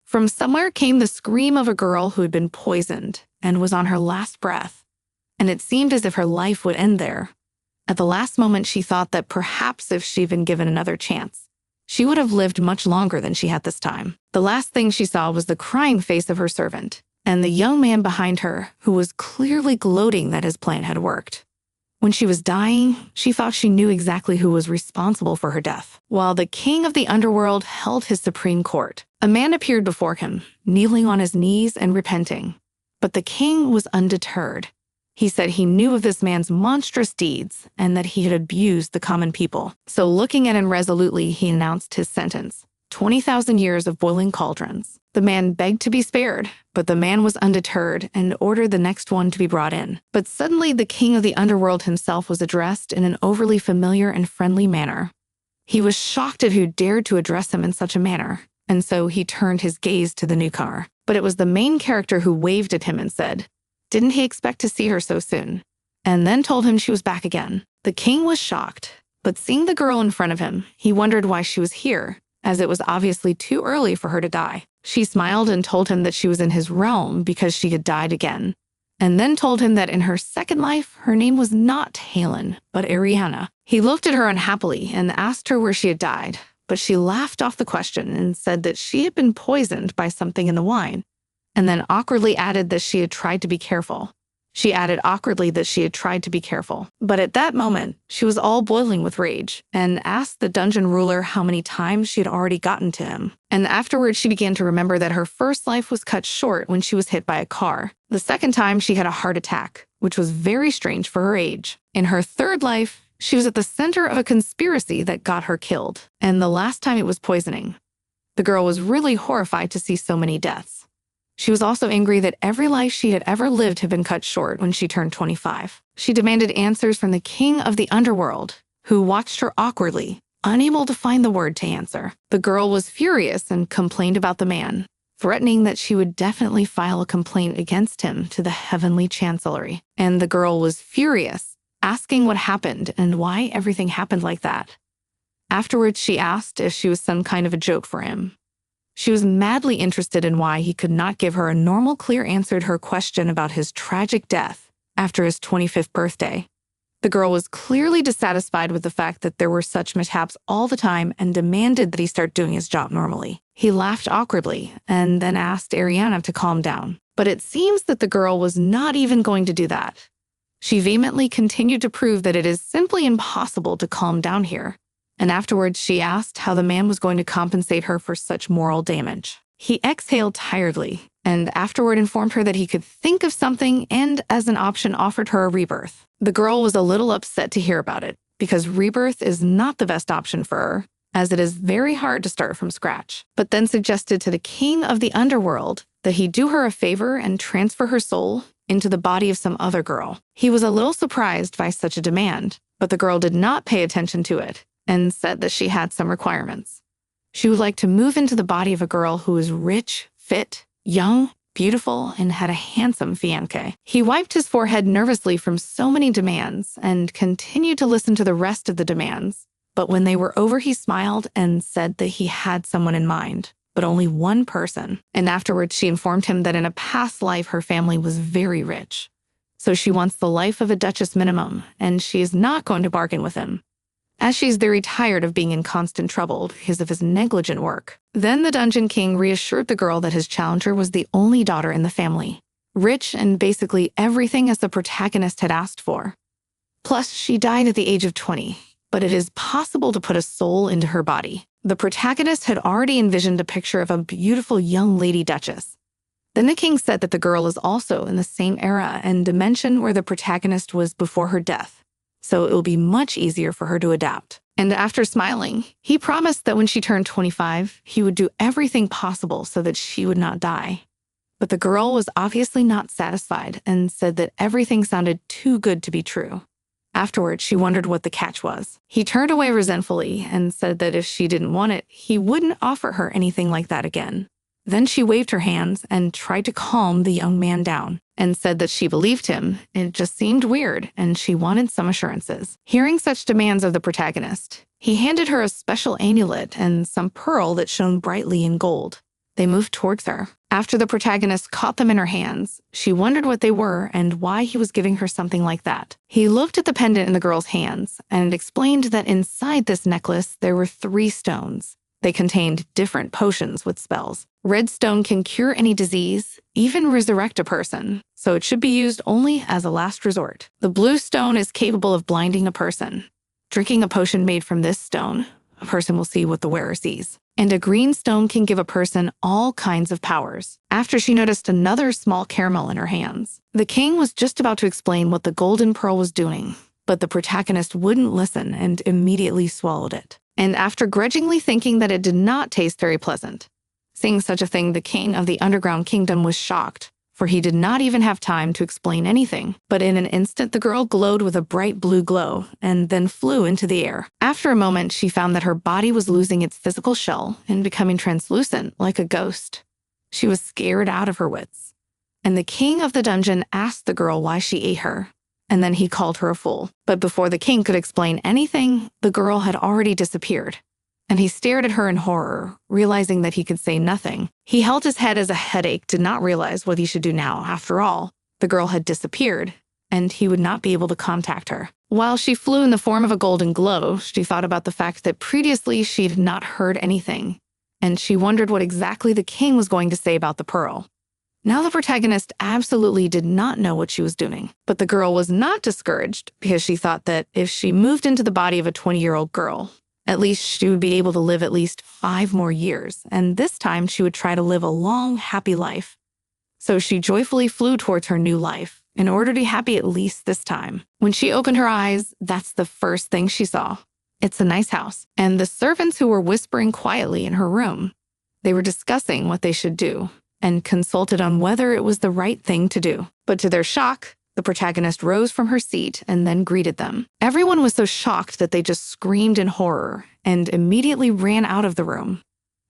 From somewhere came the scream of a girl who had been poisoned and was on her last breath, and it seemed as if her life would end there. At the last moment, she thought that perhaps if she'd been given another chance, she would have lived much longer than she had this time. The last thing she saw was the crying face of her servant, and the young man behind her, who was clearly gloating that his plan had worked. When she was dying, she thought she knew exactly who was responsible for her death. While the king of the underworld held his supreme court, a man appeared before him, kneeling on his knees and repenting. But the king was undeterred. He said he knew of this man's monstrous deeds and that he had abused the common people. So looking at him resolutely, he announced his sentence: 20,000 years of boiling cauldrons. The man begged to be spared, but the man was undeterred and ordered the next one to be brought in. But suddenly the king of the underworld himself was addressed in an overly familiar and friendly manner. He was shocked at who dared to address him in such a manner, and so he turned his gaze to the newcomer. But it was the main character who waved at him and said, "Didn't he expect to see her so soon?" And then told him she was back again. The king was shocked, but seeing the girl in front of him, he wondered why she was here, as it was obviously too early for her to die. She smiled and told him that she was in his realm because she had died again, and then told him that in her second life, her name was not Helen, but Ariana. He looked at her unhappily and asked her where she had died, but she laughed off the question and said that she had been poisoned by something in the wine, and then awkwardly added that she had tried to be careful. She added awkwardly that she had tried to be careful. But at that moment, she was all boiling with rage and asked the dungeon ruler how many times she had already gotten to him. And afterwards, she began to remember that her first life was cut short when she was hit by a car. The second time, she had a heart attack, which was very strange for her age. In her third life, she was at the center of a conspiracy that got her killed. And the last time it was poisoning. The girl was really horrified to see so many deaths. She was also angry that every life she had ever lived had been cut short when she turned 25. She demanded answers from the king of the underworld, who watched her awkwardly, unable to find the word to answer. The girl was furious and complained about the man, threatening that she would definitely file a complaint against him to the heavenly chancellery. And the girl was furious, asking what happened and why everything happened like that. Afterwards, she asked if she was some kind of a joke for him. She was madly interested in why he could not give her a normal, clear answer to her question about his tragic death after his 25th birthday. The girl was clearly dissatisfied with the fact that there were such mishaps all the time and demanded that he start doing his job normally. He laughed awkwardly and then asked Ariana to calm down. But it seems that the girl was not even going to do that. She vehemently continued to prove that it is simply impossible to calm down here. And afterwards, she asked how the man was going to compensate her for such moral damage. He exhaled tiredly, and afterward informed her that he could think of something and, as an option, offered her a rebirth. The girl was a little upset to hear about it, because rebirth is not the best option for her, as it is very hard to start from scratch, but then suggested to the king of the underworld that he do her a favor and transfer her soul into the body of some other girl. He was a little surprised by such a demand, but the girl did not pay attention to it, and said that she had some requirements. She would like to move into the body of a girl who was rich, fit, young, beautiful, and had a handsome fiancé. He wiped his forehead nervously from so many demands and continued to listen to the rest of the demands. But when they were over, he smiled and said that he had someone in mind, but only one person. And afterwards, she informed him that in a past life, her family was very rich. So she wants the life of a duchess minimum, and she is not going to bargain with him, as she's very tired of being in constant trouble because of his negligent work. Then the Dungeon King reassured the girl that his challenger was the only daughter in the family, rich and basically everything as the protagonist had asked for. Plus, she died at the age of 20, but it is possible to put a soul into her body. The protagonist had already envisioned a picture of a beautiful young lady duchess. Then the king said that the girl is also in the same era and dimension where the protagonist was before her death, so it will be much easier for her to adapt. And after smiling, he promised that when she turned 25, he would do everything possible so that she would not die. But the girl was obviously not satisfied and said that everything sounded too good to be true. Afterwards, she wondered what the catch was. He turned away resentfully and said that if she didn't want it, he wouldn't offer her anything like that again. Then she waved her hands and tried to calm the young man down and said that she believed him. It just seemed weird and she wanted some assurances. Hearing such demands of the protagonist, he handed her a special amulet and some pearl that shone brightly in gold. They moved towards her. After the protagonist caught them in her hands, she wondered what they were and why he was giving her something like that. He looked at the pendant in the girl's hands and explained that inside this necklace there were 3 stones. They contained different potions with spells. Red stone can cure any disease, even resurrect a person, so it should be used only as a last resort. The blue stone is capable of blinding a person. Drinking a potion made from this stone, a person will see what the wearer sees. And a green stone can give a person all kinds of powers. After she noticed another small caramel in her hands, the king was just about to explain what the golden pearl was doing, but the protagonist wouldn't listen and immediately swallowed it. And after grudgingly thinking that it did not taste very pleasant, seeing such a thing, the king of the underground kingdom was shocked, for he did not even have time to explain anything. But in an instant, the girl glowed with a bright blue glow and then flew into the air. After a moment, she found that her body was losing its physical shell and becoming translucent like a ghost. She was scared out of her wits. And the king of the dungeon asked the girl why she ate her, and then he called her a fool. But before the king could explain anything, the girl had already disappeared. And he stared at her in horror, realizing that he could say nothing. He held his head as a headache did not realize what he should do now. After all, the girl had disappeared, and he would not be able to contact her. While she flew in the form of a golden glow, she thought about the fact that previously she had not heard anything, and she wondered what exactly the king was going to say about the pearl. Now the protagonist absolutely did not know what she was doing, but the girl was not discouraged because she thought that if she moved into the body of a 20-year-old girl, at least she would be able to live at least 5 more years, and this time she would try to live a long, happy life. So she joyfully flew towards her new life in order to be happy at least this time. When she opened her eyes, that's the first thing she saw. It's a nice house, and the servants who were whispering quietly in her room. They were discussing what they should do and consulted on whether it was the right thing to do. But to their shock, the protagonist rose from her seat and then greeted them. Everyone was so shocked that they just screamed in horror and immediately ran out of the room.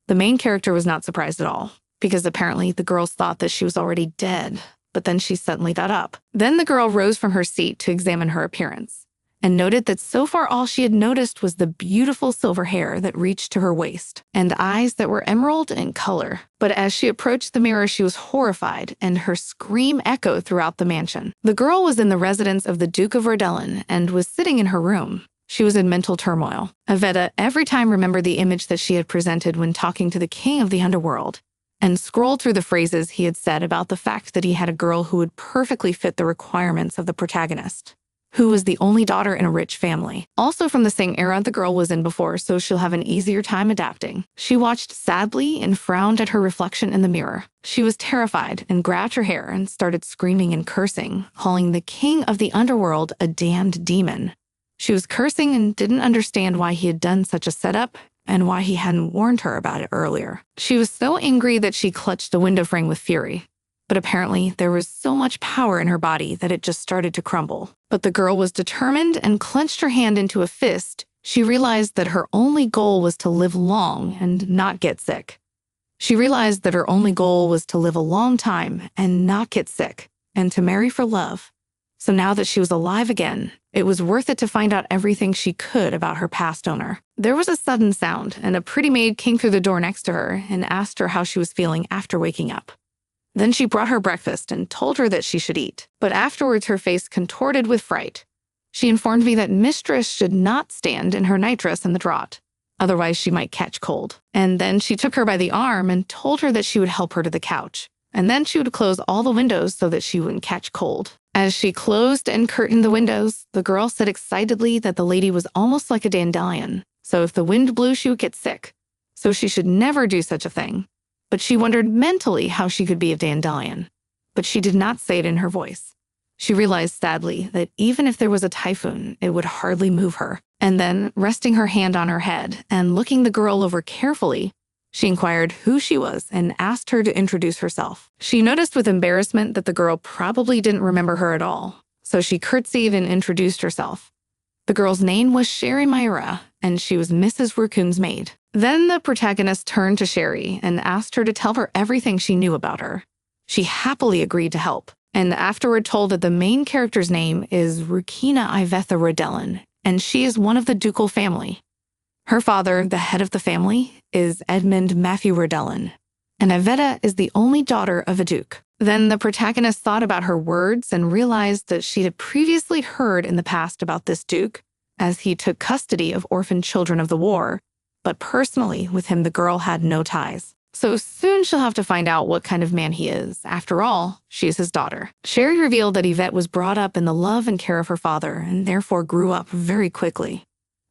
The main character was not surprised at all, because apparently the girls thought that she was already dead, but then she suddenly got up. Then the girl rose from her seat to examine her appearance, and noted that so far all she had noticed was the beautiful silver hair that reached to her waist, and eyes that were emerald in color. But as she approached the mirror, she was horrified, and her scream echoed throughout the mansion. The girl was in the residence of the Duke of Reborn and was sitting in her room. She was in mental turmoil. Aveda every time remembered the image that she had presented when talking to the king of the underworld, and scrolled through the phrases he had said about the fact that he had a girl who would perfectly fit the requirements of the protagonist, who was the only daughter in a rich family. Also from the same era the girl was in before, so she'll have an easier time adapting. She watched sadly and frowned at her reflection in the mirror. She was terrified and grabbed her hair and started screaming and cursing, calling the king of the underworld a damned demon. She was cursing and didn't understand why he had done such a setup and why he hadn't warned her about it earlier. She was so angry that she clutched the window frame with fury. But apparently there was so much power in her body that it just started to crumble. But the girl was determined and clenched her hand into a fist. She realized that her only goal was to live long and not get sick. She realized that her only goal was to live a long time and not get sick, and to marry for love. So now that she was alive again, it was worth it to find out everything she could about her past owner. There was a sudden sound, and a pretty maid came through the door next to her and asked her how she was feeling after waking up. Then she brought her breakfast and told her that she should eat, but afterwards her face contorted with fright. She informed me that mistress should not stand in her nightdress in the draught, otherwise she might catch cold. And then she took her by the arm and told her that she would help her to the couch, and then she would close all the windows so that she wouldn't catch cold. As she closed and curtained the windows, the girl said excitedly that the lady was almost like a dandelion, so if the wind blew she would get sick, so she should never do such a thing. But she wondered mentally how she could be a dandelion, but she did not say it in her voice. She realized sadly that even if there was a typhoon, it would hardly move her. And then, resting her hand on her head and looking the girl over carefully, she inquired who she was and asked her to introduce herself. She noticed with embarrassment that the girl probably didn't remember her at all, so she curtsied and introduced herself. The girl's name was Sherry Myra, and she was Mrs. Raccoon's maid. Then the protagonist turned to Sherry and asked her to tell her everything she knew about her. She happily agreed to help, and afterward told that the main character's name is Rukina Ivetha Rodelin, and she is one of the ducal family. Her father, the head of the family, is Edmund Matthew Rodelin, and Iveta is the only daughter of a duke. Then the protagonist thought about her words and realized that she had previously heard in the past about this duke, as he took custody of orphan children of the war, but personally, with him the girl had no ties. So soon she'll have to find out what kind of man he is. After all, she is his daughter. Sherry revealed that Yvette was brought up in the love and care of her father and therefore grew up very quickly.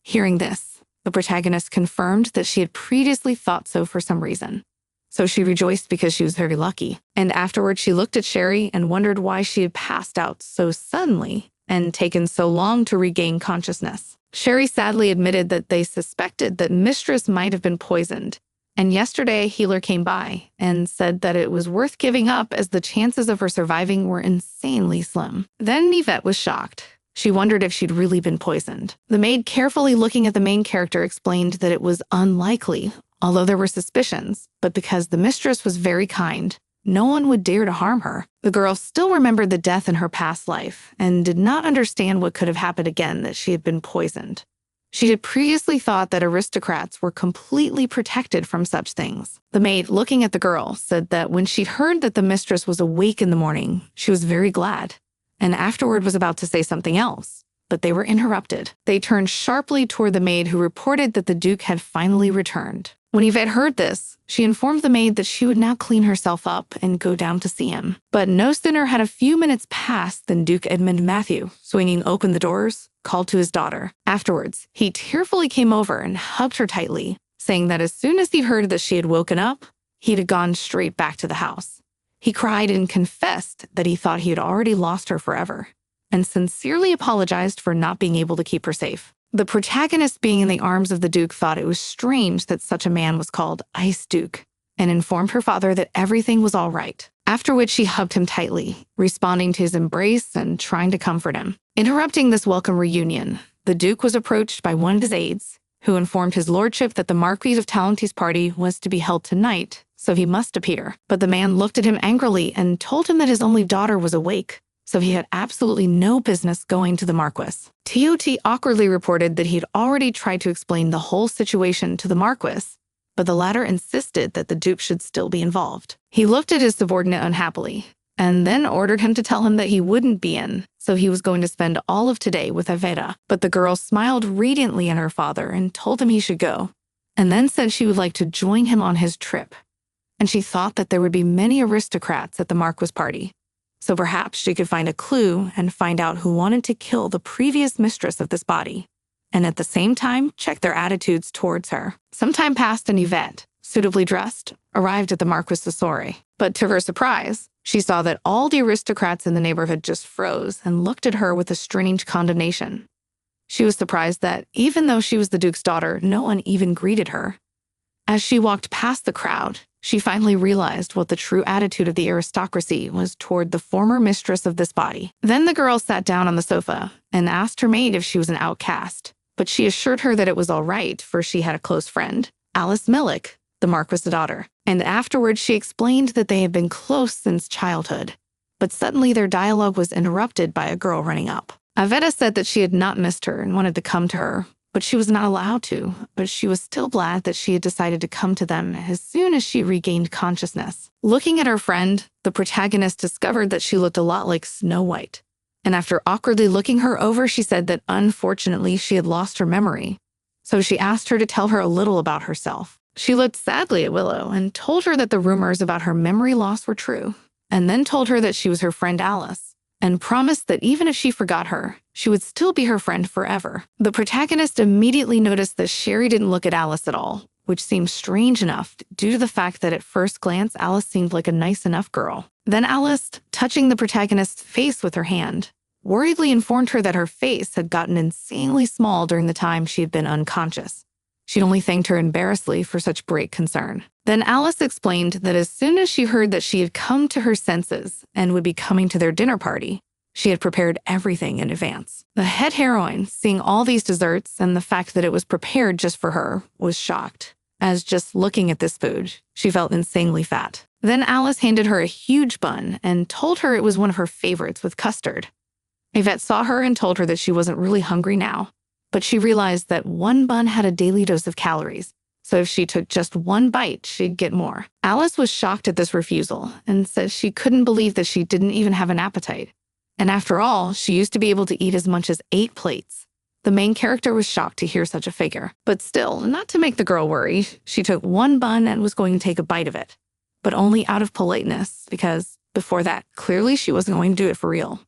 Hearing this, the protagonist confirmed that she had previously thought so for some reason. So she rejoiced because she was very lucky. And afterwards, she looked at Sherry and wondered why she had passed out so suddenly and taken so long to regain consciousness. Sherry sadly admitted that they suspected that Mistress might have been poisoned. And yesterday, a healer came by and said that it was worth giving up as the chances of her surviving were insanely slim. Then Yvette was shocked. She wondered if she'd really been poisoned. The maid, carefully looking at the main character, explained that it was unlikely, although there were suspicions, but because the mistress was very kind, no one would dare to harm her. The girl still remembered the death in her past life and did not understand what could have happened again that she had been poisoned. She had previously thought that aristocrats were completely protected from such things. The maid, looking at the girl, said that when she heard that the mistress was awake in the morning, she was very glad, and afterward was about to say something else, but they were interrupted. They turned sharply toward the maid, who reported that the Duke had finally returned. When Yvette heard this, she informed the maid that she would now clean herself up and go down to see him. But no sooner had a few minutes passed than Duke Edmund Matthew, swinging open the doors, called to his daughter. Afterwards, he tearfully came over and hugged her tightly, saying that as soon as he heard that she had woken up, he'd have gone straight back to the house. He cried and confessed that he thought he had already lost her forever, and sincerely apologized for not being able to keep her safe. The protagonist, being in the arms of the Duke, thought it was strange that such a man was called Ice Duke, and informed her father that everything was all right, after which she hugged him tightly, responding to his embrace and trying to comfort him. Interrupting this welcome reunion, the Duke was approached by one of his aides, who informed his lordship that the Marquis of Talenti's party was to be held tonight, so he must appear. But the man looked at him angrily and told him that his only daughter was awake, so he had absolutely no business going to the Marquis. T.O.T. awkwardly reported that he had already tried to explain the whole situation to the Marquis, but the latter insisted that the Duke should still be involved. He looked at his subordinate unhappily, and then ordered him to tell him that he wouldn't be in, so he was going to spend all of today with Iveta. But the girl smiled radiantly at her father and told him he should go, and then said she would like to join him on his trip. And she thought that there would be many aristocrats at the Marquis party, so perhaps she could find a clue and find out who wanted to kill the previous mistress of this body, and at the same time check their attitudes towards her. Some time passed and Yvette, suitably dressed, arrived at the Marquis' soiree. But to her surprise, she saw that all the aristocrats in the neighborhood just froze and looked at her with a strange condemnation. She was surprised that, even though she was the Duke's daughter, no one even greeted her. As she walked past the crowd, she finally realized what the true attitude of the aristocracy was toward the former mistress of this body. Then the girl sat down on the sofa and asked her maid if she was an outcast, but she assured her that it was all right, for she had a close friend, Alice Millick, the Marquis' daughter. And afterwards she explained that they had been close since childhood. But suddenly their dialogue was interrupted by a girl running up. Iveta said that she had not missed her and wanted to come to her, but she was not allowed to. But she was still glad that she had decided to come to them as soon as she regained consciousness. Looking at her friend, the protagonist discovered that she looked a lot like Snow White. And after awkwardly looking her over, she said that unfortunately she had lost her memory. So she asked her to tell her a little about herself. She looked sadly at Willow and told her that the rumors about her memory loss were true, and then told her that she was her friend Alice, and promised that even if she forgot her, she would still be her friend forever. The protagonist immediately noticed that Sherry didn't look at Alice at all, which seemed strange enough due to the fact that at first glance Alice seemed like a nice enough girl. Then Alice, touching the protagonist's face with her hand, worriedly informed her that her face had gotten insanely small during the time she had been unconscious. She'd only thanked her embarrassedly for such great concern. Then Alice explained that as soon as she heard that she had come to her senses and would be coming to their dinner party, she had prepared everything in advance. The head heroine, seeing all these desserts and the fact that it was prepared just for her, was shocked, as just looking at this food, she felt insanely fat. Then Alice handed her a huge bun and told her it was one of her favorites with custard. Yvette saw her and told her that she wasn't really hungry now, but she realized that one bun had a daily dose of calories, so if she took just one bite, she'd get more. Alice was shocked at this refusal and said she couldn't believe that she didn't even have an appetite. And after all, she used to be able to eat as much as 8 plates. The main character was shocked to hear such a figure. But still, not to make the girl worry, she took one bun and was going to take a bite of it. But only out of politeness, because before that, clearly she wasn't going to do it for real.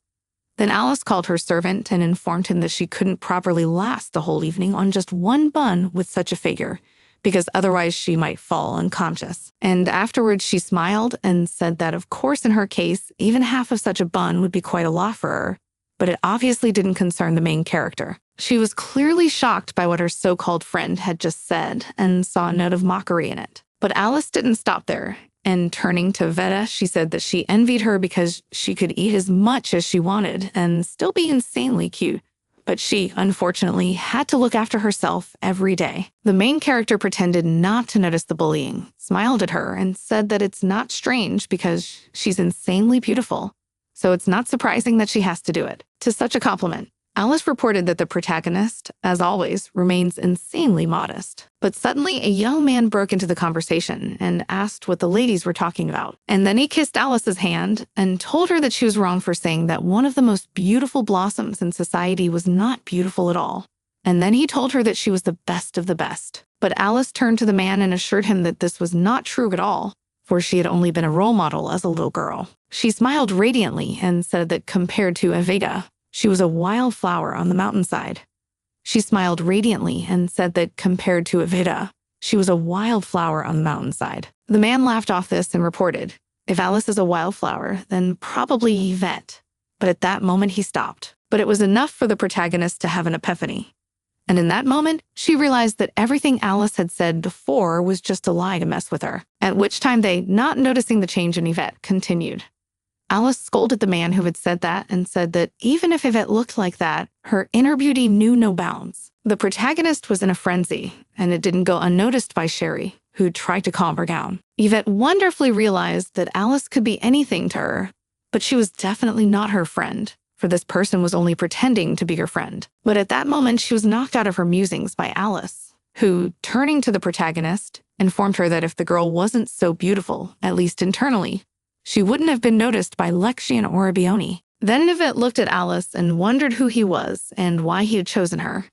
Then Alice called her servant and informed him that she couldn't properly last the whole evening on just one bun with such a figure, because otherwise she might fall unconscious. And afterwards she smiled and said that of course in her case, even half of such a bun would be quite a lot for her, but it obviously didn't concern the main character. She was clearly shocked by what her so-called friend had just said and saw a note of mockery in it. But Alice didn't stop there, and turning to Veta, she said that she envied her because she could eat as much as she wanted and still be insanely cute. But she, unfortunately, had to look after herself every day. The main character pretended not to notice the bullying, smiled at her, and said that it's not strange because she's insanely beautiful. So it's not surprising that she has to do it. To such a compliment, Alice reported that the protagonist, as always, remains insanely modest. But suddenly, a young man broke into the conversation and asked what the ladies were talking about. And then he kissed Alice's hand and told her that she was wrong for saying that one of the most beautiful blossoms in society was not beautiful at all. And then he told her that she was the best of the best. But Alice turned to the man and assured him that this was not true at all, for she had only been a role model as a little girl. She smiled radiantly and said that compared to Evita, she was a wildflower on the mountainside. She smiled radiantly and said that compared to Evita, she was a wildflower on the mountainside. The man laughed off this and reported, if Alice is a wildflower, then probably Yvette. But at that moment he stopped. But it was enough for the protagonist to have an epiphany. And in that moment, she realized that everything Alice had said before was just a lie to mess with her. At which time they, not noticing the change in Yvette, continued. Alice scolded the man who had said that and said that even if Yvette looked like that, her inner beauty knew no bounds. The protagonist was in a frenzy, and it didn't go unnoticed by Sherry, who tried to calm her down. Yvette wonderfully realized that Alice could be anything to her, but she was definitely not her friend, for this person was only pretending to be her friend. But at that moment, she was knocked out of her musings by Alice, who, turning to the protagonist, informed her that if the girl wasn't so beautiful, at least internally, she wouldn't have been noticed by Lexian or Abione. Then Yvette looked at Alice and wondered who he was and why he had chosen her.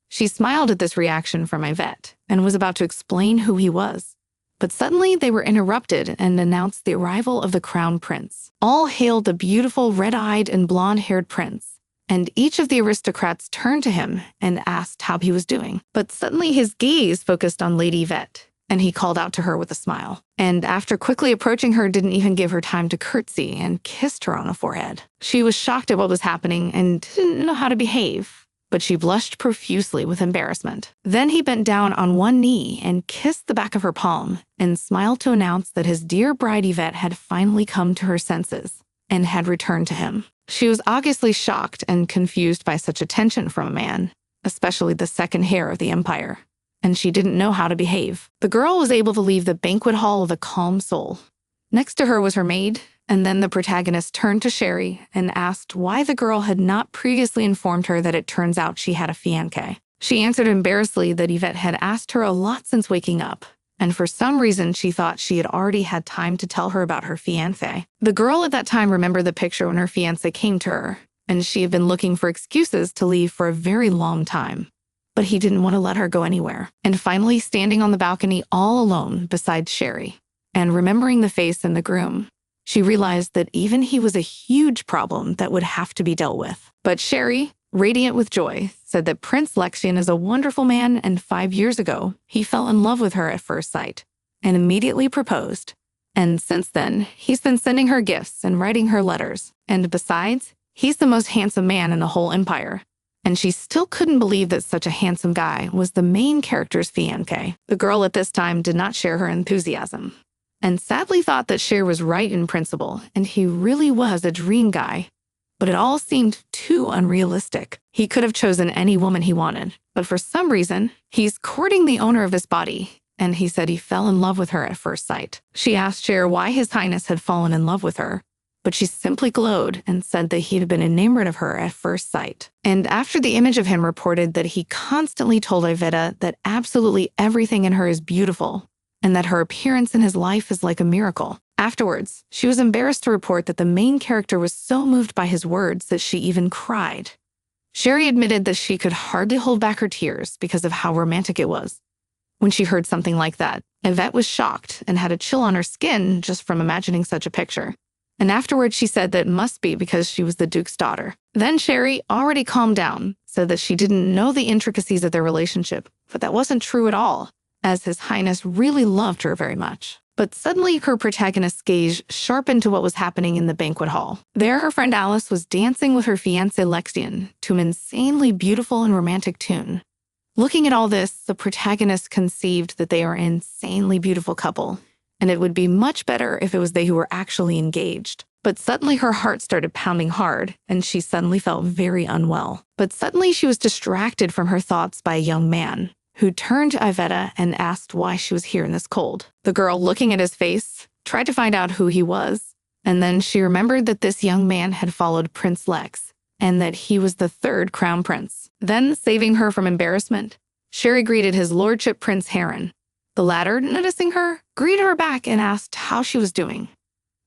She smiled at this reaction from Yvette and was about to explain who he was. But suddenly they were interrupted and announced the arrival of the crown prince. All hailed the beautiful red-eyed and blonde-haired prince, and each of the aristocrats turned to him and asked how he was doing. But suddenly his gaze focused on Lady Yvette, and he called out to her with a smile. And after quickly approaching her, didn't even give her time to curtsy and kissed her on the forehead. She was shocked at what was happening and didn't know how to behave, but she blushed profusely with embarrassment. Then he bent down on one knee and kissed the back of her palm and smiled to announce that his dear bride Yvette had finally come to her senses and had returned to him. She was obviously shocked and confused by such attention from a man, especially the second heir of the empire, and she didn't know how to behave. The girl was able to leave the banquet hall with a calm soul. Next to her was her maid, and then the protagonist turned to Sherry and asked why the girl had not previously informed her that it turns out she had a fiancé. She answered embarrassedly that Yvette had asked her a lot since waking up, and for some reason she thought she had already had time to tell her about her fiancé. The girl at that time remembered the picture when her fiancé came to her, and she had been looking for excuses to leave for a very long time. But he didn't want to let her go anywhere. And finally, standing on the balcony all alone beside Sherry, and remembering the face and the groom, she realized that even he was a huge problem that would have to be dealt with. But Sherry, radiant with joy, said that Prince Lexian is a wonderful man, and 5 years ago, he fell in love with her at first sight and immediately proposed. And since then, he's been sending her gifts and writing her letters. And besides, he's the most handsome man in the whole empire. And she still couldn't believe that such a handsome guy was the main character's fiancé. The girl at this time did not share her enthusiasm, and sadly thought that Cher was right in principle, and he really was a dream guy. But it all seemed too unrealistic. He could have chosen any woman he wanted, but for some reason, he's courting the owner of his body, and he said he fell in love with her at first sight. She asked Cher why His Highness had fallen in love with her, but she simply glowed and said that he had been enamored of her at first sight. And after the image of him reported that he constantly told Iveta that absolutely everything in her is beautiful and that her appearance in his life is like a miracle. Afterwards, she was embarrassed to report that the main character was so moved by his words that she even cried. Sherry admitted that she could hardly hold back her tears because of how romantic it was. When she heard something like that, Yvette was shocked and had a chill on her skin just from imagining such a picture. And afterwards, she said that it must be because she was the Duke's daughter. Then Sherry, already calmed down, said that she didn't know the intricacies of their relationship, but that wasn't true at all, as His Highness really loved her very much. But suddenly, her protagonist's gaze sharpened to what was happening in the banquet hall. There, her friend Alice was dancing with her fiancé Lexian to an insanely beautiful and romantic tune. Looking at all this, the protagonist conceived that they are an insanely beautiful couple, and it would be much better if it was they who were actually engaged. But suddenly her heart started pounding hard, and she suddenly felt very unwell. But suddenly she was distracted from her thoughts by a young man, who turned to Iveta and asked why she was here in this cold. The girl, looking at his face, tried to find out who he was, and then she remembered that this young man had followed Prince Lex, and that he was the third crown prince. Then, saving her from embarrassment, Sherry greeted his lordship Prince Heron. The latter, noticing her, greeted her back and asked how she was doing.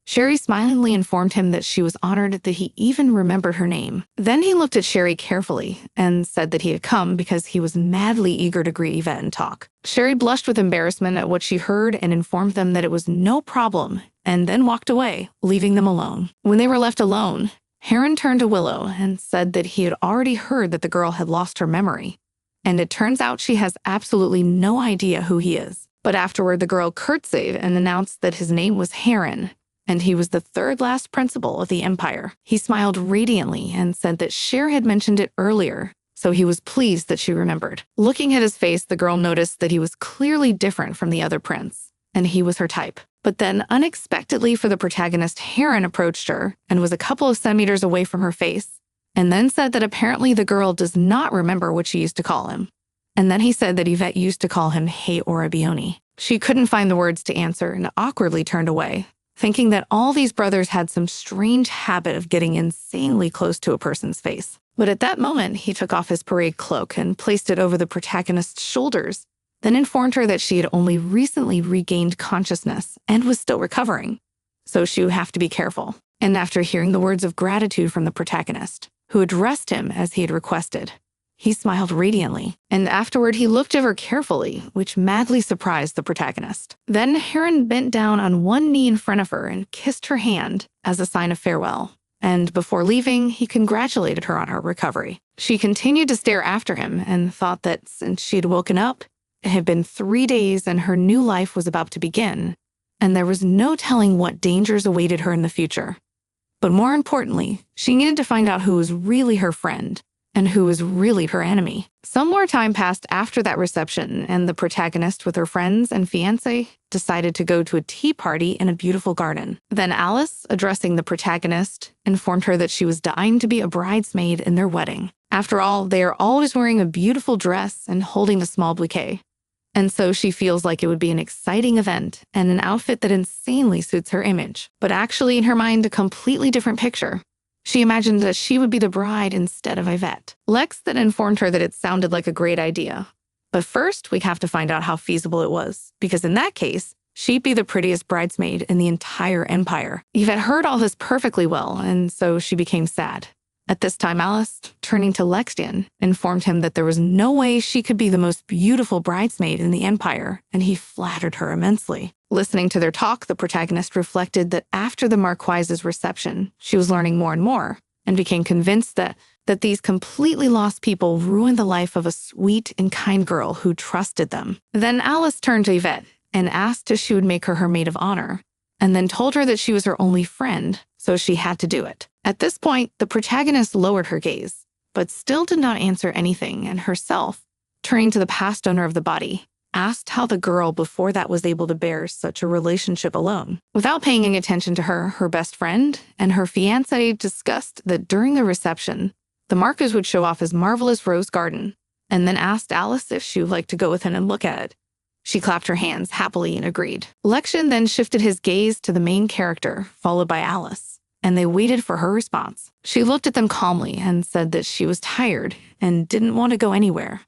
Sherry smilingly informed him that she was honored that he even remembered her name. Then he looked at Sherry carefully and said that he had come because he was madly eager to greet Yvette and talk. Sherry blushed with embarrassment at what she heard and informed them that it was no problem, and then walked away, leaving them alone. When they were left alone, Heron turned to Willow and said that he had already heard that the girl had lost her memory, and it turns out she has absolutely no idea who he is. But afterward, the girl curtsied and announced that his name was Heron, and he was the third last principal of the Empire. He smiled radiantly and said that Cher had mentioned it earlier, so he was pleased that she remembered. Looking at his face, the girl noticed that he was clearly different from the other prince, and he was her type. But then, unexpectedly for the protagonist, Heron approached her and was a couple of centimeters away from her face, and then said that apparently the girl does not remember what she used to call him. And then he said that Yvette used to call him Hey Orabioni. She couldn't find the words to answer and awkwardly turned away, thinking that all these brothers had some strange habit of getting insanely close to a person's face. But at that moment, he took off his parade cloak and placed it over the protagonist's shoulders, then informed her that she had only recently regained consciousness and was still recovering, so she would have to be careful. And after hearing the words of gratitude from the protagonist, who addressed him as he had requested, he smiled radiantly, and afterward he looked at her carefully, which madly surprised the protagonist. Then Heron bent down on one knee in front of her and kissed her hand as a sign of farewell. And before leaving, he congratulated her on her recovery. She continued to stare after him and thought that since she had woken up, it had been 3 days and her new life was about to begin, and there was no telling what dangers awaited her in the future. But more importantly, she needed to find out who was really her friend and who was really her enemy. Some more time passed after that reception, and the protagonist with her friends and fiancé decided to go to a tea party in a beautiful garden. Then Alice, addressing the protagonist, informed her that she was dying to be a bridesmaid in their wedding. After all, they are always wearing a beautiful dress and holding a small bouquet. And so she feels like it would be an exciting event and an outfit that insanely suits her image, but actually in her mind a completely different picture. She imagined that she would be the bride instead of Yvette. Lex then informed her that it sounded like a great idea. But first, we have to find out how feasible it was, because in that case, she'd be the prettiest bridesmaid in the entire empire. Yvette heard all this perfectly well, and so she became sad. At this time, Alice, turning to Lexian, informed him that there was no way she could be the most beautiful bridesmaid in the empire, and he flattered her immensely. Listening to their talk, the protagonist reflected that after the Marquise's reception, she was learning more and more, and became convinced that these completely lost people ruined the life of a sweet and kind girl who trusted them. Then Alice turned to Yvette and asked if she would make her maid of honor, and then told her that she was her only friend, so she had to do it. At this point, the protagonist lowered her gaze, but still did not answer anything, and herself, turning to the past owner of the body, asked how the girl before that was able to bear such a relationship alone. Without paying any attention to her, her best friend and her fiancé discussed that during the reception, the Marquis would show off his marvelous rose garden, and then asked Alice if she would like to go with him and look at it. She clapped her hands happily and agreed. Lexian then shifted his gaze to the main character, followed by Alice, and they waited for her response. She looked at them calmly and said that she was tired and didn't want to go anywhere,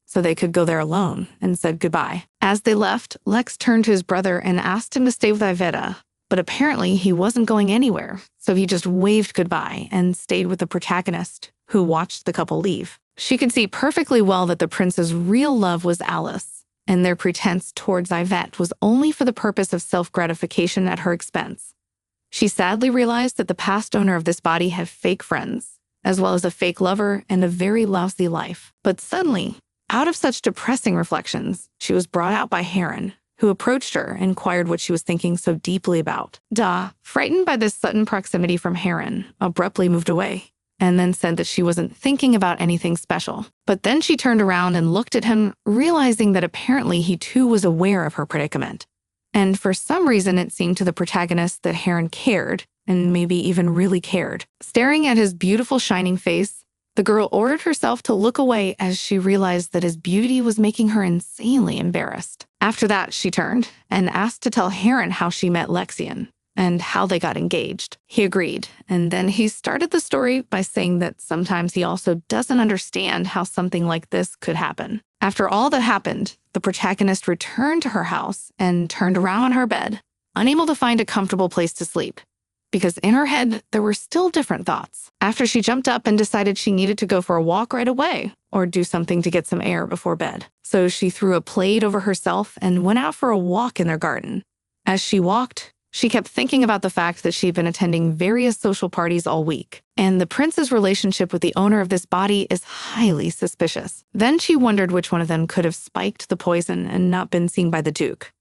so they could go there alone, and said goodbye. As they left, Lex turned to his brother and asked him to stay with Iveta, but apparently he wasn't going anywhere, so he just waved goodbye and stayed with the protagonist, who watched the couple leave. She could see perfectly well that the prince's real love was Alice, and their pretense towards Yvette was only for the purpose of self-gratification at her expense. She sadly realized that the past owner of this body had fake friends, as well as a fake lover and a very lousy life. But suddenly, out of such depressing reflections, she was brought out by Heron, who approached her and inquired what she was thinking so deeply about. Da, frightened by this sudden proximity from Heron, abruptly moved away, and then said that she wasn't thinking about anything special. But then she turned around and looked at him, realizing that apparently he too was aware of her predicament. And for some reason, it seemed to the protagonist that Heron cared, and maybe even really cared. Staring at his beautiful shining face, the girl ordered herself to look away as she realized that his beauty was making her insanely embarrassed. After that, she turned and asked to tell Heron how she met Lexian and how they got engaged. He agreed, and then he started the story by saying that sometimes he also doesn't understand how something like this could happen. After all that happened, the protagonist returned to her house and turned around on her bed, unable to find a comfortable place to sleep, because in her head, there were still different thoughts. After she jumped up and decided she needed to go for a walk right away or do something to get some air before bed. So she threw a plaid over herself and went out for a walk in their garden. As she walked, she kept thinking about the fact that she'd been attending various social parties all week, and the prince's relationship with the owner of this body is highly suspicious. Then she wondered which one of them could have spiked the poison and not been seen by the Duke.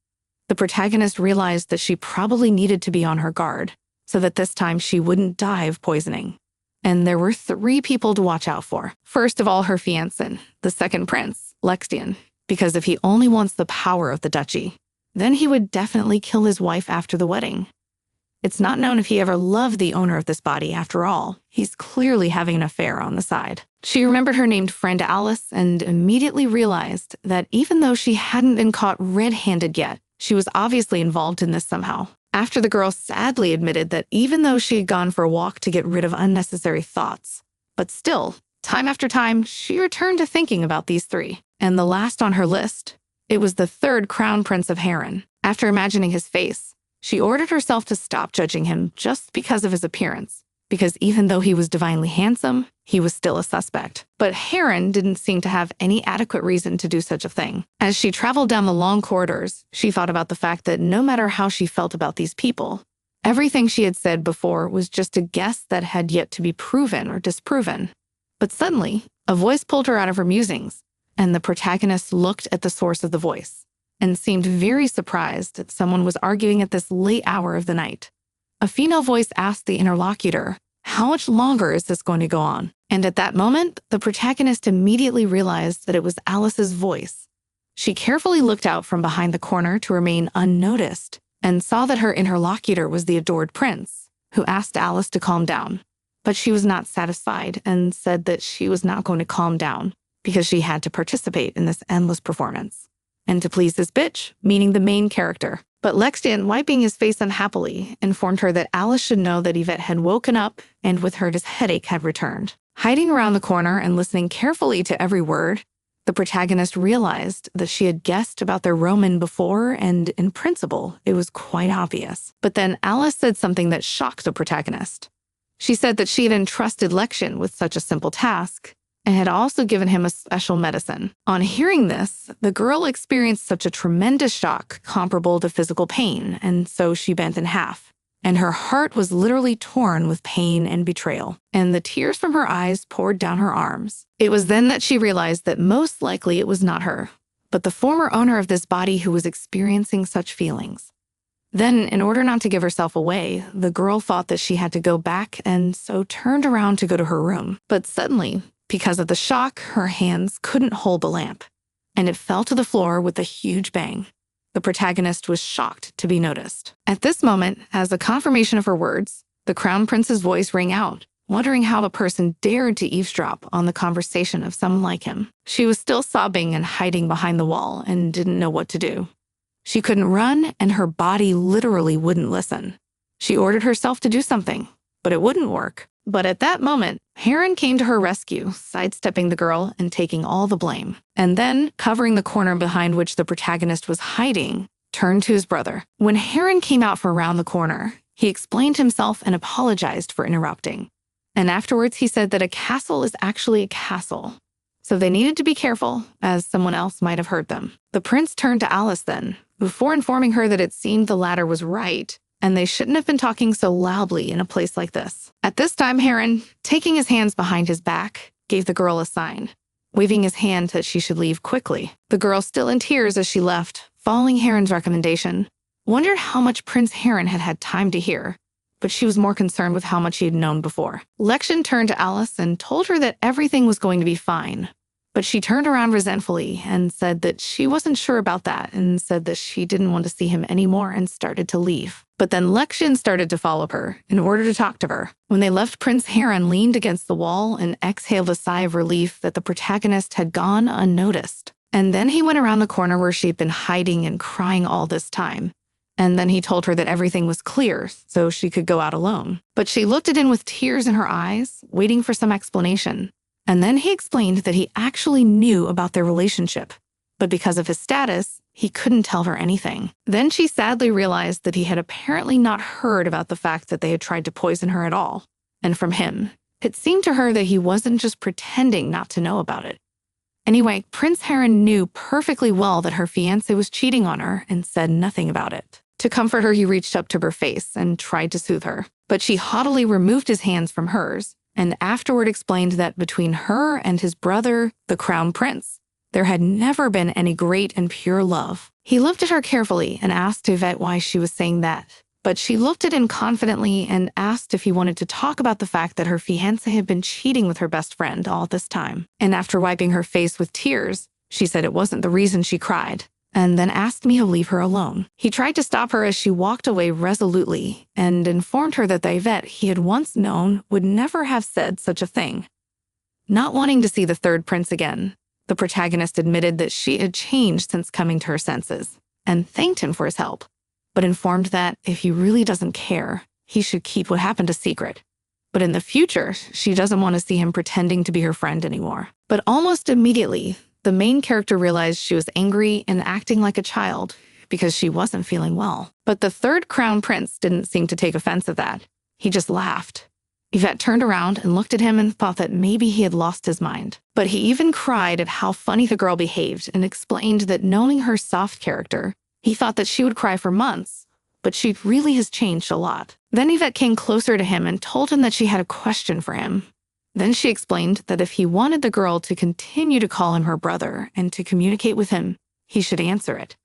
The protagonist realized that she probably needed to be on her guard, so that this time she wouldn't die of poisoning. And there were 3 people to watch out for. First of all, her fiancé, the second prince, Lexian, because if he only wants the power of the duchy, then he would definitely kill his wife after the wedding. It's not known if he ever loved the owner of this body after all. He's clearly having an affair on the side. She remembered her named friend Alice and immediately realized that even though she hadn't been caught red-handed yet, she was obviously involved in this somehow. After the girl sadly admitted that even though she had gone for a walk to get rid of unnecessary thoughts, but still, time after time, she returned to thinking about these 3. And the last on her list, it was the 3rd crown prince of Heron. After imagining his face, she ordered herself to stop judging him just because of his appearance, because even though he was divinely handsome, he was still a suspect. But Heron didn't seem to have any adequate reason to do such a thing. As she traveled down the long corridors, she thought about the fact that no matter how she felt about these people, everything she had said before was just a guess that had yet to be proven or disproven. But suddenly, a voice pulled her out of her musings, and the protagonist looked at the source of the voice and seemed very surprised that someone was arguing at this late hour of the night. A female voice asked the interlocutor, "How much longer is this going to go on?" And at that moment, the protagonist immediately realized that it was Alice's voice. She carefully looked out from behind the corner to remain unnoticed and saw that her interlocutor was the adored prince, who asked Alice to calm down. But she was not satisfied and said that she was not going to calm down because she had to participate in this endless performance. And to please this bitch, meaning the main character. But Lexian, wiping his face unhappily, informed her that Alice should know that Yvette had woken up and with her his headache had returned. Hiding around the corner and listening carefully to every word, the protagonist realized that she had guessed about their Roman before, and in principle, it was quite obvious. But then Alice said something that shocked the protagonist. She said that she had entrusted Lexian with such a simple task, and had also given him a special medicine. On hearing this, the girl experienced such a tremendous shock comparable to physical pain, and so she bent in half. And her heart was literally torn with pain and betrayal, and the tears from her eyes poured down her arms. It was then that she realized that most likely it was not her, but the former owner of this body who was experiencing such feelings. Then, in order not to give herself away, the girl thought that she had to go back and so turned around to go to her room. But suddenly, because of the shock, her hands couldn't hold the lamp, and it fell to the floor with a huge bang. The protagonist was shocked to be noticed. At this moment, as a confirmation of her words, the Crown Prince's voice rang out, wondering how a person dared to eavesdrop on the conversation of someone like him. She was still sobbing and hiding behind the wall and didn't know what to do. She couldn't run, and her body literally wouldn't listen. She ordered herself to do something, but it wouldn't work. But at that moment, Heron came to her rescue, sidestepping the girl and taking all the blame. And then, covering the corner behind which the protagonist was hiding, turned to his brother. When Heron came out from around the corner, he explained himself and apologized for interrupting. And afterwards, he said that a castle is actually a castle. So they needed to be careful, as someone else might have heard them. The prince turned to Alice then, before informing her that it seemed the latter was right, and they shouldn't have been talking so loudly in a place like this. At this time, Heron, taking his hands behind his back, gave the girl a sign, waving his hand that she should leave quickly. The girl, still in tears as she left, following Heron's recommendation, wondered how much Prince Heron had had time to hear, but she was more concerned with how much he had known before. Lexion turned to Alice and told her that everything was going to be fine, but she turned around resentfully and said that she wasn't sure about that and said that she didn't want to see him anymore and started to leave. But then Lexion started to follow her in order to talk to her. When they left, Prince Heron leaned against the wall and exhaled a sigh of relief that the protagonist had gone unnoticed. And then he went around the corner where she'd been hiding and crying all this time. And then he told her that everything was clear, so she could go out alone. But she looked at him with tears in her eyes, waiting for some explanation. And then he explained that he actually knew about their relationship, but because of his status, he couldn't tell her anything. Then she sadly realized that he had apparently not heard about the fact that they had tried to poison her at all. And from him, it seemed to her that he wasn't just pretending not to know about it. Anyway, Prince Heron knew perfectly well that her fiancé was cheating on her and said nothing about it. To comfort her, he reached up to her face and tried to soothe her, but she haughtily removed his hands from hers and afterward explained that between her and his brother, the Crown Prince, there had never been any great and pure love. He looked at her carefully and asked Yvette why she was saying that, but she looked at him confidently and asked if he wanted to talk about the fact that her fiancé had been cheating with her best friend all this time. And after wiping her face with tears, she said it wasn't the reason she cried, and then asked me to leave her alone. He tried to stop her as she walked away resolutely and informed her that the Yvette he had once known would never have said such a thing. Not wanting to see the third prince again, the protagonist admitted that she had changed since coming to her senses and thanked him for his help, but informed that if he really doesn't care, he should keep what happened a secret. But in the future, she doesn't want to see him pretending to be her friend anymore. But almost immediately, the main character realized she was angry and acting like a child because she wasn't feeling well. But the third crown prince didn't seem to take offense at that. He just laughed. Yvette turned around and looked at him and thought that maybe he had lost his mind. But he even cried at how funny the girl behaved and explained that knowing her soft character, he thought that she would cry for months, but she really has changed a lot. Then Yvette came closer to him and told him that she had a question for him. Then she explained that if he wanted the girl to continue to call him her brother and to communicate with him, he should answer it.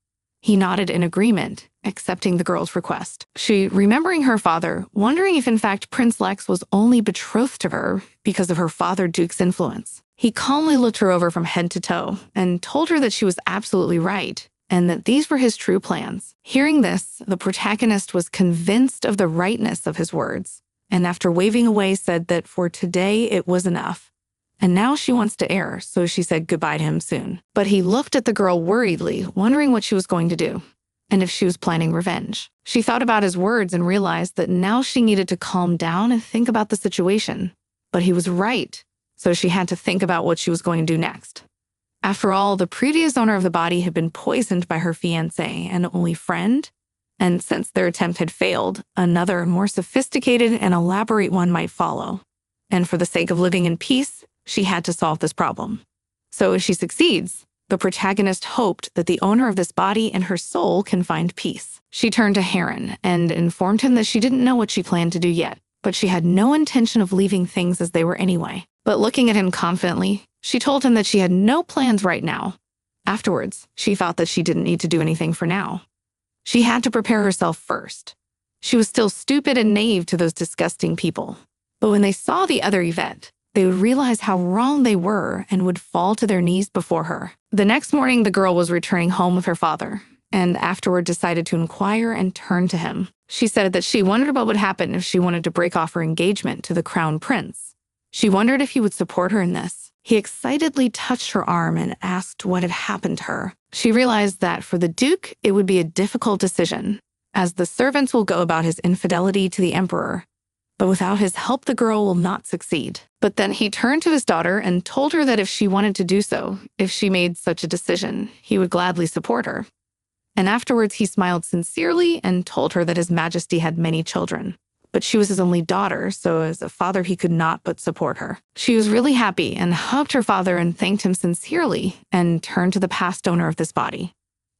He nodded in agreement, accepting the girl's request. She, remembering her father, wondering if in fact Prince Lex was only betrothed to her because of her father Duke's influence. He calmly looked her over from head to toe and told her that she was absolutely right and that these were his true plans. Hearing this, the protagonist was convinced of the rightness of his words, and after waving away said that for today it was enough. And now she wants to err, so she said goodbye to him soon. But he looked at the girl worriedly, wondering what she was going to do, and if she was planning revenge. She thought about his words and realized that now she needed to calm down and think about the situation. But he was right, so she had to think about what she was going to do next. After all, the previous owner of the body had been poisoned by her fiancé and only friend, and since their attempt had failed, another, more sophisticated and elaborate one might follow. And for the sake of living in peace, she had to solve this problem. So if she succeeds, the protagonist hoped that the owner of this body and her soul can find peace. She turned to Heron and informed him that she didn't know what she planned to do yet, but she had no intention of leaving things as they were anyway. But looking at him confidently, she told him that she had no plans right now. Afterwards, she felt that she didn't need to do anything for now. She had to prepare herself first. She was still stupid and naive to those disgusting people. But when they saw the other Yvette, they would realize how wrong they were and would fall to their knees before her. The next morning, the girl was returning home with her father, and afterward decided to inquire and turn to him. She said that she wondered what would happen if she wanted to break off her engagement to the Crown Prince. She wondered if he would support her in this. He excitedly touched her arm and asked what had happened to her. She realized that for the Duke, it would be a difficult decision, as the servants will go about his infidelity to the Emperor. but without his help, the girl will not succeed. But then he turned to his daughter and told her that if she wanted to do so, if she made such a decision, he would gladly support her. And afterwards, he smiled sincerely and told her that His Majesty had many children, but she was his only daughter, so as a father, he could not but support her. She was really happy and hugged her father and thanked him sincerely and turned to the past owner of this body.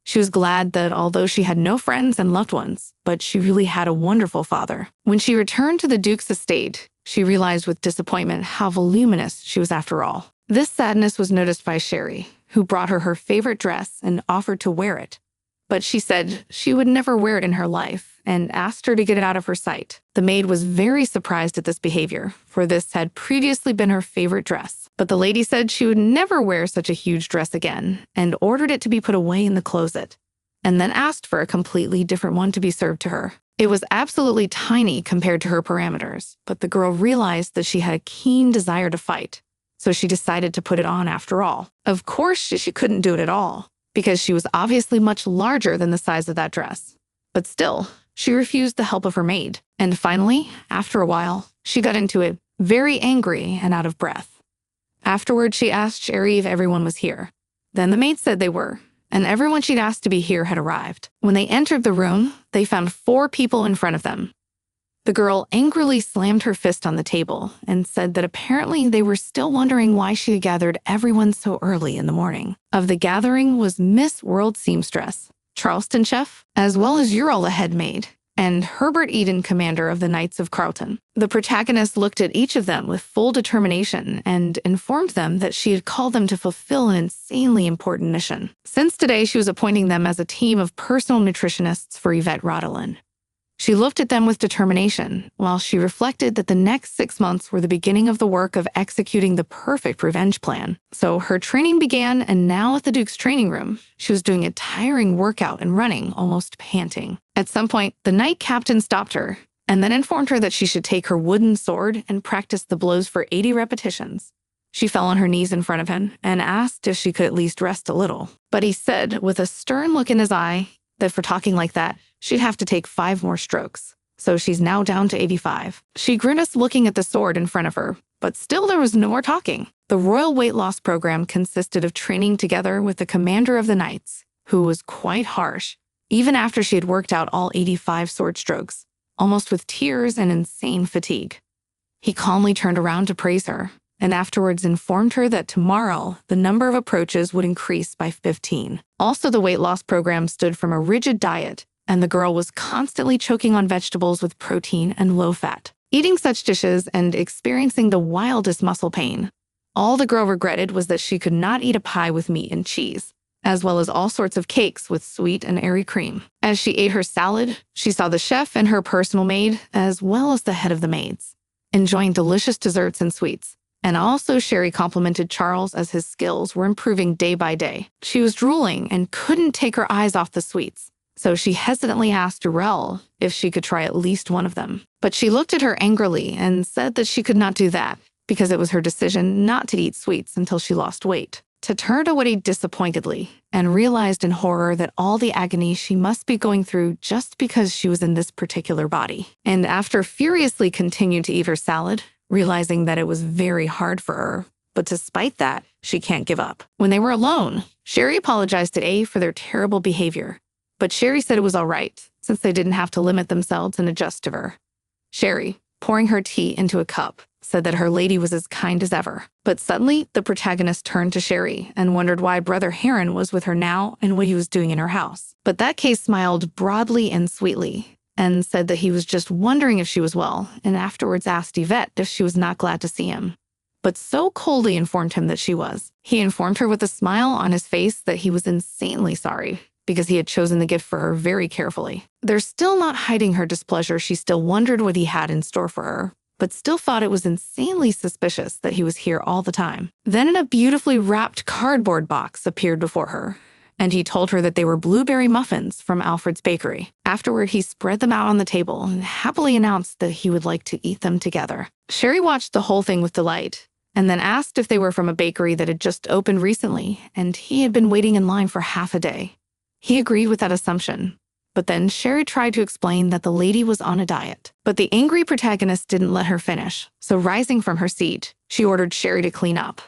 She was glad that although she had no friends and loved ones, but she really had a wonderful father. When she returned to the Duke's estate, she realized with disappointment how voluminous she was after all. This sadness was noticed by Sherry, who brought her favorite dress and offered to wear it. But she said she would never wear it in her life and asked her to get it out of her sight. The maid was very surprised at this behavior, for this had previously been her favorite dress. But the lady said she would never wear such a huge dress again and ordered it to be put away in the closet, and then asked for a completely different one to be served to her. It was absolutely tiny compared to her parameters, but the girl realized that she had a keen desire to fight, so she decided to put it on after all. Of course, she couldn't do it at all, because she was obviously much larger than the size of that dress. But still, she refused the help of her maid. And finally, after a while, she got into it, very angry and out of breath. Afterward, she asked Sherry if everyone was here. Then the maid said they were, and everyone she'd asked to be here had arrived. When they entered the room, they found 4 people in front of them. The girl angrily slammed her fist on the table and said that apparently they were still wondering why she had gathered everyone so early in the morning. Of the gathering was Miss World Seamstress, Charleston Chef, as well as Ural the head maid, and Herbert Eden, commander of the Knights of Carlton. The protagonist looked at each of them with full determination and informed them that she had called them to fulfill an insanely important mission. Since today, she was appointing them as a team of personal nutritionists for Yvette Rodelin. She looked at them with determination, while she reflected that the next 6 months were the beginning of the work of executing the perfect revenge plan. So her training began, and now at the Duke's training room, she was doing a tiring workout and running, almost panting. At some point, the knight captain stopped her, and then informed her that she should take her wooden sword and practice the blows for 80 repetitions. She fell on her knees in front of him and asked if she could at least rest a little. But he said, with a stern look in his eye, that for talking like that, she'd have to take 5 more strokes. So she's now down to 85. She grimaced looking at the sword in front of her, but still there was no more talking. The Royal Weight Loss Program consisted of training together with the commander of the Knights, who was quite harsh, even after she had worked out all 85 sword strokes, almost with tears and insane fatigue. He calmly turned around to praise her, and afterwards informed her that tomorrow the number of approaches would increase by 15. Also, the weight loss program stood from a rigid diet, and the girl was constantly choking on vegetables with protein and low fat. Eating such dishes and experiencing the wildest muscle pain, all the girl regretted was that she could not eat a pie with meat and cheese, as well as all sorts of cakes with sweet and airy cream. As she ate her salad, she saw the chef and her personal maid, as well as the head of the maids, enjoying delicious desserts and sweets. And also Sherry complimented Charles as his skills were improving day by day. She was drooling and couldn't take her eyes off the sweets, so she hesitantly asked Durrell if she could try at least one of them. But she looked at her angrily and said that she could not do that because it was her decision not to eat sweets until she lost weight. To turn away disappointedly and realized in horror that all the agony she must be going through just because she was in this particular body. And after furiously continued to eat her salad, realizing that it was very hard for her, but despite that, she can't give up. When they were alone, Sherry apologized to A for their terrible behavior, but Sherry said it was all right, since they didn't have to limit themselves and adjust to her. Sherry, pouring her tea into a cup, said that her lady was as kind as ever. But suddenly, the protagonist turned to Sherry and wondered why Brother Heron was with her now and what he was doing in her house. But that case smiled broadly and sweetly, and said that he was just wondering if she was well, and afterwards asked Yvette if she was not glad to see him, but so coldly informed him that she was. He informed her with a smile on his face that he was insanely sorry, because he had chosen the gift for her very carefully. They're still not hiding her displeasure. She still wondered what he had in store for her, but still thought it was insanely suspicious that he was here all the time. Then a beautifully wrapped cardboard box appeared before her, and he told her that they were blueberry muffins from Alfred's bakery. Afterward, he spread them out on the table and happily announced that he would like to eat them together. Sherry watched the whole thing with delight, and then asked if they were from a bakery that had just opened recently, and he had been waiting in line for half a day. He agreed with that assumption, But then Sherry tried to explain that the lady was on a diet. But the angry protagonist didn't let her finish, so rising from her seat, she ordered Sherry to clean up.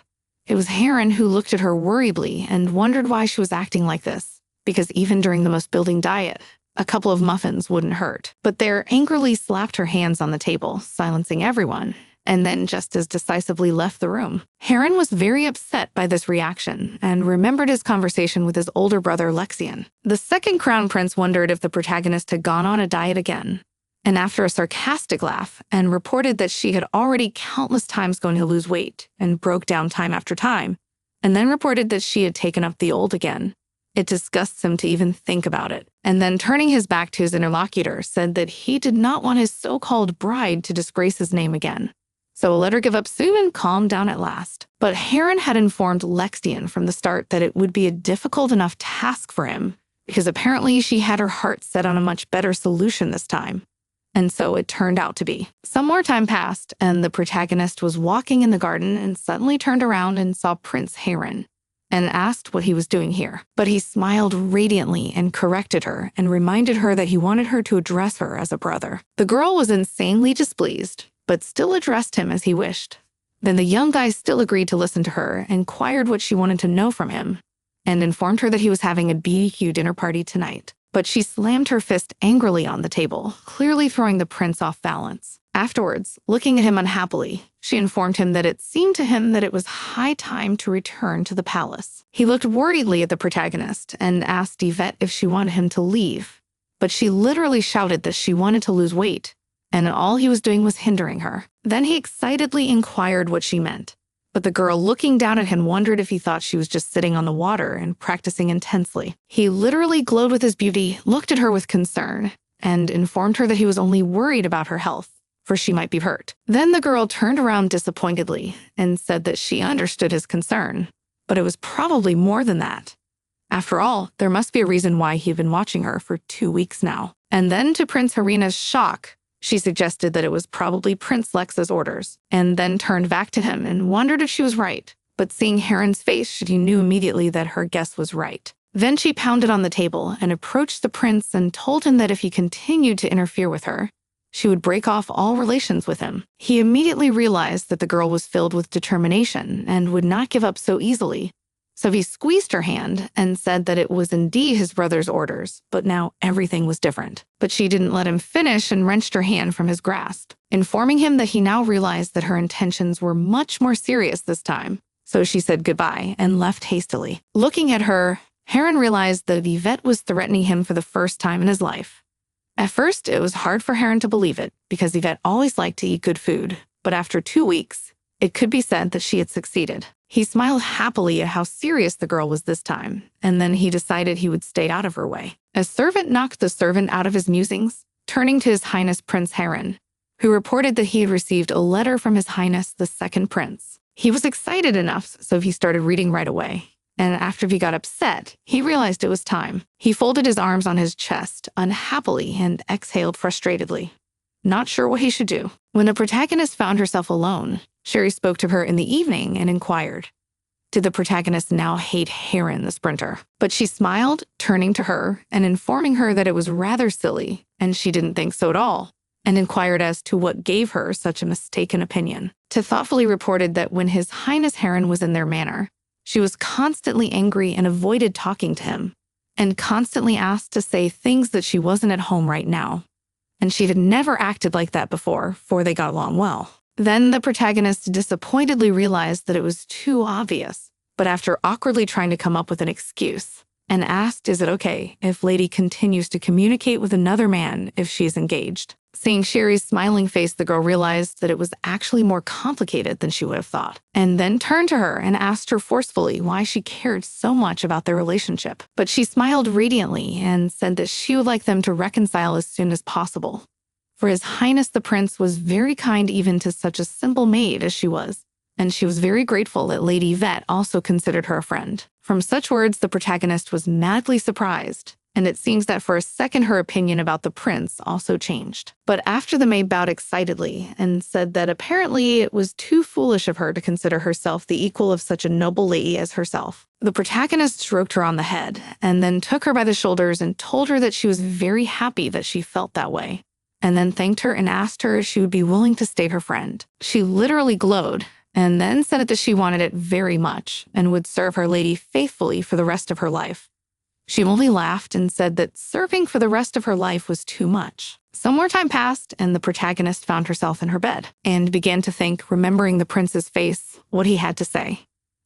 It was Heron who looked at her worriedly and wondered why she was acting like this, because even during the most building diet, a couple of muffins wouldn't hurt. But there angrily slapped her hands on the table, silencing everyone, and then just as decisively left the room. Heron was very upset by this reaction and remembered his conversation with his older brother Lexian. The second crown prince wondered if the protagonist had gone on a diet again, and after a sarcastic laugh, and reported that she had already countless times going to lose weight and broke down time after time, and then reported that she had taken up the old again. It disgusts him to even think about it, and then turning his back to his interlocutor, said that he did not want his so-called bride to disgrace his name again. So let her give up soon and calm down at last. But Heron had informed Lexian from the start that it would be a difficult enough task for him, because apparently she had her heart set on a much better solution this time. And so it turned out to be. Some more time passed, and the protagonist was walking in the garden and suddenly turned around and saw Prince Heron, and asked what he was doing here. But he smiled radiantly and corrected her and reminded her that he wanted her to address her as a brother. The girl was insanely displeased, but still addressed him as he wished. Then the young guy still agreed to listen to her, inquired what she wanted to know from him, and informed her that he was having a BBQ dinner party tonight. But she slammed her fist angrily on the table, clearly throwing the prince off balance. Afterwards, looking at him unhappily, she informed him that it seemed to him that it was high time to return to the palace. He looked worriedly at the protagonist and asked Yvette if she wanted him to leave, but she literally shouted that she wanted to lose weight, and all he was doing was hindering her. Then he excitedly inquired what she meant, but the girl looking down at him wondered if he thought she was just sitting on the water and practicing intensely. He literally glowed with his beauty, looked at her with concern, and informed her that he was only worried about her health, for she might be hurt. Then the girl turned around disappointedly and said that she understood his concern, but it was probably more than that. After all, there must be a reason why he had been watching her for 2 weeks now. And then to Prince Harina's shock, she suggested that it was probably Prince Lex's orders, and then turned back to him and wondered if she was right. But seeing Heron's face, she knew immediately that her guess was right. Then she pounded on the table and approached the prince and told him that if he continued to interfere with her, she would break off all relations with him. He immediately realized that the girl was filled with determination and would not give up so easily. So he squeezed her hand and said that it was indeed his brother's orders, but now everything was different. But she didn't let him finish and wrenched her hand from his grasp, informing him that he now realized that her intentions were much more serious this time. So she said goodbye and left hastily. Looking at her, Heron realized that Yvette was threatening him for the first time in his life. At first, it was hard for Heron to believe it, because Yvette always liked to eat good food, but after 2 weeks, it could be said that she had succeeded. He smiled happily at how serious the girl was this time, and then he decided he would stay out of her way. A servant knocked the servant out of his musings, turning to His Highness Prince Heron, who reported that he had received a letter from His Highness the Second Prince. He was excited enough, so he started reading right away. And after he got upset, he realized it was time. He folded his arms on his chest, unhappily, and exhaled frustratedly, not sure what he should do. When the protagonist found herself alone, Sherry spoke to her in the evening and inquired, did the protagonist now hate Heron the sprinter? But she smiled, turning to her and informing her that it was rather silly, and she didn't think so at all, and inquired as to what gave her such a mistaken opinion. To thoughtfully reported that when His Highness Heron was in their manor, she was constantly angry and avoided talking to him, and constantly asked to say things that she wasn't at home right now. And she had never acted like that before, for they got along well. Then the protagonist disappointedly realized that it was too obvious, but after awkwardly trying to come up with an excuse, and asked, is it okay if Lady continues to communicate with another man if she's engaged? Seeing Sherry's smiling face, the girl realized that it was actually more complicated than she would have thought, and then turned to her and asked her forcefully why she cared so much about their relationship. But she smiled radiantly and said that she would like them to reconcile as soon as possible, for His Highness the Prince was very kind even to such a simple maid as she was, and she was very grateful that Lady Yvette also considered her a friend. From such words, the protagonist was madly surprised, and it seems that for a second her opinion about the prince also changed. But after the maid bowed excitedly and said that apparently it was too foolish of her to consider herself the equal of such a noble lady as herself. The protagonist stroked her on the head and then took her by the shoulders and told her that she was very happy that she felt that way, and then thanked her and asked her if she would be willing to stay her friend. She literally glowed and then said that she wanted it very much and would serve her lady faithfully for the rest of her life. She only laughed and said that serving for the rest of her life was too much. Some more time passed, and the protagonist found herself in her bed and began to think, remembering the prince's face, what he had to say.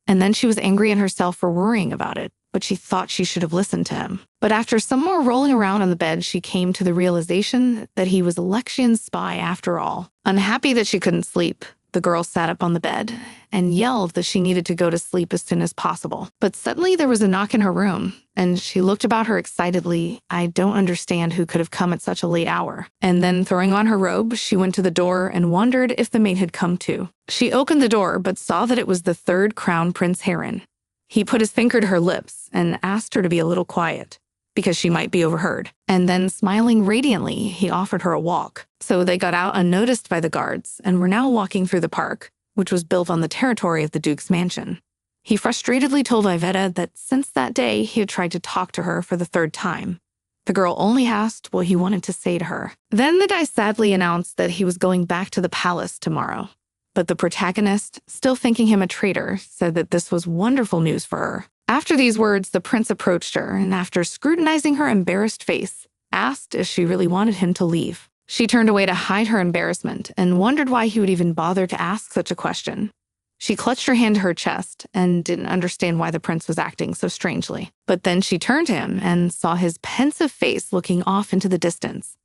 And then she was angry at herself for worrying about it, but she thought she should have listened to him. But after some more rolling around on the bed, she came to the realization that he was Alexian's spy after all. Unhappy that she couldn't sleep, the girl sat up on the bed and yelled that she needed to go to sleep as soon as possible. But suddenly there was a knock in her room, and she looked about her excitedly. I don't understand who could have come at such a late hour. And then throwing on her robe, she went to the door and wondered if the maid had come too. She opened the door but saw that it was the third crown prince Heron. He put his finger to her lips and asked her to be a little quiet, because she might be overheard. And then, smiling radiantly, he offered her a walk. So they got out unnoticed by the guards and were now walking through the park, which was built on the territory of the Duke's mansion. He frustratedly told Iveta that since that day, he had tried to talk to her for the third time. The girl only asked what he wanted to say to her. Then the guy sadly announced that he was going back to the palace tomorrow. But the protagonist, still thinking him a traitor, said that this was wonderful news for her. After these words, the prince approached her and, after scrutinizing her embarrassed face, asked if she really wanted him to leave. She turned away to hide her embarrassment and wondered why he would even bother to ask such a question. She clutched her hand to her chest and didn't understand why the prince was acting so strangely. But then she turned to him and saw his pensive face looking off into the distance.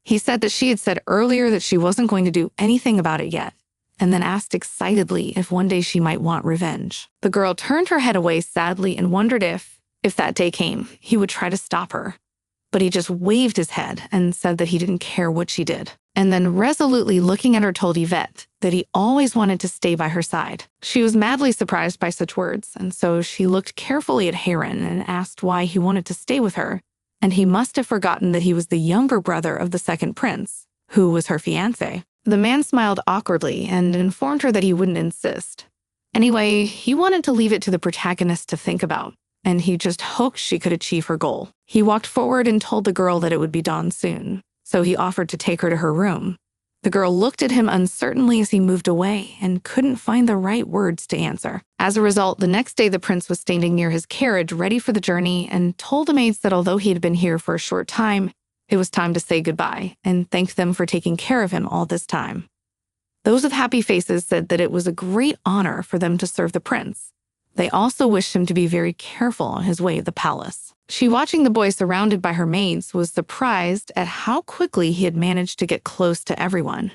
He said that she had said earlier that she wasn't going to do anything about it yet, and then asked excitedly if one day she might want revenge. The girl turned her head away sadly and wondered if that day came, he would try to stop her. But he just waved his head and said that he didn't care what she did. And then resolutely looking at her told Yvette that he always wanted to stay by her side. She was madly surprised by such words, and so she looked carefully at Heron and asked why he wanted to stay with her. And he must have forgotten that he was the younger brother of the second prince, who was her fiancé. The man smiled awkwardly and informed her that he wouldn't insist. Anyway, he wanted to leave it to the protagonist to think about, and he just hoped she could achieve her goal. He walked forward and told the girl that it would be dawn soon, so he offered to take her to her room. The girl looked at him uncertainly as he moved away and couldn't find the right words to answer. As a result, the next day the prince was standing near his carriage ready for the journey and told the maids that although he had been here for a short time, it was time to say goodbye and thank them for taking care of him all this time. Those with happy faces said that it was a great honor for them to serve the prince. They also wished him to be very careful on his way to the palace. She, watching the boy surrounded by her maids, was surprised at how quickly he had managed to get close to everyone.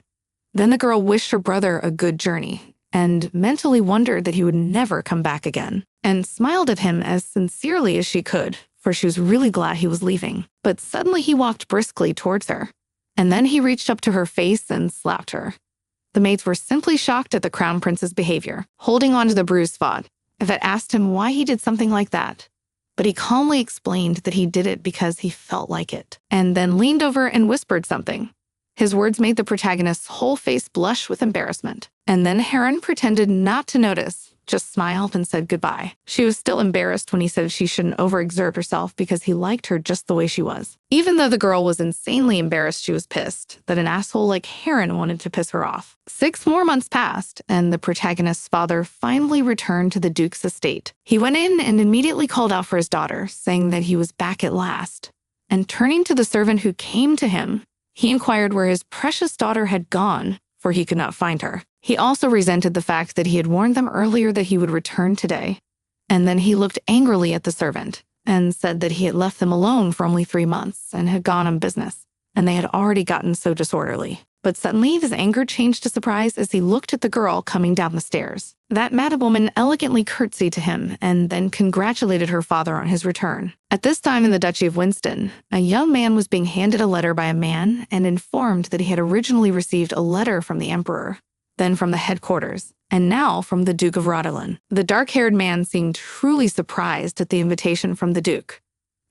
Then the girl wished her brother a good journey and mentally wondered that he would never come back again, and smiled at him as sincerely as she could, for she was really glad he was leaving. But suddenly he walked briskly towards her, and then he reached up to her face and slapped her. The maids were simply shocked at the crown prince's behavior. Holding on to the bruised spot, Yvette asked him why he did something like that, but he calmly explained that he did it because he felt like it, and then leaned over and whispered something. His words made the protagonist's whole face blush with embarrassment, and then Heron pretended not to notice, just smiled and said goodbye. She was still embarrassed when he said she shouldn't overexert herself because he liked her just the way she was. Even though the girl was insanely embarrassed, she was pissed that an asshole like Heron wanted to piss her off. 6 more months passed, and the protagonist's father finally returned to the Duke's estate. He went in and immediately called out for his daughter, saying that he was back at last. And turning to the servant who came to him, he inquired where his precious daughter had gone, for he could not find her. He also resented the fact that he had warned them earlier that he would return today. And then he looked angrily at the servant and said that he had left them alone for only 3 months and had gone on business, and they had already gotten so disorderly. But suddenly his anger changed to surprise as he looked at the girl coming down the stairs. That mad woman elegantly curtsied to him and then congratulated her father on his return. At this time in the Duchy of Winston, a young man was being handed a letter by a man and informed that he had originally received a letter from the emperor, then from the headquarters, and now from the Duke of Rodelin. The dark-haired man seemed truly surprised at the invitation from the Duke.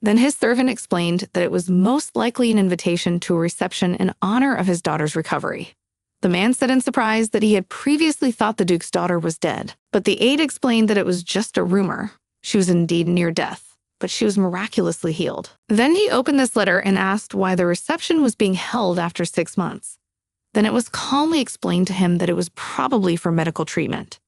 Then his servant explained that it was most likely an invitation to a reception in honor of his daughter's recovery. The man said in surprise that he had previously thought the Duke's daughter was dead, but the aide explained that it was just a rumor, She was indeed near death, but she was miraculously healed. Then he opened this letter and asked why the reception was being held after 6 months. Then it was calmly explained to him that it was probably for medical treatment.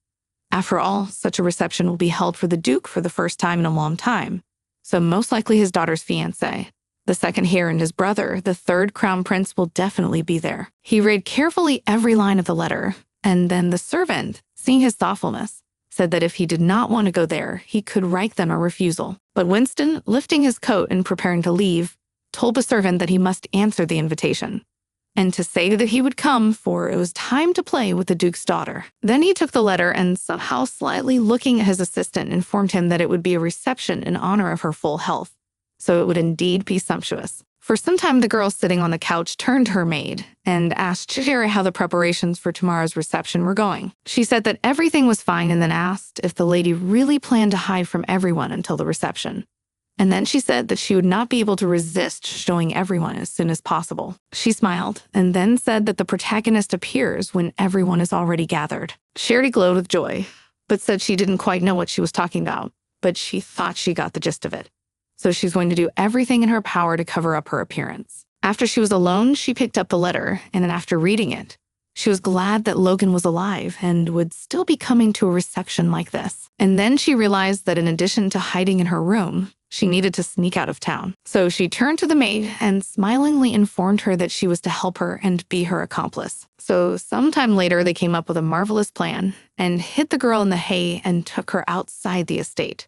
After all, such a reception will be held for the Duke for the first time in a long time, so most likely his daughter's fiancé. The second heir and his brother, the third crown prince, will definitely be there. He read carefully every line of the letter, and then the servant, seeing his thoughtfulness, said that if he did not want to go there, he could write them a refusal. But Winston, lifting his coat and preparing to leave, told the servant that he must answer the invitation, and to say that he would come, for it was time to play with the Duke's daughter. Then he took the letter and, somehow slyly looking at his assistant, informed him that it would be a reception in honor of her full health, so it would indeed be sumptuous. For some time, the girl sitting on the couch turned to her maid and asked Sherry how the preparations for tomorrow's reception were going. She said that everything was fine and then asked if the lady really planned to hide from everyone until the reception. And then she said that she would not be able to resist showing everyone as soon as possible. She smiled and then said that the protagonist appears when everyone is already gathered. Sherry glowed with joy, but said she didn't quite know what she was talking about, but she thought she got the gist of it. So she's going to do everything in her power to cover up her appearance. After she was alone, she picked up the letter, and after reading it, she was glad that Logan was alive and would still be coming to a reception like this. And then she realized that in addition to hiding in her room, she needed to sneak out of town. So she turned to the maid and smilingly informed her that she was to help her and be her accomplice. So sometime later, they came up with a marvelous plan and hid the girl in the hay and took her outside the estate.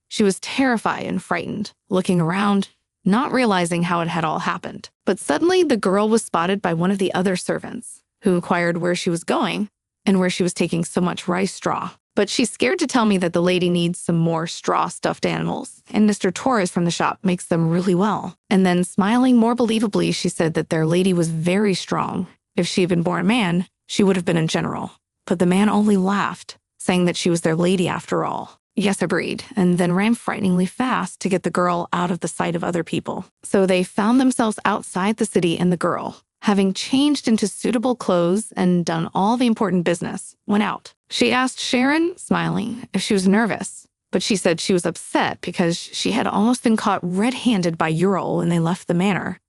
She was terrified and frightened, looking around, not realizing how it had all happened. But suddenly, the girl was spotted by one of the other servants, who inquired where she was going and where she was taking so much rice straw. But she's scared to tell me that the lady needs some more straw stuffed animals, and Mr. Torres from the shop makes them really well. And then, smiling more believably, she said that their lady was very strong. If she had been born a man, she would have been a general. But the man only laughed, saying that she was their lady after all. Yes, agreed, and then ran frighteningly fast to get the girl out of the sight of other people. So they found themselves outside the city, and the girl, having changed into suitable clothes and done all the important business, went out. She asked Sharon, smiling, if she was nervous, but she said she was upset because she had almost been caught red-handed by Ural when they left the manor,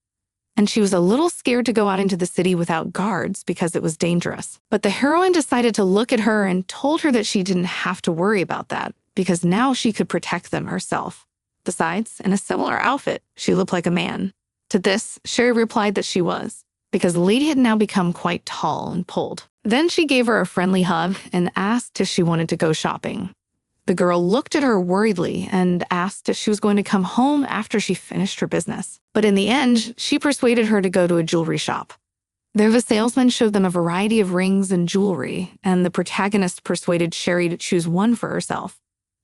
and she was a little scared to go out into the city without guards because it was dangerous. But the heroine decided to look at her and told her that she didn't have to worry about that, because now she could protect them herself. Besides, in a similar outfit, she looked like a man. To this, Sherry replied that she was, because the lady had now become quite tall and pulled. Then she gave her a friendly hug and asked if she wanted to go shopping. The girl looked at her worriedly and asked if she was going to come home after she finished her business. But in the end, she persuaded her to go to a jewelry shop. There the salesman showed them a variety of rings and jewelry, and the protagonist persuaded Sherry to choose one for herself.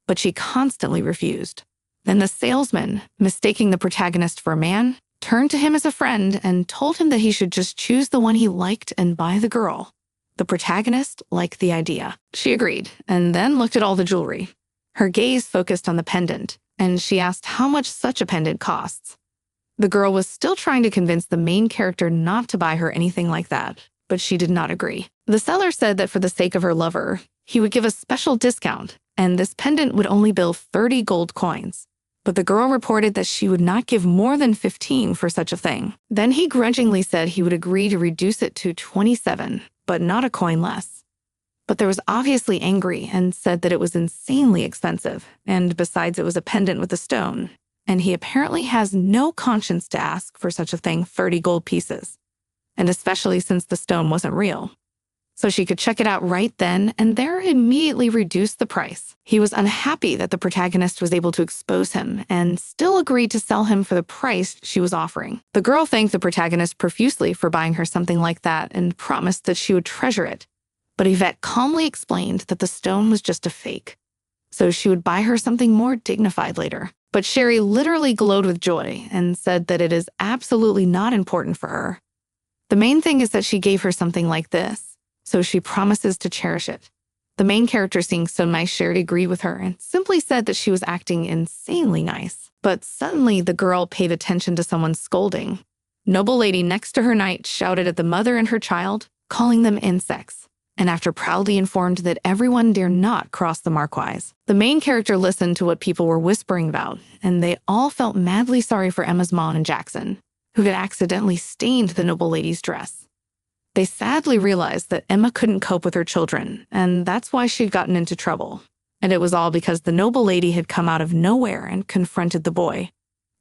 But she constantly refused. Then the salesman, mistaking the protagonist for a man, turned to him as a friend and told him that he should just choose the one he liked and buy the girl. The protagonist liked the idea. She agreed, and then looked at all the jewelry. Her gaze focused on the pendant, and she asked how much such a pendant costs. The girl was still trying to convince the main character not to buy her anything like that, but she did not agree. The seller said that for the sake of her lover, he would give a special discount, and this pendant would only bill 30 gold coins. But the girl reported that she would not give more than 15 for such a thing. Then he grudgingly said he would agree to reduce it to 27, but not a coin less. But there was obviously angry and said that it was insanely expensive, and besides it was a pendant with a stone, and he apparently has no conscience to ask for such a thing 30 gold pieces, and especially since the stone wasn't real. So she could check it out right then and there immediately reduced the price. He was unhappy that the protagonist was able to expose him and still agreed to sell him for the price she was offering. The girl thanked the protagonist profusely for buying her something like that and promised that she would treasure it. But Yvette calmly explained that the stone was just a fake, so she would buy her something more dignified later. But Sherry literally glowed with joy and said that it is absolutely not important for her. The main thing is that she gave her something like this, so she promises to cherish it. The main character, seeing so nice, Sherry agreed with her and simply said that she was acting insanely nice. But suddenly the girl paid attention to someone scolding. Noble lady next to her knight shouted at the mother and her child, calling them insects. and after proudly informed that everyone dare not cross the marquise. The main character listened to what people were whispering about, and they all felt madly sorry for Emma's mom and Jackson, who had accidentally stained the noble lady's dress. They sadly realized that Emma couldn't cope with her children, and that's why she'd gotten into trouble. And it was all because the noble lady had come out of nowhere and confronted the boy.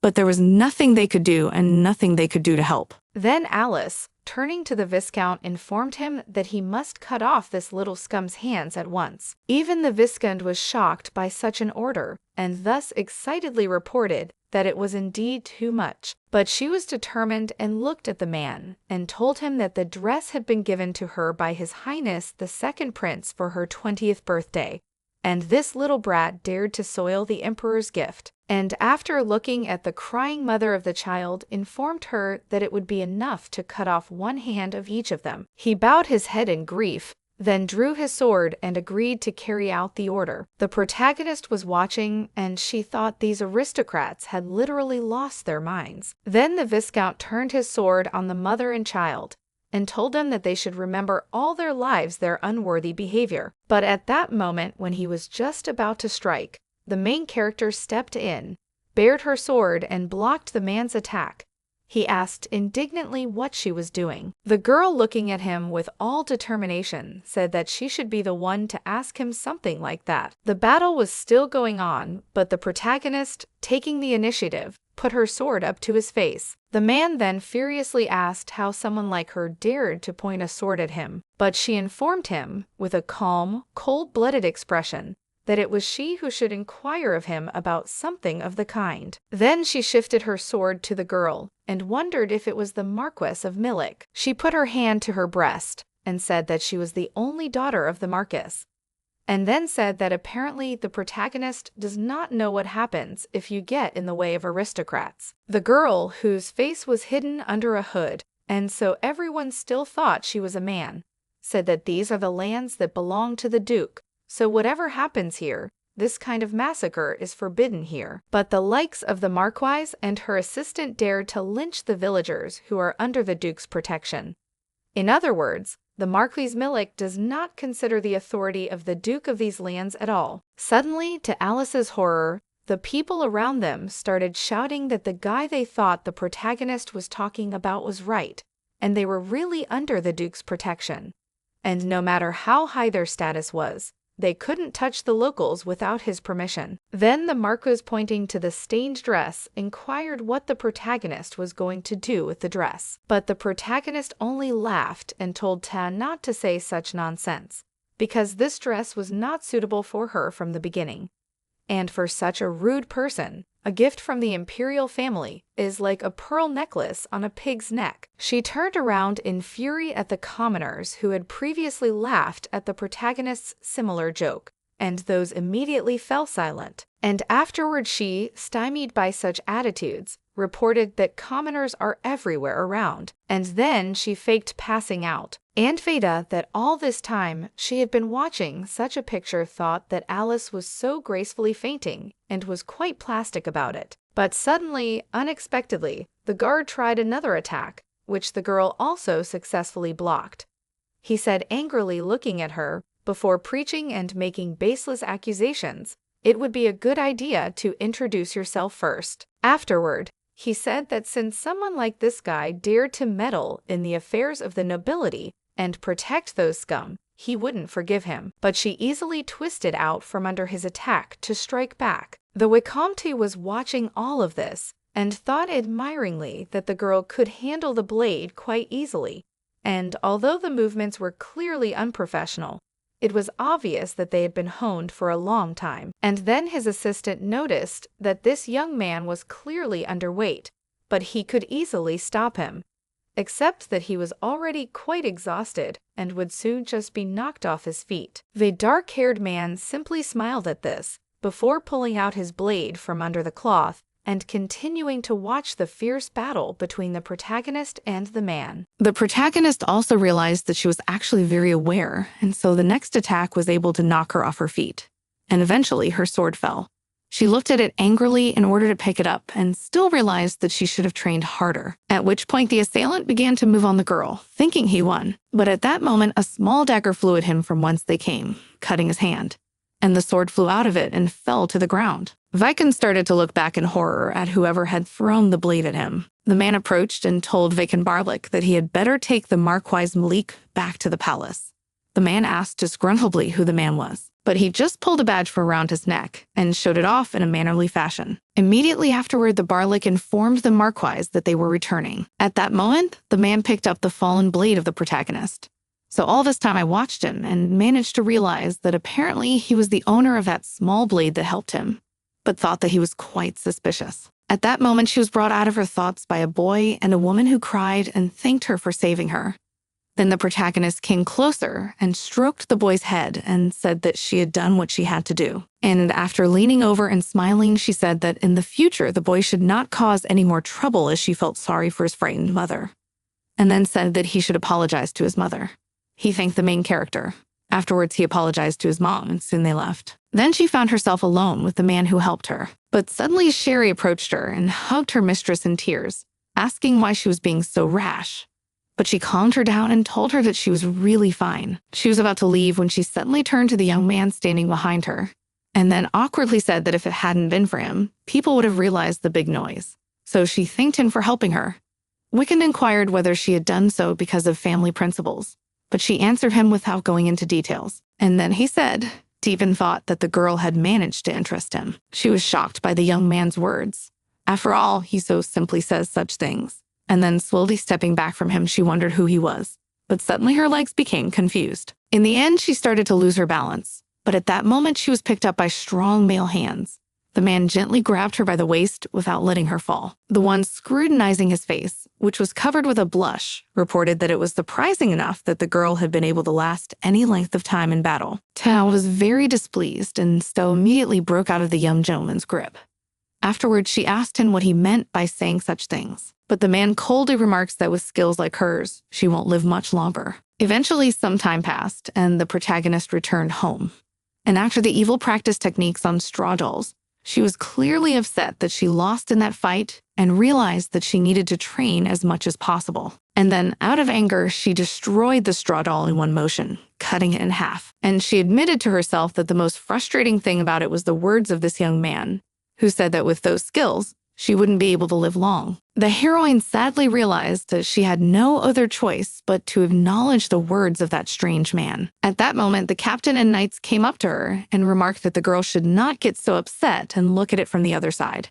But there was nothing they could do and nothing they could do to help. Then Alice, turning to the Viscount, informed him that he must cut off this little scum's hands at once. Even the Viscount was shocked by such an order, and thus excitedly reported that it was indeed too much. But she was determined and looked at the man and told him that the dress had been given to her by His Highness the Second Prince for her 20th birthday, and this little brat dared to soil the Emperor's gift. And after looking at the crying mother of the child, informed her that it would be enough to cut off one hand of each of them. He bowed his head in grief, then drew his sword and agreed to carry out the order. The protagonist was watching, and she thought these aristocrats had literally lost their minds. Then the Viscount turned his sword on the mother and child, and told them that they should remember all their lives their unworthy behavior. But at that moment, when he was just about to strike, the main character stepped in, bared her sword, and blocked the man's attack. He asked indignantly what she was doing. The girl, looking at him with all determination, said that she should be the one to ask him something like that. The battle was still going on, but the protagonist, taking the initiative, put her sword up to his face. The man then furiously asked how someone like her dared to point a sword at him, but she informed him, with a calm, cold-blooded expression, that it was she who should inquire of him about something of the kind. Then she shifted her sword to the girl, and wondered if it was the Marquess of Millik. She put her hand to her breast, and said that she was the only daughter of the Marquess, and then said that apparently the protagonist does not know what happens if you get in the way of aristocrats. The girl, whose face was hidden under a hood, and so everyone still thought she was a man, said that these are the lands that belong to the Duke, so whatever happens here, this kind of massacre is forbidden here. But the likes of the Marquise and her assistant dared to lynch the villagers who are under the Duke's protection. In other words, the Marquis Millik does not consider the authority of the Duke of these lands at all. Suddenly, to Alice's horror, the people around them started shouting that the guy they thought the protagonist was talking about was right, and they were really under the Duke's protection. And no matter how high their status was, they couldn't touch the locals without his permission. Then the Marquis, pointing to the stained dress, inquired what the protagonist was going to do with the dress. But the protagonist only laughed and told Tan not to say such nonsense, because this dress was not suitable for her from the beginning. And for such a rude person, a gift from the imperial family is like a pearl necklace on a pig's neck. She turned around in fury at the commoners who had previously laughed at the protagonist's similar joke, and those immediately fell silent. And afterward she, stymied by such attitudes, reported that commoners are everywhere around, and then she faked passing out. Aunt Veda, that all this time she had been watching such a picture, thought that Alice was so gracefully fainting, and was quite plastic about it. But suddenly, unexpectedly, the guard tried another attack, which the girl also successfully blocked. He said angrily, looking at her, before preaching and making baseless accusations, it would be a good idea to introduce yourself first. Afterward, he said that since someone like this guy dared to meddle in the affairs of the nobility and protect those scum, he wouldn't forgive him. But she easily twisted out from under his attack to strike back. The Vicomte was watching all of this, and thought admiringly that the girl could handle the blade quite easily. And although the movements were clearly unprofessional, it was obvious that they had been honed for a long time. And then his assistant noticed that this young man was clearly underweight, but he could easily stop him, except that he was already quite exhausted and would soon just be knocked off his feet. The dark-haired man simply smiled at this, before pulling out his blade from under the cloth and continuing to watch the fierce battle between the protagonist and the man. The protagonist also realized that she was actually very aware, and so the next attack was able to knock her off her feet, and eventually her sword fell. She looked at it angrily in order to pick it up and still realized that she should have trained harder, at which point the assailant began to move on the girl, thinking he won. But at that moment, a small dagger flew at him from whence they came, cutting his hand, and the sword flew out of it and fell to the ground. Vaiken started to look back in horror at whoever had thrown the blade at him. The man approached and told Vaiken Barlik that he had better take the Marquise Malik back to the palace. The man asked disgruntledly who the man was, but he just pulled a badge from around his neck and showed it off in a mannerly fashion. Immediately afterward, the Barlik informed the Marquise that they were returning. At that moment, the man picked up the fallen blade of the protagonist. So all this time I watched him and managed to realize that apparently he was the owner of that small blade that helped him, but thought that he was quite suspicious. At that moment, she was brought out of her thoughts by a boy and a woman who cried and thanked her for saving her. Then the protagonist came closer and stroked the boy's head and said that she had done what she had to do. And after leaning over and smiling, she said that in the future, the boy should not cause any more trouble as she felt sorry for his frightened mother. And then said that he should apologize to his mother. He thanked the main character. Afterwards, he apologized to his mom, and soon they left. Then she found herself alone with the man who helped her. But suddenly Sherry approached her and hugged her mistress in tears, asking why she was being so rash. But she calmed her down and told her that she was really fine. She was about to leave when she suddenly turned to the young man standing behind her, and then awkwardly said that if it hadn't been for him, people would have realized the big noise. So she thanked him for helping her. Wiccan inquired whether she had done so because of family principles, but she answered him without going into details. And then he said, deep in thought, that the girl had managed to interest him. She was shocked by the young man's words. After all, he so simply says such things. And then slowly stepping back from him, she wondered who he was. But suddenly her legs became confused. In the end, she started to lose her balance. But at that moment, she was picked up by strong male hands. The man gently grabbed her by the waist without letting her fall. The one scrutinizing his face, which was covered with a blush, reported that it was surprising enough that the girl had been able to last any length of time in battle. Tao was very displeased, and Stowe immediately broke out of the young gentleman's grip. Afterwards, she asked him what he meant by saying such things. But the man coldly remarks that with skills like hers, she won't live much longer. Eventually, some time passed, and the protagonist returned home. And after the evil practice techniques on straw dolls, she was clearly upset that she lost in that fight and realized that she needed to train as much as possible. And then, out of anger, she destroyed the straw doll in one motion, cutting it in half. And she admitted to herself that the most frustrating thing about it was the words of this young man, who said that with those skills, she wouldn't be able to live long. The heroine sadly realized that she had no other choice but to acknowledge the words of that strange man. At that moment, the captain and knights came up to her and remarked that the girl should not get so upset and look at it from the other side.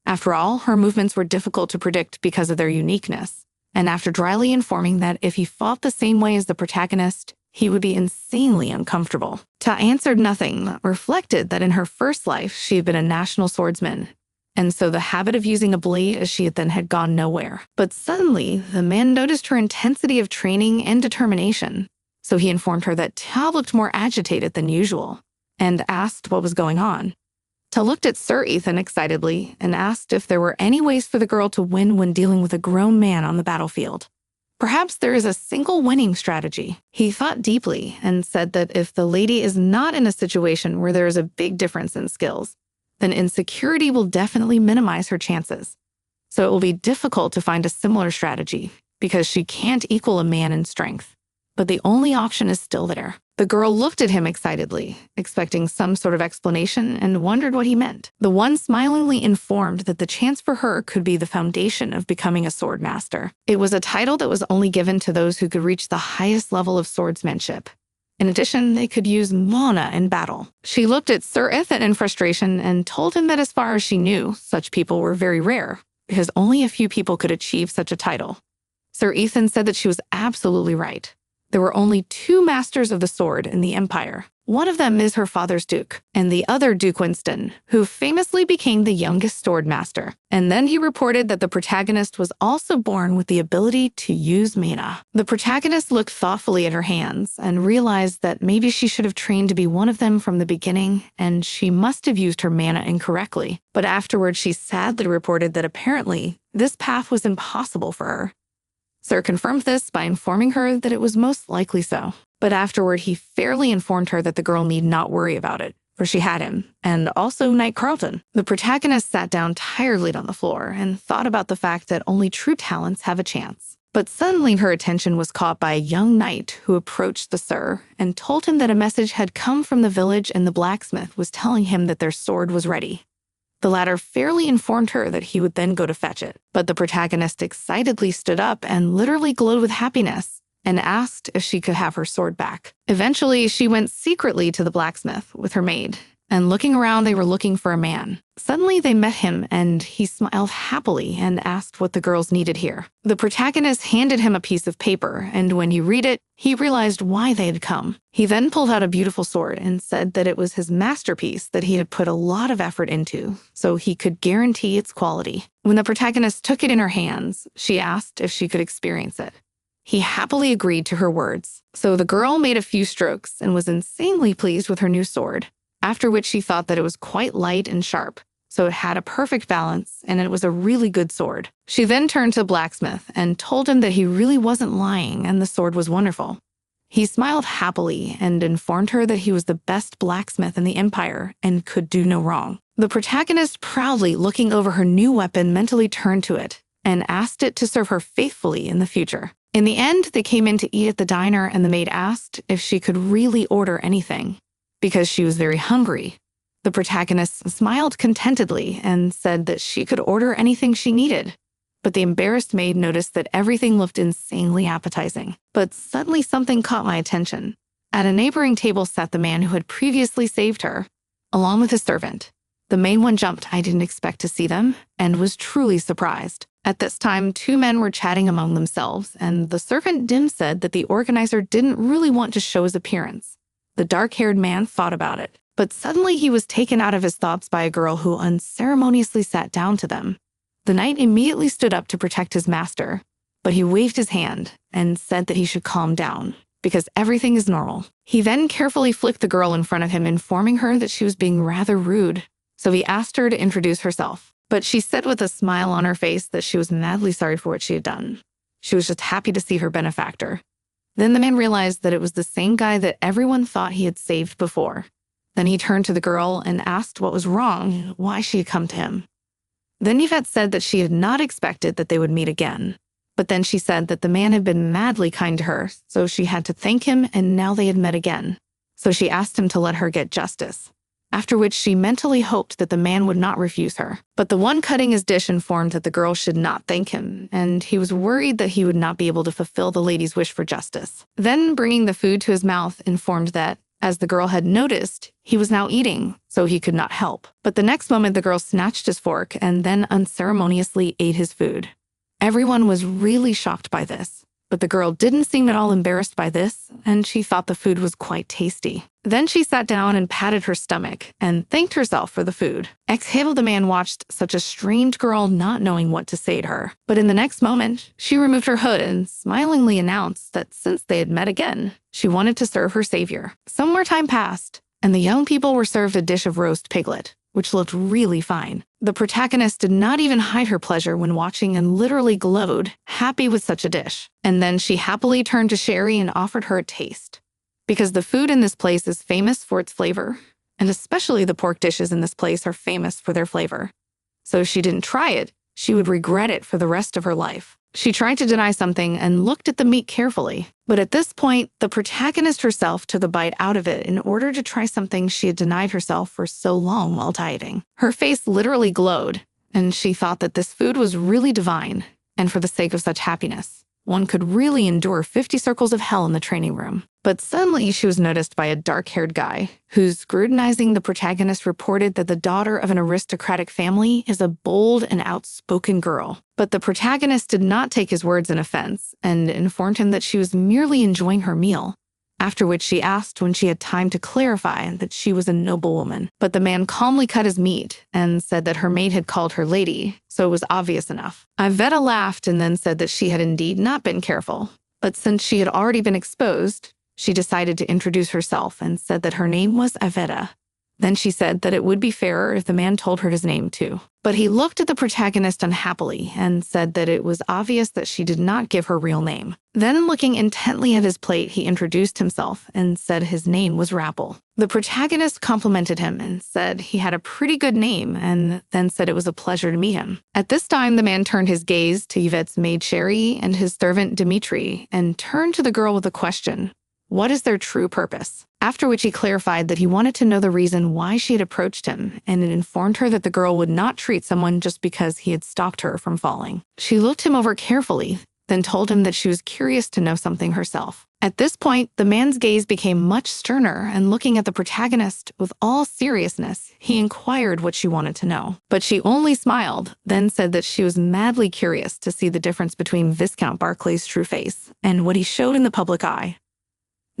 After all, her movements were difficult to predict because of their uniqueness. And after dryly informing that if he fought the same way as the protagonist, he would be insanely uncomfortable, Ta answered nothing, reflected that in her first life she had been a national swordsman, and so the habit of using a blade as she then had gone nowhere. But suddenly, the man noticed her intensity of training and determination, so he informed her that Ta looked more agitated than usual, and asked what was going on. Ta looked at Sir Ethan excitedly and asked if there were any ways for the girl to win when dealing with a grown man on the battlefield. Perhaps there is a single winning strategy. He thought deeply and said that if the lady is not in a situation where there is a big difference in skills, then insecurity will definitely minimize her chances. So it will be difficult to find a similar strategy because she can't equal a man in strength. But the only option is still there. The girl looked at him excitedly, expecting some sort of explanation, and wondered what he meant. The one smilingly informed that the chance for her could be the foundation of becoming a sword master. It was a title that was only given to those who could reach the highest level of swordsmanship. In addition, they could use mana in battle. She looked at Sir Ethan in frustration and told him that as far as she knew, such people were very rare, because only a few people could achieve such a title. Sir Ethan said that she was absolutely right. There were only 2 masters of the sword in the Empire. One of them is her father's Duke, and the other Duke Winston, who famously became the youngest sword master. And then he reported that the protagonist was also born with the ability to use mana. The protagonist looked thoughtfully at her hands and realized that maybe she should have trained to be one of them from the beginning, and she must have used her mana incorrectly. But afterwards, she sadly reported that apparently this path was impossible for her. Sir confirmed this by informing her that it was most likely so. But afterward, he fairly informed her that the girl need not worry about it, for she had him, and also Knight Carlton. The protagonist sat down tiredly on the floor and thought about the fact that only true talents have a chance. But suddenly her attention was caught by a young knight who approached the sir and told him that a message had come from the village and the blacksmith was telling him that their sword was ready. The latter fairly informed her that he would then go to fetch it, but the protagonist excitedly stood up and literally glowed with happiness and asked if she could have her sword back. Eventually, she went secretly to the blacksmith with her maid, and looking around, they were looking for a man. Suddenly, they met him, and he smiled happily and asked what the girls needed here. The protagonist handed him a piece of paper, and when he read it, he realized why they had come. He then pulled out a beautiful sword and said that it was his masterpiece that he had put a lot of effort into, so he could guarantee its quality. When the protagonist took it in her hands, she asked if she could experience it. He happily agreed to her words, so the girl made a few strokes and was insanely pleased with her new sword, after which she thought that it was quite light and sharp, so it had a perfect balance and it was a really good sword. She then turned to the blacksmith and told him that he really wasn't lying and the sword was wonderful. He smiled happily and informed her that he was the best blacksmith in the empire and could do no wrong. The protagonist, proudly looking over her new weapon, mentally turned to it and asked it to serve her faithfully in the future. In the end, they came in to eat at the diner and the maid asked if she could really order anything, because she was very hungry. The protagonist smiled contentedly and said that she could order anything she needed. But the embarrassed maid noticed that everything looked insanely appetizing. But suddenly something caught my attention. At a neighboring table sat the man who had previously saved her, along with his servant. The main one jumped. I didn't expect to see them, and was truly surprised. At this time, two men were chatting among themselves, and the servant Dim said that the organizer didn't really want to show his appearance. The dark-haired man thought about it, but suddenly he was taken out of his thoughts by a girl who unceremoniously sat down to them. The knight immediately stood up to protect his master, but he waved his hand and said that he should calm down, because everything is normal. He then carefully flicked the girl in front of him, informing her that she was being rather rude, so he asked her to introduce herself. But she said with a smile on her face that she was madly sorry for what she had done. She was just happy to see her benefactor. Then the man realized that it was the same guy that everyone thought he had saved before. Then he turned to the girl and asked what was wrong, why she had come to him. Then Yvette said that she had not expected that they would meet again. But then she said that the man had been madly kind to her, so she had to thank him, and now they had met again. So she asked him to let her get justice. After which she mentally hoped that the man would not refuse her. But the one cutting his dish informed that the girl should not thank him, and he was worried that he would not be able to fulfill the lady's wish for justice. Then, bringing the food to his mouth, informed that, as the girl had noticed, he was now eating, so he could not help. But the next moment the girl snatched his fork and then unceremoniously ate his food. Everyone was really shocked by this. But the girl didn't seem at all embarrassed by this, and she thought the food was quite tasty. Then she sat down and patted her stomach and thanked herself for the food. Exhaled, the man watched such a strange girl, not knowing what to say to her. But in the next moment, she removed her hood and smilingly announced that since they had met again, she wanted to serve her savior. Some more time passed, and the young people were served a dish of roast piglet, which looked really fine. The protagonist did not even hide her pleasure when watching and literally glowed, happy with such a dish. And then she happily turned to Sherry and offered her a taste. Because the food in this place is famous for its flavor, and especially the pork dishes in this place are famous for their flavor. So if she didn't try it, she would regret it for the rest of her life. She tried to deny something and looked at the meat carefully. But at this point, the protagonist herself took a bite out of it in order to try something she had denied herself for so long while dieting. Her face literally glowed, and she thought that this food was really divine, and for the sake of such happiness, one could really endure 50 circles of hell in the training room. But suddenly she was noticed by a dark-haired guy who, scrutinizing the protagonist, reported that the daughter of an aristocratic family is a bold and outspoken girl. But the protagonist did not take his words in offense and informed him that she was merely enjoying her meal, after which she asked when she had time to clarify that she was a noblewoman. But the man calmly cut his meat and said that her maid had called her lady, so it was obvious enough. Iveta laughed and then said that she had indeed not been careful, but since she had already been exposed, she decided to introduce herself and said that her name was Iveta. Then she said that it would be fairer if the man told her his name too. But he looked at the protagonist unhappily and said that it was obvious that she did not give her real name. Then, looking intently at his plate, he introduced himself and said his name was Rappel. The protagonist complimented him and said he had a pretty good name, and then said it was a pleasure to meet him. At this time, the man turned his gaze to Yvette's maid Sherry and his servant Dimitri and turned to the girl with a question: what is their true purpose? After which he clarified that he wanted to know the reason why she had approached him, and it informed her that the girl would not treat someone just because he had stopped her from falling. She looked him over carefully, then told him that she was curious to know something herself. At this point, the man's gaze became much sterner, and looking at the protagonist with all seriousness, he inquired what she wanted to know. But she only smiled, then said that she was madly curious to see the difference between Viscount Barclay's true face and what he showed in the public eye.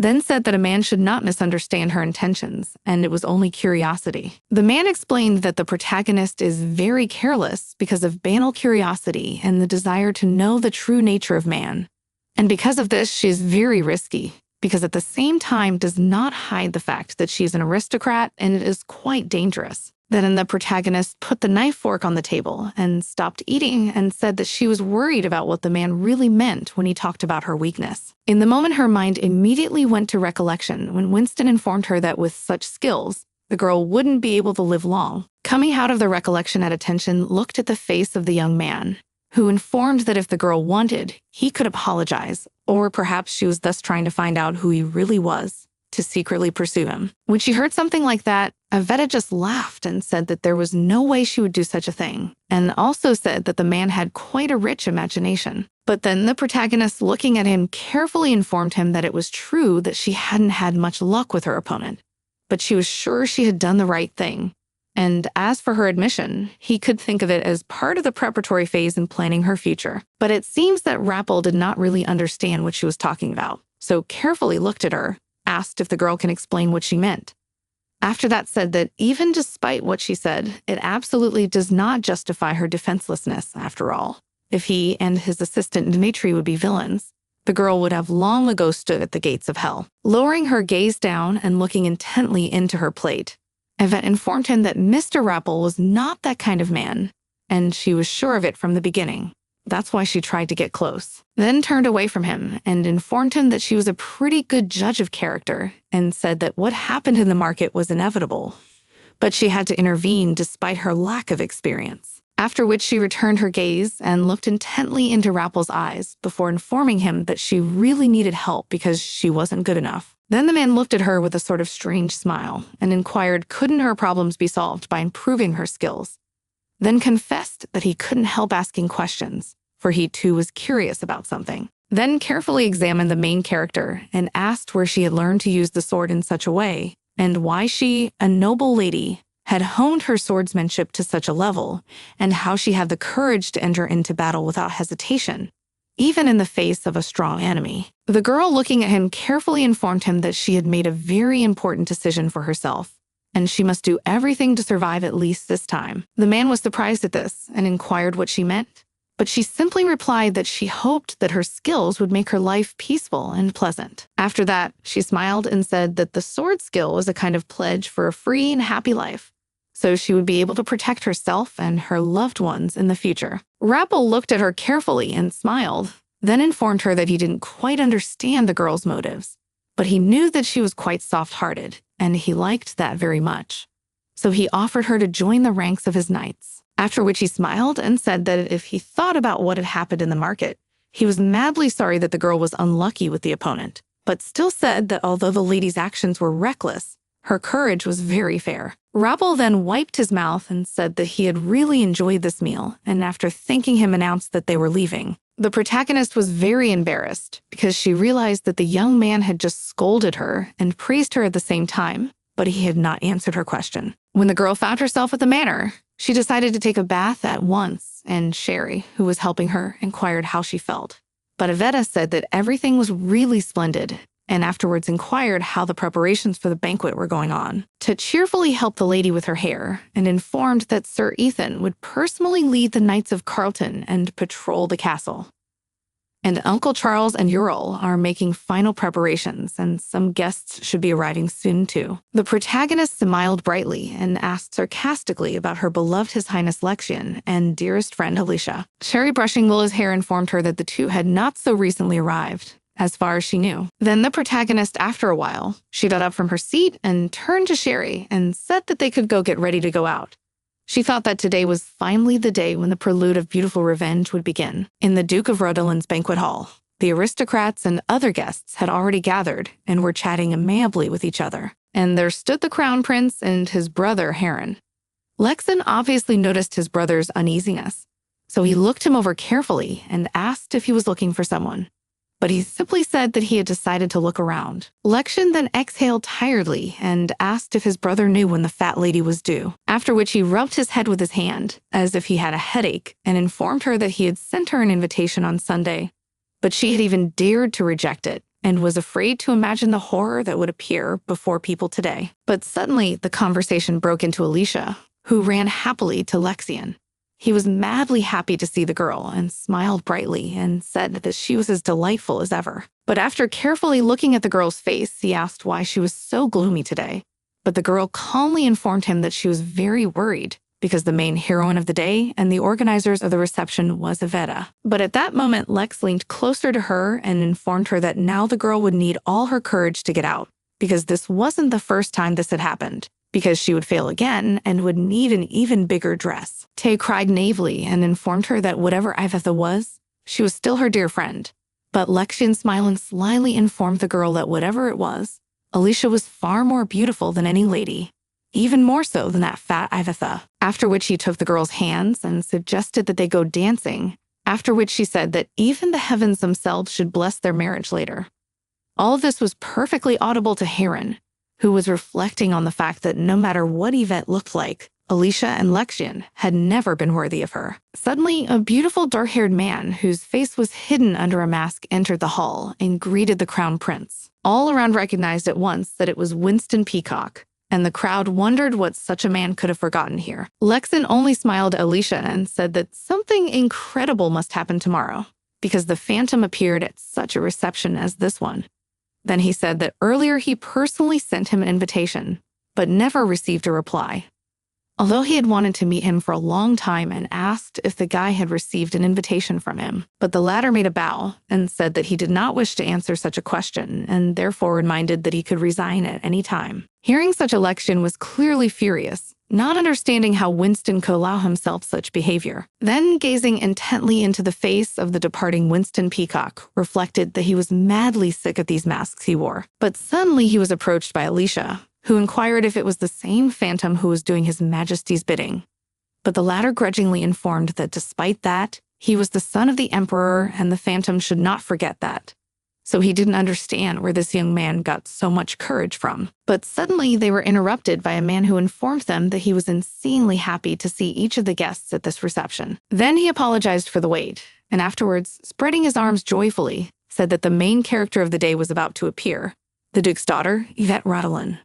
Then said that a man should not misunderstand her intentions, and it was only curiosity. The man explained that the protagonist is very careless because of banal curiosity and the desire to know the true nature of man. And because of this, she is very risky, because at the same time does not hide the fact that she is an aristocrat, and it is quite dangerous. Then the protagonist put the knife fork on the table and stopped eating and said that she was worried about what the man really meant when he talked about her weakness. In the moment, her mind immediately went to recollection when Winston informed her that with such skills, the girl wouldn't be able to live long. Coming out of the recollection at attention, looked at the face of the young man, who informed that if the girl wanted, he could apologize, or perhaps she was thus trying to find out who he really was, to secretly pursue him. When she heard something like that, Avetta just laughed and said that there was no way she would do such a thing, and also said that the man had quite a rich imagination. But then the protagonist, looking at him, carefully informed him that it was true that she hadn't had much luck with her opponent, but she was sure she had done the right thing. And as for her admission, he could think of it as part of the preparatory phase in planning her future. But it seems that Rappel did not really understand what she was talking about, so carefully looked at her, asked if the girl can explain what she meant. After that, said that even despite what she said, it absolutely does not justify her defenselessness after all. If he and his assistant Dmitri would be villains, the girl would have long ago stood at the gates of hell. Lowering her gaze down and looking intently into her plate, Yvette informed him that Mr. Rappel was not that kind of man, and she was sure of it from the beginning. That's why she tried to get close. Then turned away from him and informed him that she was a pretty good judge of character, and said that what happened in the market was inevitable, but she had to intervene despite her lack of experience. After which she returned her gaze and looked intently into Rappel's eyes before informing him that she really needed help because she wasn't good enough. Then the man looked at her with a sort of strange smile and inquired couldn't her problems be solved by improving her skills. Then confessed that he couldn't help asking questions, for he too was curious about something. Then carefully examined the main character and asked where she had learned to use the sword in such a way, and why she, a noble lady, had honed her swordsmanship to such a level, and how she had the courage to enter into battle without hesitation, even in the face of a strong enemy. The girl, looking at him, carefully informed him that she had made a very important decision for herself, and she must do everything to survive at least this time. The man was surprised at this and inquired what she meant, but she simply replied that she hoped that her skills would make her life peaceful and pleasant. After that, she smiled and said that the sword skill was a kind of pledge for a free and happy life, so she would be able to protect herself and her loved ones in the future. Rappel looked at her carefully and smiled, then informed her that he didn't quite understand the girl's motives, but he knew that she was quite soft-hearted, and he liked that very much. So he offered her to join the ranks of his knights. After which he smiled and said that if he thought about what had happened in the market, he was madly sorry that the girl was unlucky with the opponent, but still said that although the lady's actions were reckless, her courage was very fair. Rappel then wiped his mouth and said that he had really enjoyed this meal, and after thanking him announced that they were leaving. The protagonist was very embarrassed because she realized that the young man had just scolded her and praised her at the same time, but he had not answered her question. When the girl found herself at the manor, she decided to take a bath at once, and Sherry, who was helping her, inquired how she felt. But Avetta said that everything was really splendid, and afterwards inquired how the preparations for the banquet were going on, to cheerfully help the lady with her hair, and informed that Sir Ethan would personally lead the Knights of Carlton and patrol the castle. and Uncle Charles and Ural are making final preparations, and some guests should be arriving soon too. The protagonist smiled brightly and asked sarcastically about her beloved His Highness Lexian and dearest friend Alicia. Sherry, brushing Willa's hair, informed her that the two had not so recently arrived, as far as she knew. Then the protagonist, after a while, she got up from her seat and turned to Sherry and said that they could go get ready to go out. She thought that today was finally the day when the prelude of beautiful revenge would begin. In the Duke of Rodolin's banquet hall, the aristocrats and other guests had already gathered and were chatting amiably with each other. And there stood the crown prince and his brother, Heron. Lexan obviously noticed his brother's uneasiness, so he looked him over carefully and asked if he was looking for someone. But he simply said that he had decided to look around. Lexian then exhaled tiredly and asked if his brother knew when the fat lady was due, after which he rubbed his head with his hand, as if he had a headache, and informed her that he had sent her an invitation on Sunday. But she had even dared to reject it, and was afraid to imagine the horror that would appear before people today. But suddenly, the conversation broke into Alicia, who ran happily to Lexian. He was madly happy to see the girl and smiled brightly and said that she was as delightful as ever. But after carefully looking at the girl's face, he asked why she was so gloomy today. But the girl calmly informed him that she was very worried because the main heroine of the day and the organizers of the reception was Iveta. But at that moment, Lex leaned closer to her and informed her that now the girl would need all her courage to get out, because this wasn't the first time this had happened, because she would fail again and would need an even bigger dress. Tay cried naively and informed her that whatever Iveta was, she was still her dear friend. But Lexian, smiling slyly, informed the girl that whatever it was, Alicia was far more beautiful than any lady, even more so than that fat Iveta. After which he took the girl's hands and suggested that they go dancing, after which she said that even the heavens themselves should bless their marriage later. All of this was perfectly audible to Heron, who was reflecting on the fact that no matter what Yvette looked like, Alicia and Lexian had never been worthy of her. Suddenly, a beautiful dark-haired man whose face was hidden under a mask entered the hall and greeted the crown prince. All around recognized at once that it was Winston Peacock, and the crowd wondered what such a man could have forgotten here. Lexian only smiled at Alicia and said that something incredible must happen tomorrow, because the Phantom appeared at such a reception as this one. Then he said that earlier he personally sent him an invitation, but never received a reply. Although he had wanted to meet him for a long time and asked if the guy had received an invitation from him, but the latter made a bow and said that he did not wish to answer such a question and therefore reminded that he could resign at any time. Hearing such a Lexian was clearly furious, not understanding how Winston could allow himself such behavior. Then, gazing intently into the face of the departing Winston Peacock, reflected that he was madly sick of these masks he wore. But suddenly he was approached by Alicia, who inquired if it was the same Phantom who was doing His Majesty's bidding. But the latter grudgingly informed that despite that, he was the son of the Emperor and the Phantom should not forget that. So he didn't understand where this young man got so much courage from. But suddenly they were interrupted by a man who informed them that he was insanely happy to see each of the guests at this reception. Then he apologized for the wait, and afterwards, spreading his arms joyfully, said that the main character of the day was about to appear, the Duke's daughter, Yvette Rodolin.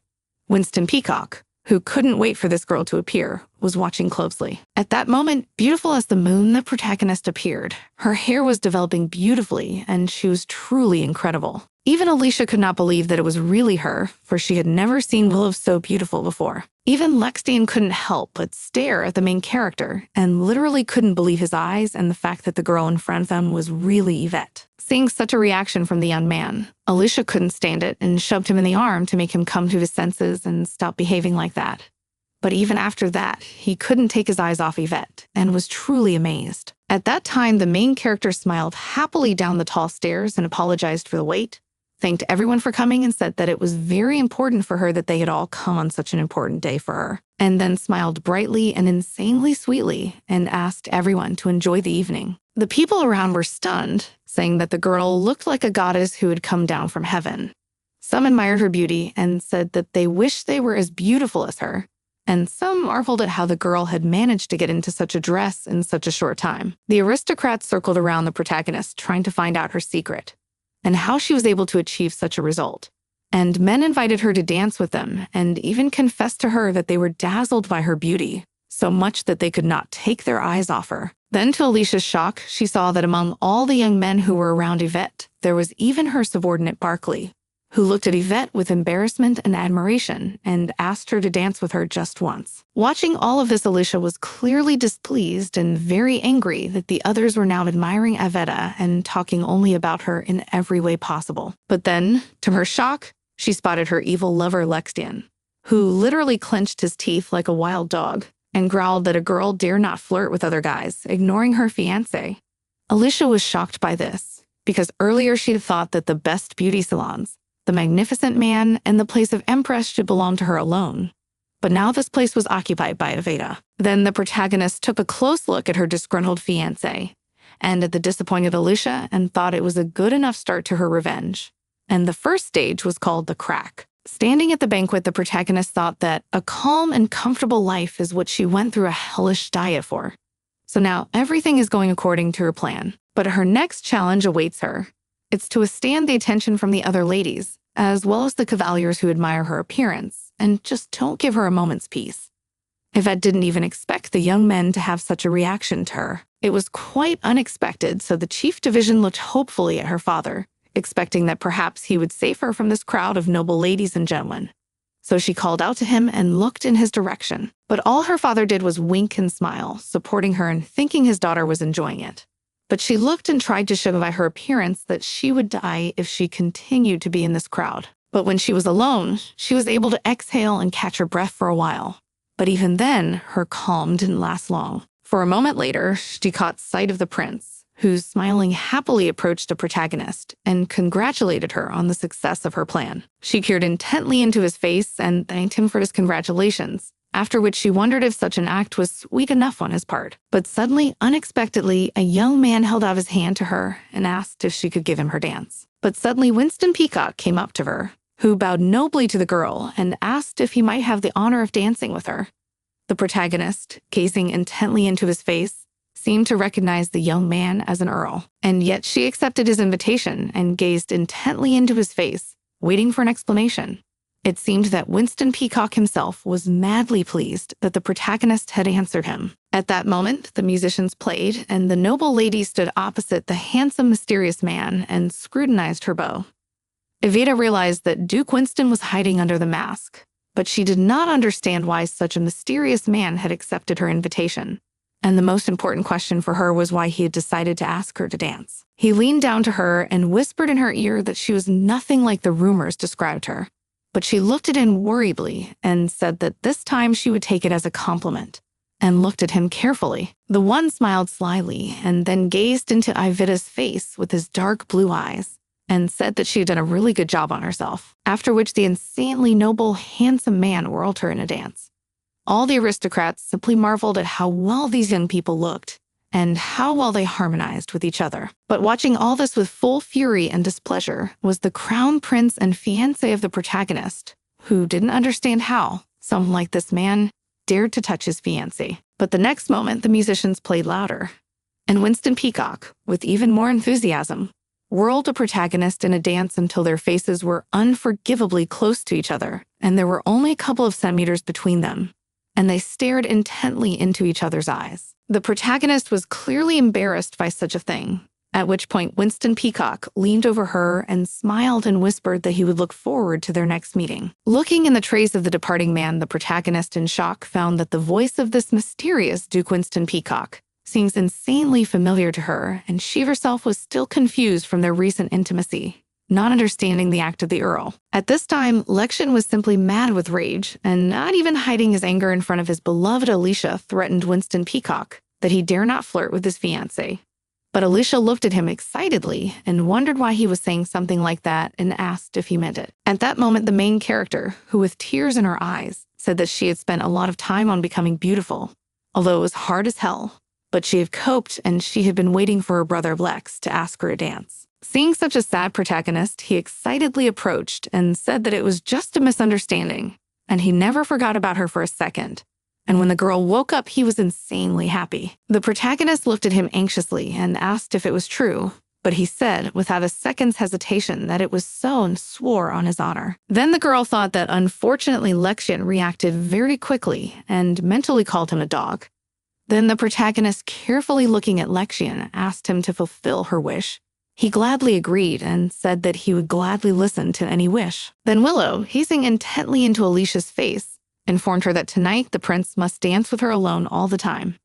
Winston Peacock, who couldn't wait for this girl to appear, was watching closely. At that moment, beautiful as the moon, the protagonist appeared. Her hair was developing beautifully, and she was truly incredible. Even Alicia could not believe that it was really her, for she had never seen Willow so beautiful before. Even Lexian couldn't help but stare at the main character, and literally couldn't believe his eyes and the fact that the girl in front of them was really Yvette. Seeing such a reaction from the young man, Alicia couldn't stand it and shoved him in the arm to make him come to his senses and stop behaving like that. But even after that, he couldn't take his eyes off Yvette and was truly amazed. At that time, the main character smiled happily down the tall stairs and apologized for the wait, thanked everyone for coming and said that it was very important for her that they had all come on such an important day for her, and then smiled brightly and insanely sweetly and asked everyone to enjoy the evening. The people around were stunned, saying that the girl looked like a goddess who had come down from heaven. Some admired her beauty and said that they wished they were as beautiful as her, and some marveled at how the girl had managed to get into such a dress in such a short time. The aristocrats circled around the protagonist, trying to find out her secret, and how she was able to achieve such a result. And men invited her to dance with them, and even confessed to her that they were dazzled by her beauty, so much that they could not take their eyes off her. Then, to Alicia's shock, she saw that among all the young men who were around Yvette, there was even her subordinate Barkley, who looked at Yvette with embarrassment and admiration and asked her to dance with her just once. Watching all of this, Alicia was clearly displeased and very angry that the others were now admiring Yvette and talking only about her in every way possible. But then, to her shock, she spotted her evil lover Lexian, who literally clenched his teeth like a wild dog and growled that a girl dare not flirt with other guys, ignoring her fiancé. Alicia was shocked by this, because earlier she had thought that the best beauty salons, the magnificent man, and the place of Empress should belong to her alone. But now this place was occupied by Aveda. Then the protagonist took a close look at her disgruntled fiancé, and at the disappointed Alicia, and thought it was a good enough start to her revenge. And the first stage was called the crack. Standing at the banquet, the protagonist thought that a calm and comfortable life is what she went through a hellish diet for. So now everything is going according to her plan. But her next challenge awaits her. It's to withstand the attention from the other ladies, as well as the cavaliers who admire her appearance, and just don't give her a moment's peace. Yvette didn't even expect the young men to have such a reaction to her. It was quite unexpected, so the chief division looked hopefully at her father, expecting that perhaps he would save her from this crowd of noble ladies and gentlemen. So she called out to him and looked in his direction. But all her father did was wink and smile, supporting her and thinking his daughter was enjoying it. But she looked and tried to show by her appearance that she would die if she continued to be in this crowd. But when she was alone, she was able to exhale and catch her breath for a while. But even then, her calm didn't last long. For a moment later, she caught sight of the prince, who smiling happily approached the protagonist and congratulated her on the success of her plan. She peered intently into his face and thanked him for his congratulations, after which she wondered if such an act was sweet enough on his part. But suddenly, unexpectedly, a young man held out his hand to her and asked if she could give him her dance. But suddenly, Winston Peacock came up to her, who bowed nobly to the girl and asked if he might have the honor of dancing with her. The protagonist, gazing intently into his face, seemed to recognize the young man as an earl, and yet she accepted his invitation and gazed intently into his face, waiting for an explanation. It seemed that Winston Peacock himself was madly pleased that the protagonist had answered him. At that moment, the musicians played, and the noble lady stood opposite the handsome, mysterious man and scrutinized her bow. Evita realized that Duke Winston was hiding under the mask, but she did not understand why such a mysterious man had accepted her invitation. And the most important question for her was why he had decided to ask her to dance. He leaned down to her and whispered in her ear that she was nothing like the rumors described her. But she looked at him worriedly and said that this time she would take it as a compliment, and looked at him carefully. The one smiled slyly and then gazed into Ivida's face with his dark blue eyes and said that she had done a really good job on herself, after which the insanely noble, handsome man whirled her in a dance. All the aristocrats simply marveled at how well these young people looked and how well they harmonized with each other. But watching all this with full fury and displeasure was the crown prince and fiancé of the protagonist, who didn't understand how someone like this man dared to touch his fiancée. But the next moment, the musicians played louder, and Winston Peacock, with even more enthusiasm, whirled the protagonist in a dance until their faces were unforgivably close to each other, and there were only a couple of centimeters between them, and they stared intently into each other's eyes. The protagonist was clearly embarrassed by such a thing, at which point Winston Peacock leaned over her and smiled and whispered that he would look forward to their next meeting. Looking in the trace of the departing man, the protagonist, in shock, found that the voice of this mysterious Duke Winston Peacock seems insanely familiar to her, and she herself was still confused from their recent intimacy, not understanding the act of the Earl. At this time, Lexian was simply mad with rage, and not even hiding his anger in front of his beloved Alicia, threatened Winston Peacock that he dare not flirt with his fiancée. But Alicia looked at him excitedly and wondered why he was saying something like that and asked if he meant it. At that moment, the main character, who with tears in her eyes, said that she had spent a lot of time on becoming beautiful, although it was hard as hell, but she had coped and she had been waiting for her brother Lex to ask her to dance. Seeing such a sad protagonist, he excitedly approached and said that it was just a misunderstanding, and he never forgot about her for a second. And when the girl woke up, he was insanely happy. The protagonist looked at him anxiously and asked if it was true, but he said without a second's hesitation that it was so and swore on his honor. Then the girl thought that unfortunately Lexian reacted very quickly and mentally called him a dog. Then the protagonist, carefully looking at Lexian, asked him to fulfill her wish. He gladly agreed and said that he would gladly listen to any wish. Then Willow, gazing intently into Alicia's face, informed her that tonight the prince must dance with her alone all the time.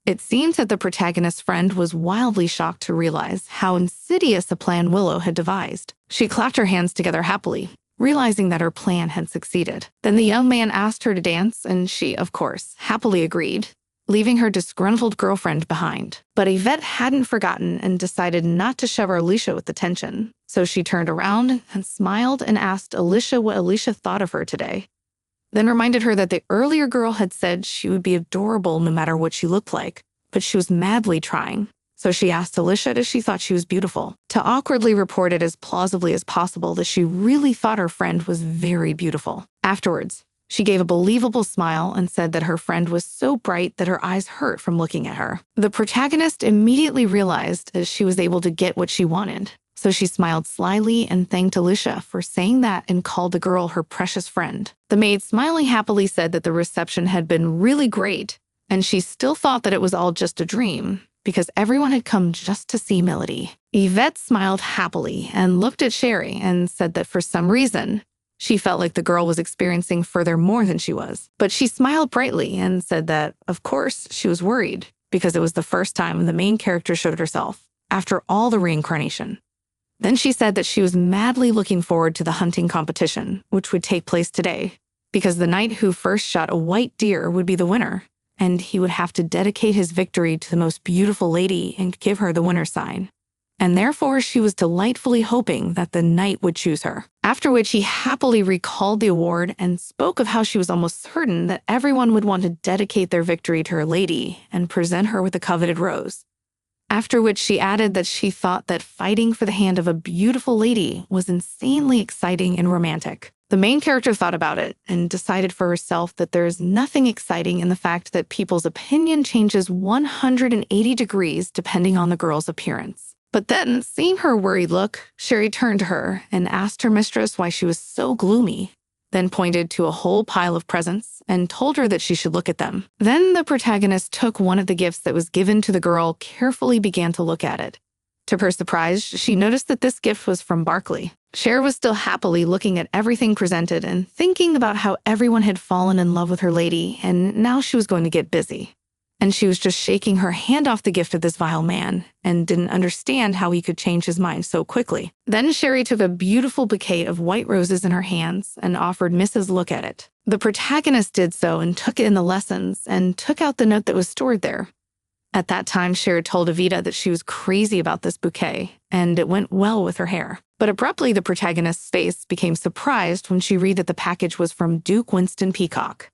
It seems that the protagonist's friend was wildly shocked to realize how insidious a plan Willow had devised. She clapped her hands together happily, realizing that her plan had succeeded. Then the young man asked her to dance, and she, of course, happily agreed, leaving her disgruntled girlfriend behind. But Yvette hadn't forgotten and decided not to shove Alicia with the tension. So she turned around and smiled and asked Alicia what Alicia thought of her today. Then reminded her that the earlier girl had said she would be adorable no matter what she looked like, but she was madly trying. So she asked Alicia if she thought she was beautiful, to awkwardly report it as plausibly as possible that she really thought her friend was very beautiful. Afterwards, she gave a believable smile and said that her friend was so bright that her eyes hurt from looking at her. The protagonist immediately realized that she was able to get what she wanted. So she smiled slyly and thanked Alicia for saying that and called the girl her precious friend. The maid, smiling happily, said that the reception had been really great, and she still thought that it was all just a dream, because everyone had come just to see Melody. Yvette smiled happily and looked at Sherry and said that for some reason, she felt like the girl was experiencing further more than she was. But she smiled brightly and said that, of course, she was worried, because it was the first time the main character showed herself, after all the reincarnation. Then she said that she was madly looking forward to the hunting competition, which would take place today, because the knight who first shot a white deer would be the winner, and he would have to dedicate his victory to the most beautiful lady and give her the winner's sign. And therefore she was delightfully hoping that the knight would choose her. After which he happily recalled the award and spoke of how she was almost certain that everyone would want to dedicate their victory to her lady and present her with the coveted rose. After which she added that she thought that fighting for the hand of a beautiful lady was insanely exciting and romantic. The main character thought about it and decided for herself that there is nothing exciting in the fact that people's opinion changes 180 degrees depending on the girl's appearance. But then, seeing her worried look, Sherry turned to her and asked her mistress why she was so gloomy, then pointed to a whole pile of presents and told her that she should look at them. Then the protagonist took one of the gifts that was given to the girl, carefully began to look at it. To her surprise, she noticed that this gift was from Barkley. Cher was still happily looking at everything presented and thinking about how everyone had fallen in love with her lady, and now she was going to get busy. And she was just shaking her hand off the gift of this vile man and didn't understand how he could change his mind so quickly. Then Sherry took a beautiful bouquet of white roses in her hands and offered Mrs. look at it. The protagonist did so and took it in the lessons and took out the note that was stored there. At that time, Cher told Evita that she was crazy about this bouquet, and it went well with her hair. But abruptly, the protagonist's face became surprised when she read that the package was from Duke Winston Peacock.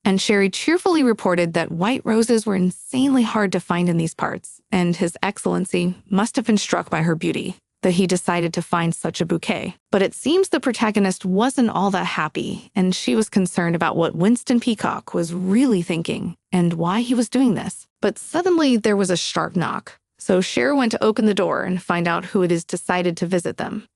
And Sherry cheerfully reported that white roses were insanely hard to find in these parts, and His Excellency must have been struck by her beauty, that he decided to find such a bouquet. But it seems the protagonist wasn't all that happy, and she was concerned about what Winston Peacock was really thinking and why he was doing this. But suddenly there was a sharp knock, so Cher went to open the door and find out who it is decided to visit them.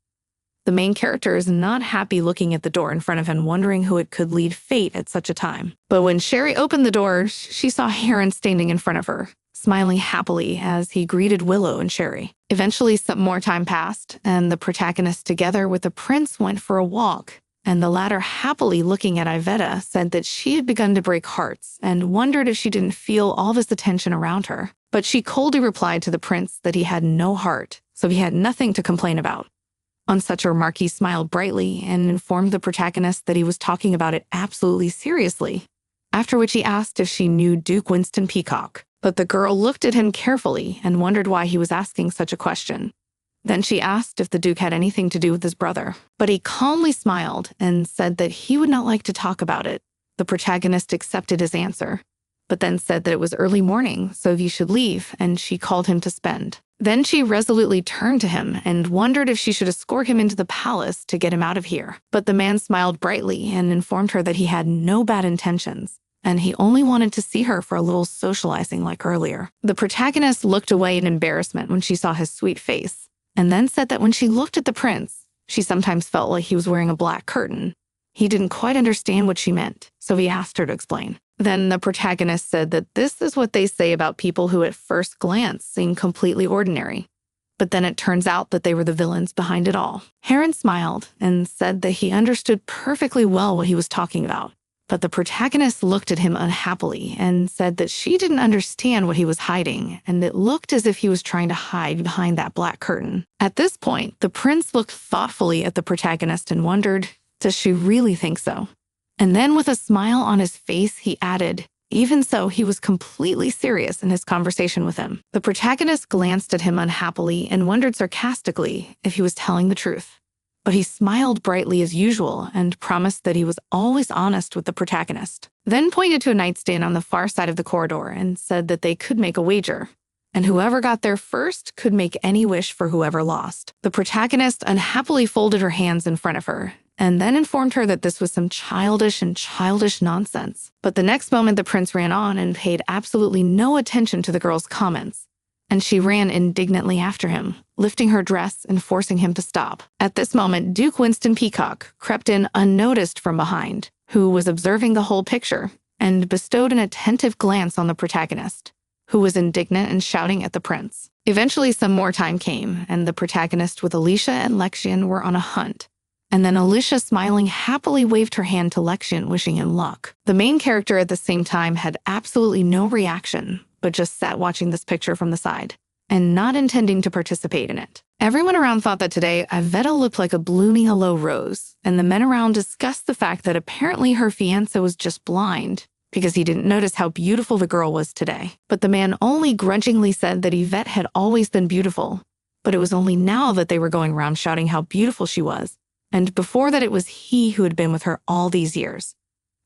The main character is not happy looking at the door in front of him, wondering who it could lead fate at such a time. But when Sherry opened the door, she saw Heron standing in front of her, smiling happily as he greeted Willow and Sherry. Eventually, some more time passed, and the protagonist together with the prince went for a walk, and the latter, happily looking at Iveta, said that she had begun to break hearts and wondered if she didn't feel all this attention around her. But she coldly replied to the prince that he had no heart, so he had nothing to complain about. On such a remark, he smiled brightly and informed the protagonist that he was talking about it absolutely seriously, after which he asked if she knew Duke Winston Peacock. But the girl looked at him carefully and wondered why he was asking such a question. Then she asked if the Duke had anything to do with his brother, but he calmly smiled and said that he would not like to talk about it. The protagonist accepted his answer, but then said that it was early morning, so he should leave, and she called him to spend. Then she resolutely turned to him and wondered if she should escort him into the palace to get him out of here. But the man smiled brightly and informed her that he had no bad intentions, and he only wanted to see her for a little socializing like earlier. The protagonist looked away in embarrassment when she saw his sweet face, and then said that when she looked at the prince, she sometimes felt like he was wearing a black curtain. He didn't quite understand what she meant, so he asked her to explain. Then the protagonist said that this is what they say about people who at first glance seem completely ordinary. But then it turns out that they were the villains behind it all. Heron smiled and said that he understood perfectly well what he was talking about. But the protagonist looked at him unhappily and said that she didn't understand what he was hiding, and it looked as if he was trying to hide behind that black curtain. At this point, the prince looked thoughtfully at the protagonist and wondered, does she really think so? And then with a smile on his face, he added, even so, he was completely serious in his conversation with him. The protagonist glanced at him unhappily and wondered sarcastically if he was telling the truth. But he smiled brightly as usual and promised that he was always honest with the protagonist. Then pointed to a nightstand on the far side of the corridor and said that they could make a wager, and whoever got there first could make any wish for whoever lost. The protagonist unhappily folded her hands in front of her and then informed her that this was some childish nonsense. But the next moment, the prince ran on and paid absolutely no attention to the girl's comments, and she ran indignantly after him, lifting her dress and forcing him to stop. At this moment, Duke Winston Peacock crept in unnoticed from behind, who was observing the whole picture, and bestowed an attentive glance on the protagonist, who was indignant and shouting at the prince. Eventually, some more time came, and the protagonist with Alicia and Lexian were on a hunt. And then Alicia, smiling happily, waved her hand to Lexian, wishing him luck. The main character at the same time had absolutely no reaction, but just sat watching this picture from the side, and not intending to participate in it. Everyone around thought that today, Iveta looked like a blooming yellow rose, and the men around discussed the fact that apparently her fiancé was just blind, because he didn't notice how beautiful the girl was today. But the man only grudgingly said that Yvette had always been beautiful, but it was only now that they were going around shouting how beautiful she was, and before that it was he who had been with her all these years.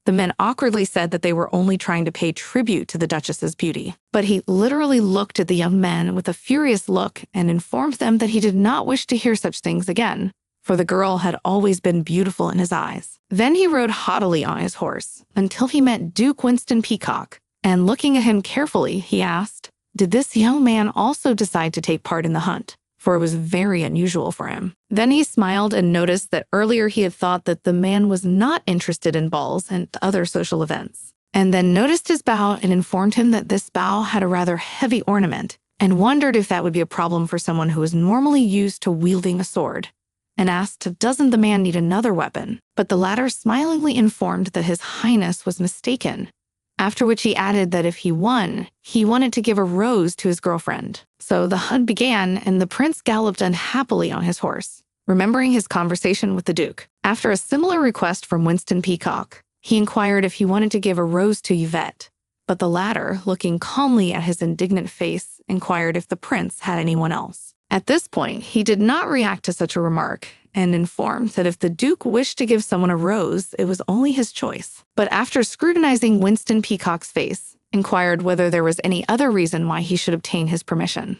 The men awkwardly said that they were only trying to pay tribute to the Duchess's beauty, but he literally looked at the young men with a furious look and informed them that he did not wish to hear such things again, for the girl had always been beautiful in his eyes. Then he rode haughtily on his horse until he met Duke Winston Peacock, and looking at him carefully, he asked, did this young man also decide to take part in the hunt? For it was very unusual for him. Then he smiled and noticed that earlier he had thought that the man was not interested in balls and other social events, and then noticed his bow and informed him that this bow had a rather heavy ornament, and wondered if that would be a problem for someone who was normally used to wielding a sword, and asked, doesn't the man need another weapon? But the latter smilingly informed that his highness was mistaken, after which he added that if he won, he wanted to give a rose to his girlfriend. So the hunt began, and the prince galloped unhappily on his horse, remembering his conversation with the duke. After a similar request from Winston Peacock, he inquired if he wanted to give a rose to Yvette, but the latter, looking calmly at his indignant face, inquired if the prince had anyone else. At this point, he did not react to such a remark, and informed that if the duke wished to give someone a rose, it was only his choice. But after scrutinizing Winston Peacock's face, inquired whether there was any other reason why he should obtain his permission.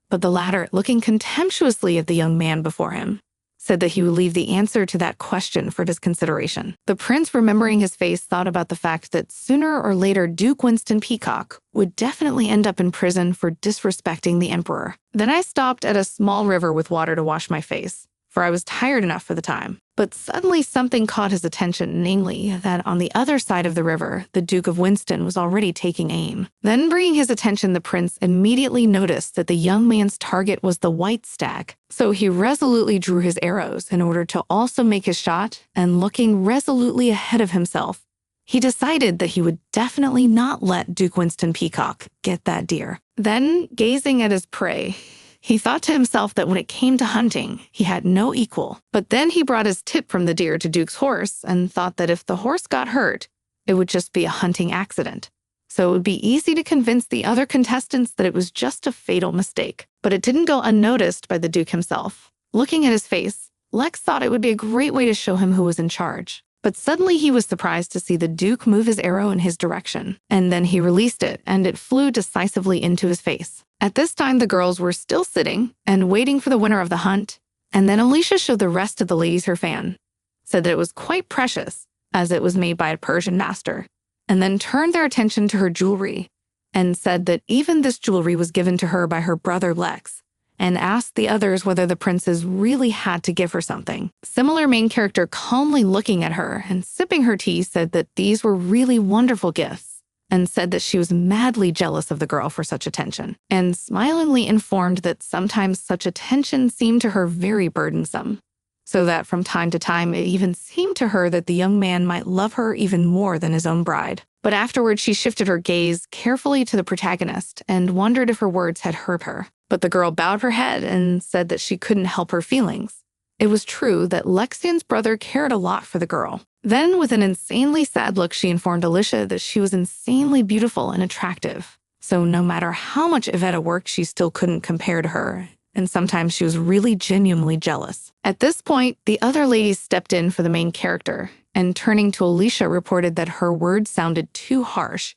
But the latter, looking contemptuously at the young man before him, said that he would leave the answer to that question for his consideration. The prince, remembering his face, thought about the fact that sooner or later Duke Winston Peacock would definitely end up in prison for disrespecting the emperor. Then I stopped at a small river with water to wash my face, for I was tired enough for the time. But suddenly something caught his attention, namely that on the other side of the river, the Duke of Winston was already taking aim. Then, bringing his attention, the prince immediately noticed that the young man's target was the white stag. So he resolutely drew his arrows in order to also make his shot, and looking resolutely ahead of himself, he decided that he would definitely not let Duke Winston Peacock get that deer. Then, gazing at his prey, he thought to himself that when it came to hunting, he had no equal. But then he brought his tip from the deer to Duke's horse and thought that if the horse got hurt, it would just be a hunting accident. So it would be easy to convince the other contestants that it was just a fatal mistake. But it didn't go unnoticed by the Duke himself. Looking at his face, Lex thought it would be a great way to show him who was in charge. But suddenly he was surprised to see the Duke move his arrow in his direction. And then he released it, and it flew decisively into his face. At this time, the girls were still sitting and waiting for the winner of the hunt, and then Alicia showed the rest of the ladies her fan, said that it was quite precious, as it was made by a Persian master, and then turned their attention to her jewelry, and said that even this jewelry was given to her by her brother Lex, and asked the others whether the princes really had to give her something. Similar main character calmly looking at her and sipping her tea said that these were really wonderful gifts, and said that she was madly jealous of the girl for such attention, and smilingly informed that sometimes such attention seemed to her very burdensome, so that from time to time it even seemed to her that the young man might love her even more than his own bride. But afterwards she shifted her gaze carefully to the protagonist and wondered if her words had hurt her. But the girl bowed her head and said that she couldn't help her feelings. It was true that Lexian's brother cared a lot for the girl. Then, with an insanely sad look, she informed Alicia that she was insanely beautiful and attractive. So no matter how much Iveta worked, she still couldn't compare to her, and sometimes she was really genuinely jealous. At this point, the other ladies stepped in for the main character, and turning to Alicia reported that her words sounded too harsh,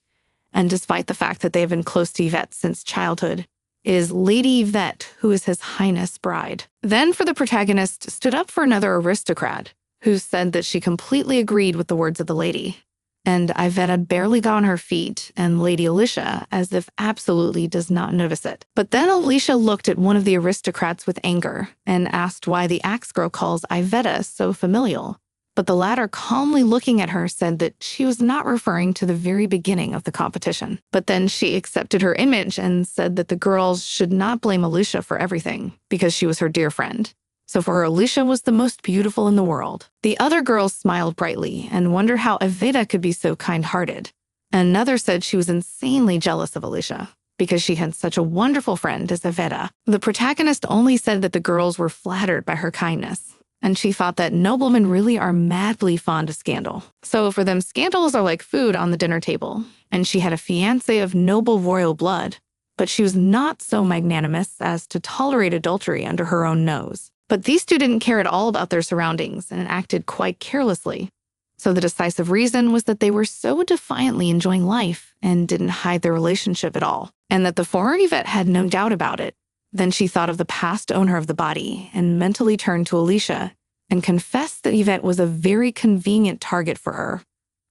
and despite the fact that they have been close to Yvette since childhood, it is Lady Yvette who is His Highness' bride. Then for the protagonist stood up for another aristocrat, who said that she completely agreed with the words of the lady. And Yvette barely got on her feet, and Lady Alicia as if absolutely does not notice it. But then Alicia looked at one of the aristocrats with anger and asked why the axe girl calls Yvette so familial. But the latter, calmly looking at her, said that she was not referring to the very beginning of the competition. But then she accepted her image and said that the girls should not blame Alicia for everything, because she was her dear friend. So for her, Alicia was the most beautiful in the world. The other girls smiled brightly and wondered how Evita could be so kind-hearted. Another said she was insanely jealous of Alicia, because she had such a wonderful friend as Evita. The protagonist only said that the girls were flattered by her kindness, and she thought that noblemen really are madly fond of scandal. So for them, scandals are like food on the dinner table, and she had a fiancé of noble royal blood, but she was not so magnanimous as to tolerate adultery under her own nose. But these two didn't care at all about their surroundings and acted quite carelessly. So the decisive reason was that they were so defiantly enjoying life and didn't hide their relationship at all, and that the former Yvette had no doubt about it. Then she thought of the past owner of the body and mentally turned to Alicia and confessed that Yvette was a very convenient target for her,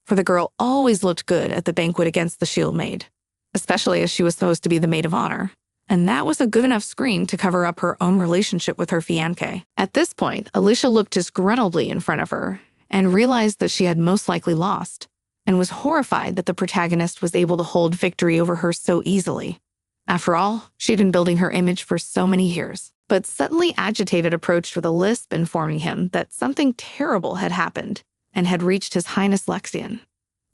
for the girl always looked good at the banquet against the shield maid, especially as she was supposed to be the maid of honor. And that was a good enough screen to cover up her own relationship with her fiancé. At this point, Alicia looked disgruntledly in front of her and realized that she had most likely lost, and was horrified that the protagonist was able to hold victory over her so easily. After all, she'd been building her image for so many years. But suddenly agitated approached with a lisp, informing him that something terrible had happened and had reached His Highness Lexian,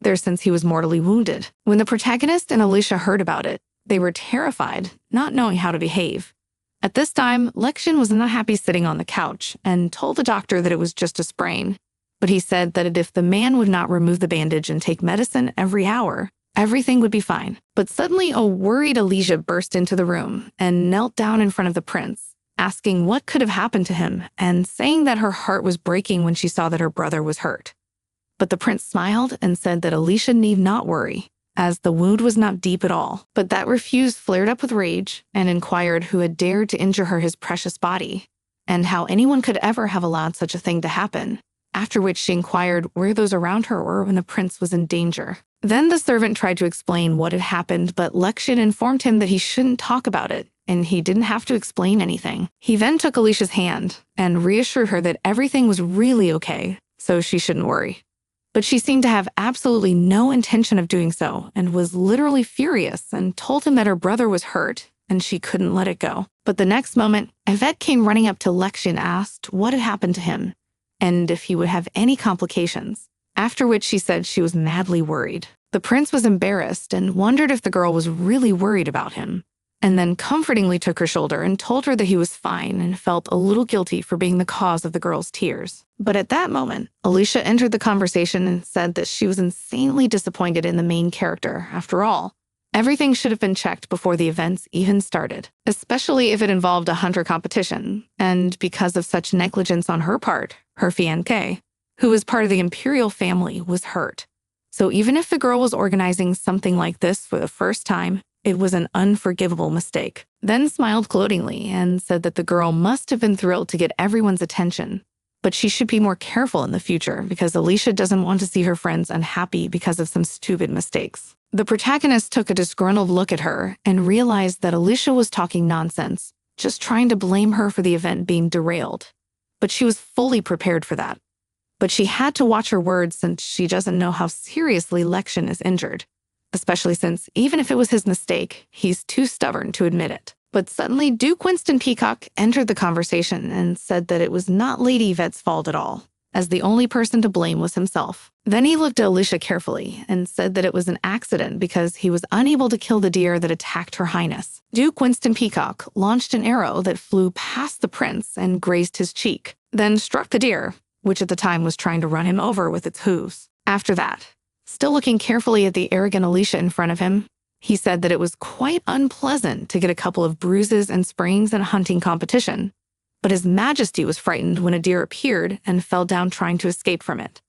there since he was mortally wounded. When the protagonist and Alicia heard about it, they were terrified, not knowing how to behave. At this time, Lexian was not happy sitting on the couch and told the doctor that it was just a sprain, but he said that if the man would not remove the bandage and take medicine every hour, everything would be fine. But suddenly a worried Alicia burst into the room and knelt down in front of the prince, asking what could have happened to him and saying that her heart was breaking when she saw that her brother was hurt. But the prince smiled and said that Alicia need not worry, as the wound was not deep at all. But that refused flared up with rage and inquired who had dared to injure his precious body, and how anyone could ever have allowed such a thing to happen, after which she inquired where those around her were when the prince was in danger. Then the servant tried to explain what had happened, but Lexian informed him that he shouldn't talk about it, and he didn't have to explain anything. He then took Alicia's hand and reassured her that everything was really okay, so she shouldn't worry. But she seemed to have absolutely no intention of doing so and was literally furious and told him that her brother was hurt and she couldn't let it go. But the next moment, Yvette came running up to Lexian and asked what had happened to him and if he would have any complications, after which she said she was madly worried. The prince was embarrassed and wondered if the girl was really worried about him, and then comfortingly took her shoulder and told her that he was fine and felt a little guilty for being the cause of the girl's tears. But at that moment, Alicia entered the conversation and said that she was insanely disappointed in the main character. After all, everything should have been checked before the events even started, especially if it involved a hunter competition, and because of such negligence on her part, her fiancé, who was part of the imperial family, was hurt. So even if the girl was organizing something like this for the first time, it was an unforgivable mistake. Then smiled gloatingly and said that the girl must have been thrilled to get everyone's attention, but she should be more careful in the future because Alicia doesn't want to see her friends unhappy because of some stupid mistakes. The protagonist took a disgruntled look at her and realized that Alicia was talking nonsense, just trying to blame her for the event being derailed. But she was fully prepared for that. But she had to watch her words since she doesn't know how seriously Lexian is injured, especially since even if it was his mistake, he's too stubborn to admit it. But suddenly, Duke Winston Peacock entered the conversation and said that it was not Lady Yvette's fault at all, as the only person to blame was himself. Then he looked at Alicia carefully and said that it was an accident because he was unable to kill the deer that attacked Her Highness. Duke Winston Peacock launched an arrow that flew past the prince and grazed his cheek, then struck the deer, which at the time was trying to run him over with its hooves. After that, still looking carefully at the arrogant Alicia in front of him, he said that it was quite unpleasant to get a couple of bruises and sprains in a hunting competition, but His Majesty was frightened when a deer appeared and fell down trying to escape from it.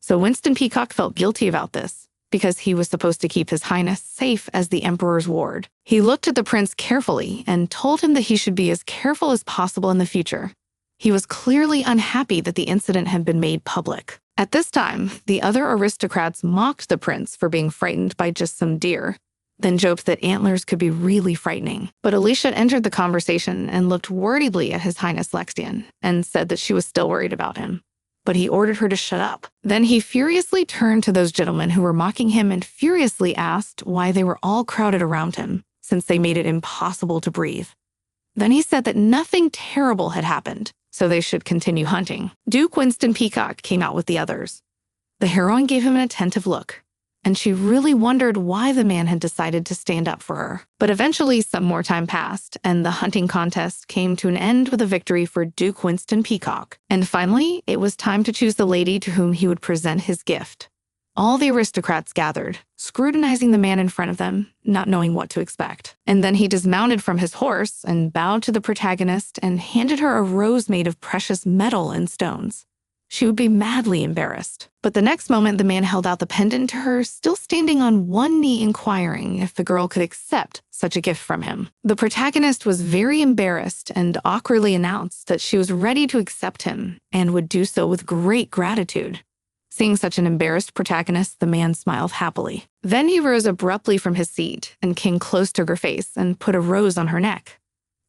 So Winston Peacock felt guilty about this, because he was supposed to keep His Highness safe as the Emperor's ward. He looked at the prince carefully and told him that he should be as careful as possible in the future. He was clearly unhappy that the incident had been made public. At this time, the other aristocrats mocked the prince for being frightened by just some deer, then joked that antlers could be really frightening. But Alicia entered the conversation and looked worriedly at His Highness Lexian and said that she was still worried about him. But he ordered her to shut up. Then he furiously turned to those gentlemen who were mocking him and furiously asked why they were all crowded around him, since they made it impossible to breathe. Then he said that nothing terrible had happened, so they should continue hunting. Duke Winston Peacock came out with the others. The heroine gave him an attentive look, and she really wondered why the man had decided to stand up for her. But eventually some more time passed, and the hunting contest came to an end with a victory for Duke Winston Peacock. And finally, it was time to choose the lady to whom he would present his gift. All the aristocrats gathered, scrutinizing the man in front of them, not knowing what to expect. And then he dismounted from his horse and bowed to the protagonist and handed her a rose made of precious metal and stones. She would be madly embarrassed. But the next moment, the man held out the pendant to her, still standing on one knee inquiring if the girl could accept such a gift from him. The protagonist was very embarrassed and awkwardly announced that she was ready to accept him and would do so with great gratitude. Seeing such an embarrassed protagonist, the man smiled happily. Then he rose abruptly from his seat and came close to her face and put a rose on her neck.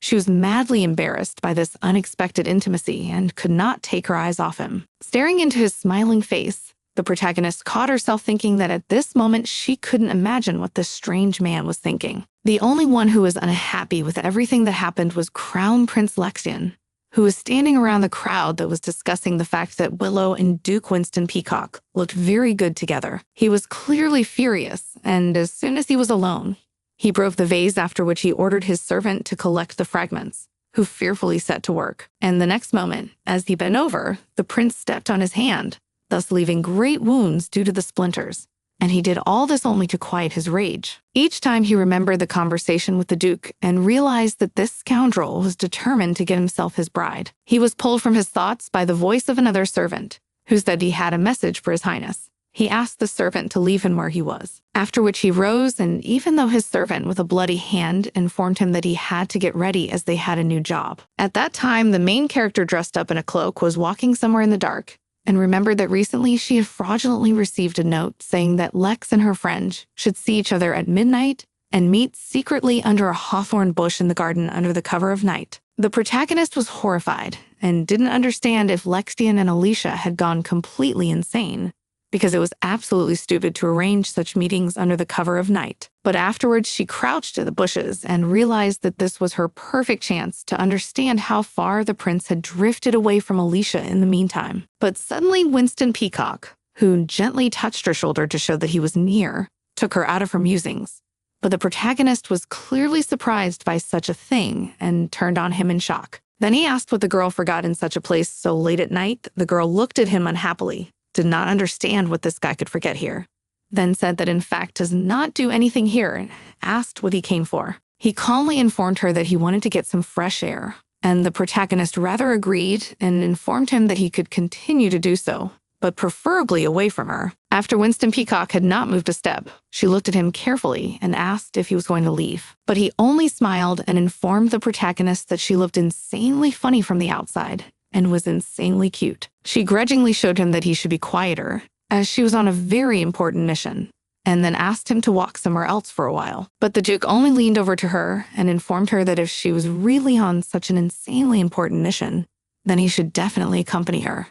She was madly embarrassed by this unexpected intimacy and could not take her eyes off him. Staring into his smiling face, the protagonist caught herself thinking that at this moment she couldn't imagine what this strange man was thinking. The only one who was unhappy with everything that happened was Crown Prince Lexian, who was standing around the crowd that was discussing the fact that Willow and Duke Winston Peacock looked very good together. He was clearly furious, and as soon as he was alone, he broke the vase, after which he ordered his servant to collect the fragments, who fearfully set to work. And the next moment, as he bent over, the prince stepped on his hand, thus leaving great wounds due to the splinters. And he did all this only to quiet his rage. Each time he remembered the conversation with the Duke and realized that this scoundrel was determined to get himself his bride. He was pulled from his thoughts by the voice of another servant, who said he had a message for His Highness. He asked the servant to leave him where he was, after which he rose, and even though his servant with a bloody hand informed him that he had to get ready as they had a new job. At that time, the main character dressed up in a cloak was walking somewhere in the dark and remembered that recently she had fraudulently received a note saying that Lex and her friend should see each other at midnight and meet secretly under a hawthorn bush in the garden under the cover of night. The protagonist was horrified and didn't understand if Lexian and Alicia had gone completely insane, because it was absolutely stupid to arrange such meetings under the cover of night. But afterwards, she crouched in the bushes and realized that this was her perfect chance to understand how far the prince had drifted away from Alicia in the meantime. But suddenly, Winston Peacock, who gently touched her shoulder to show that he was near, took her out of her musings. But the protagonist was clearly surprised by such a thing and turned on him in shock. Then he asked what the girl forgot in such a place so late at night. The girl looked at him unhappily, did not understand what this guy could forget here, then said that in fact does not do anything here, and asked what he came for. He calmly informed her that he wanted to get some fresh air, and the protagonist rather agreed and informed him that he could continue to do so, but preferably away from her. After Winston Peacock had not moved a step, she looked at him carefully and asked if he was going to leave. But he only smiled and informed the protagonist that she looked insanely funny from the outside and was insanely cute. She grudgingly showed him that he should be quieter, as she was on a very important mission, and then asked him to walk somewhere else for a while. But the Duke only leaned over to her and informed her that if she was really on such an insanely important mission, then he should definitely accompany her.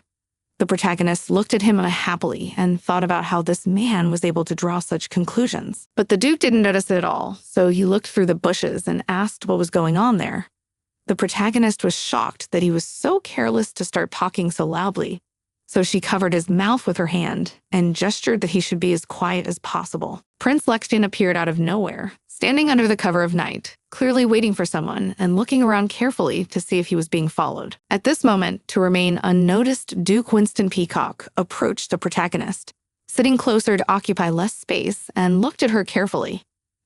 The protagonist looked at him unhappily and thought about how this man was able to draw such conclusions. But the Duke didn't notice it at all, so he looked through the bushes and asked what was going on there. The protagonist was shocked that he was so careless to start talking so loudly, so she covered his mouth with her hand and gestured that he should be as quiet as possible. Prince Lexian appeared out of nowhere, standing under the cover of night, clearly waiting for someone and looking around carefully to see if he was being followed. At this moment, to remain unnoticed, Duke Winston Peacock approached the protagonist, sitting closer to occupy less space, and looked at her carefully.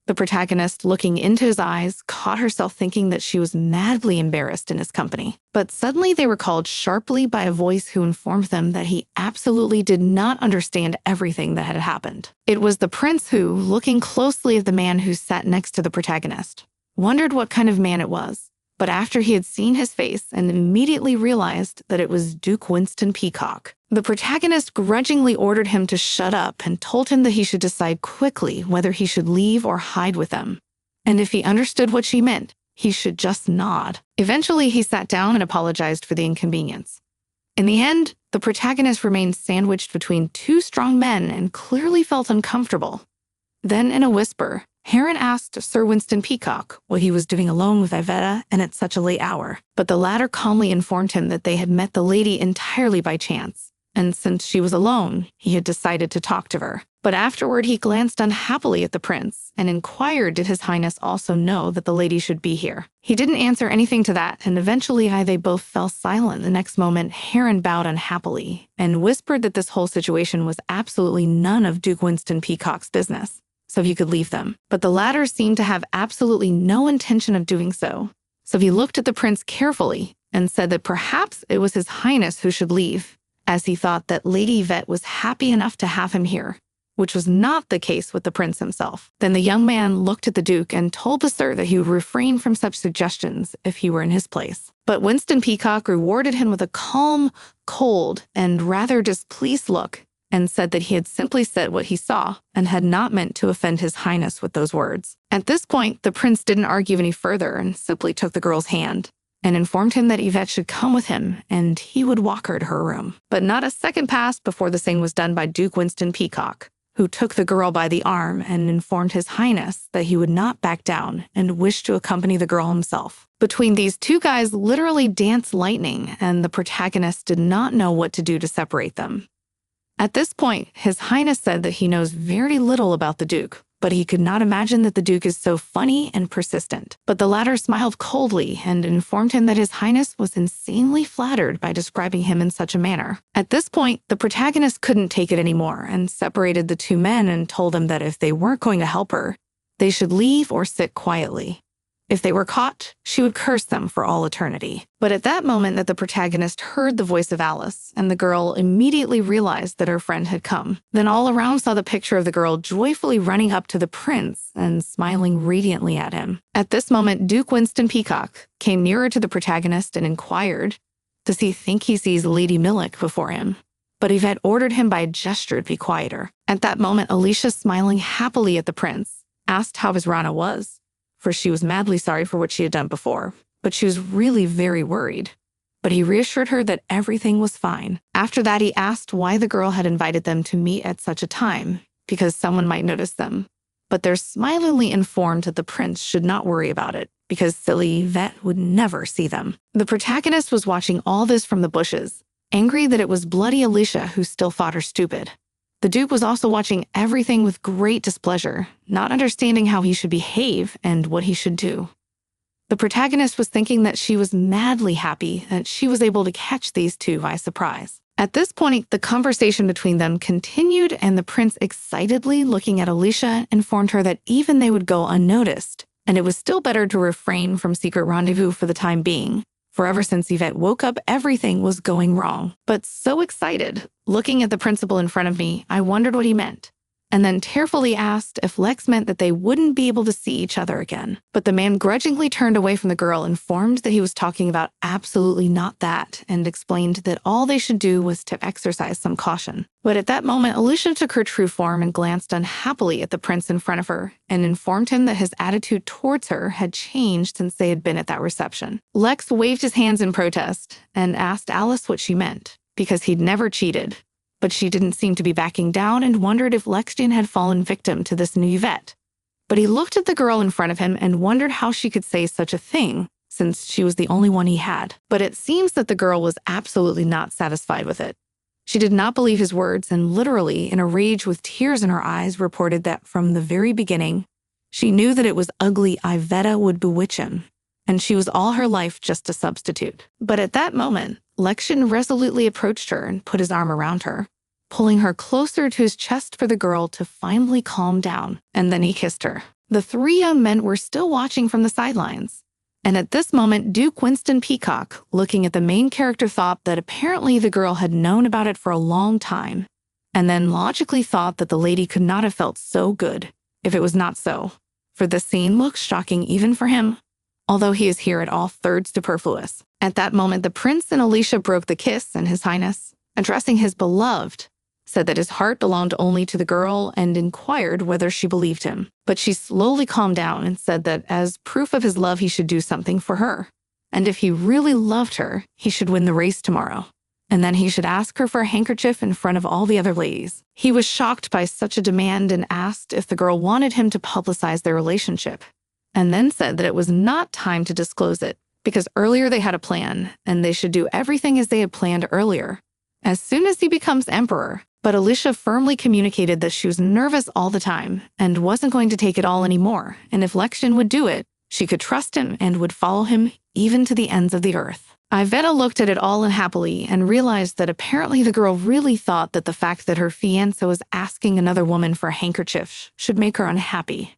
The protagonist, looking into his eyes, caught herself thinking that she was madly embarrassed in his company. But suddenly they were called sharply by a voice who informed them that he absolutely did not understand everything that had happened. It was the prince who, looking closely at the man who sat next to the protagonist, wondered what kind of man it was. But after he had seen his face and immediately realized that it was Duke Winston Peacock, the protagonist grudgingly ordered him to shut up and told him that he should decide quickly whether he should leave or hide with them. And if he understood what she meant, he should just nod. Eventually, he sat down and apologized for the inconvenience. In the end, the protagonist remained sandwiched between two strong men and clearly felt uncomfortable. Then, in a whisper, Heron asked Sir Winston Peacock what he was doing alone with Iveta and at such a late hour, but the latter calmly informed him that they had met the lady entirely by chance, and since she was alone, he had decided to talk to her. But afterward, he glanced unhappily at the prince and inquired did His Highness also know that the lady should be here. He didn't answer anything to that, and eventually they both fell silent. The next moment, Heron bowed unhappily and whispered that this whole situation was absolutely none of Duke Winston Peacock's business, so he could leave them. But the latter seemed to have absolutely no intention of doing so. So he looked at the prince carefully and said that perhaps it was His Highness who should leave, as he thought that Lady Yvette was happy enough to have him here, which was not the case with the prince himself. Then the young man looked at the Duke and told the Sir that he would refrain from such suggestions if he were in his place. But Winston Peacock rewarded him with a calm, cold, and rather displeased look, and said that he had simply said what he saw and had not meant to offend His Highness with those words. At this point, the prince didn't argue any further and simply took the girl's hand and informed him that Yvette should come with him and he would walk her to her room. But not a second passed before the same was done by Duke Winston Peacock, who took the girl by the arm and informed His Highness that he would not back down and wished to accompany the girl himself. Between these two guys literally danced lightning, and the protagonist did not know what to do to separate them. At this point, His Highness said that he knows very little about the Duke, but he could not imagine that the Duke is so funny and persistent. But the latter smiled coldly and informed him that His Highness was insanely flattered by describing him in such a manner. At this point, the protagonist couldn't take it anymore and separated the two men and told them that if they weren't going to help her, they should leave or sit quietly. If they were caught, she would curse them for all eternity. But at that moment that the protagonist heard the voice of Alice, and the girl immediately realized that her friend had come. Then all around saw the picture of the girl joyfully running up to the prince and smiling radiantly at him. At this moment, Duke Winston Peacock came nearer to the protagonist and inquired, does he think he sees Lady Millick before him? But Yvette ordered him by a gesture to be quieter. At that moment, Alicia, smiling happily at the prince, asked how his Rana was, for she was madly sorry for what she had done before, but she was really very worried. But he reassured her that everything was fine. After that, he asked why the girl had invited them to meet at such a time, because someone might notice them. But they're smilingly informed that the prince should not worry about it, because silly Yvette would never see them. The protagonist was watching all this from the bushes, angry that it was bloody Alicia who still thought her stupid. The Duke was also watching everything with great displeasure, not understanding how he should behave and what he should do. The protagonist was thinking that she was madly happy that she was able to catch these two by surprise. At this point, the conversation between them continued, and the prince, excitedly looking at Alicia, informed her that even they would go unnoticed, and it was still better to refrain from secret rendezvous for the time being, for ever since Yvette woke up, everything was going wrong. But so excited, looking at the principal in front of me, I wondered what he meant. and then tearfully asked if Lex meant that they wouldn't be able to see each other again. But the man grudgingly turned away from the girl, informed that he was talking about absolutely not that, and explained that all they should do was to exercise some caution. But at that moment, Alicia took her true form and glanced unhappily at the prince in front of her and informed him that his attitude towards her had changed since they had been at that reception. Lex waved his hands in protest and asked Alice what she meant, because he'd never cheated. But she didn't seem to be backing down and wondered if Lexian had fallen victim to this new Yvette. But he looked at the girl in front of him and wondered how she could say such a thing, since she was the only one he had. But it seems that the girl was absolutely not satisfied with it. She did not believe his words and literally, in a rage with tears in her eyes, reported that from the very beginning, she knew that it was ugly Iveta would bewitch him, and she was all her life just a substitute. But at that moment, Lexian resolutely approached her and put his arm around her, pulling her closer to his chest for the girl to finally calm down, and then he kissed her. The three young men were still watching from the sidelines, and at this moment, Duke Winston Peacock, looking at the main character, thought that apparently the girl had known about it for a long time, and then logically thought that the lady could not have felt so good if it was not so, for the scene looks shocking even for him, although he is here at all thirds superfluous. At that moment, the prince and Alicia broke the kiss, and His Highness, addressing his beloved, said that his heart belonged only to the girl and inquired whether she believed him. But she slowly calmed down and said that as proof of his love, he should do something for her. And if he really loved her, he should win the race tomorrow. And then he should ask her for a handkerchief in front of all the other ladies. He was shocked by such a demand and asked if the girl wanted him to publicize their relationship, and then said that it was not time to disclose it, because earlier they had a plan, and they should do everything as they had planned earlier, as soon as he becomes emperor. But Alicia firmly communicated that she was nervous all the time and wasn't going to take it all anymore, and if Lexian would do it, she could trust him and would follow him even to the ends of the earth. Iveta looked at it all unhappily and realized that apparently the girl really thought that the fact that her fiancé was asking another woman for a handkerchief should make her unhappy,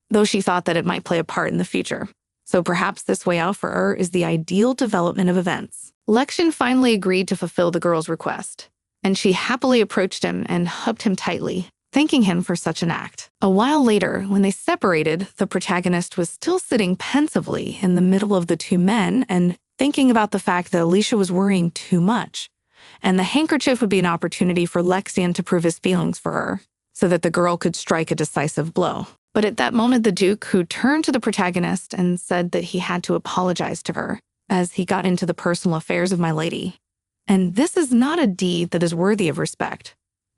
though she thought that it might play a part in the future. So perhaps this way out for her is the ideal development of events. Lexian finally agreed to fulfill the girl's request, and she happily approached him and hugged him tightly, thanking him for such an act. A while later, when they separated, the protagonist was still sitting pensively in the middle of the two men and thinking about the fact that Alicia was worrying too much, and the handkerchief would be an opportunity for Lexian to prove his feelings for her, so that the girl could strike a decisive blow. But at that moment, the Duke, who turned to the protagonist and said that he had to apologize to her, as he got into the personal affairs of my lady. And this is not a deed that is worthy of respect.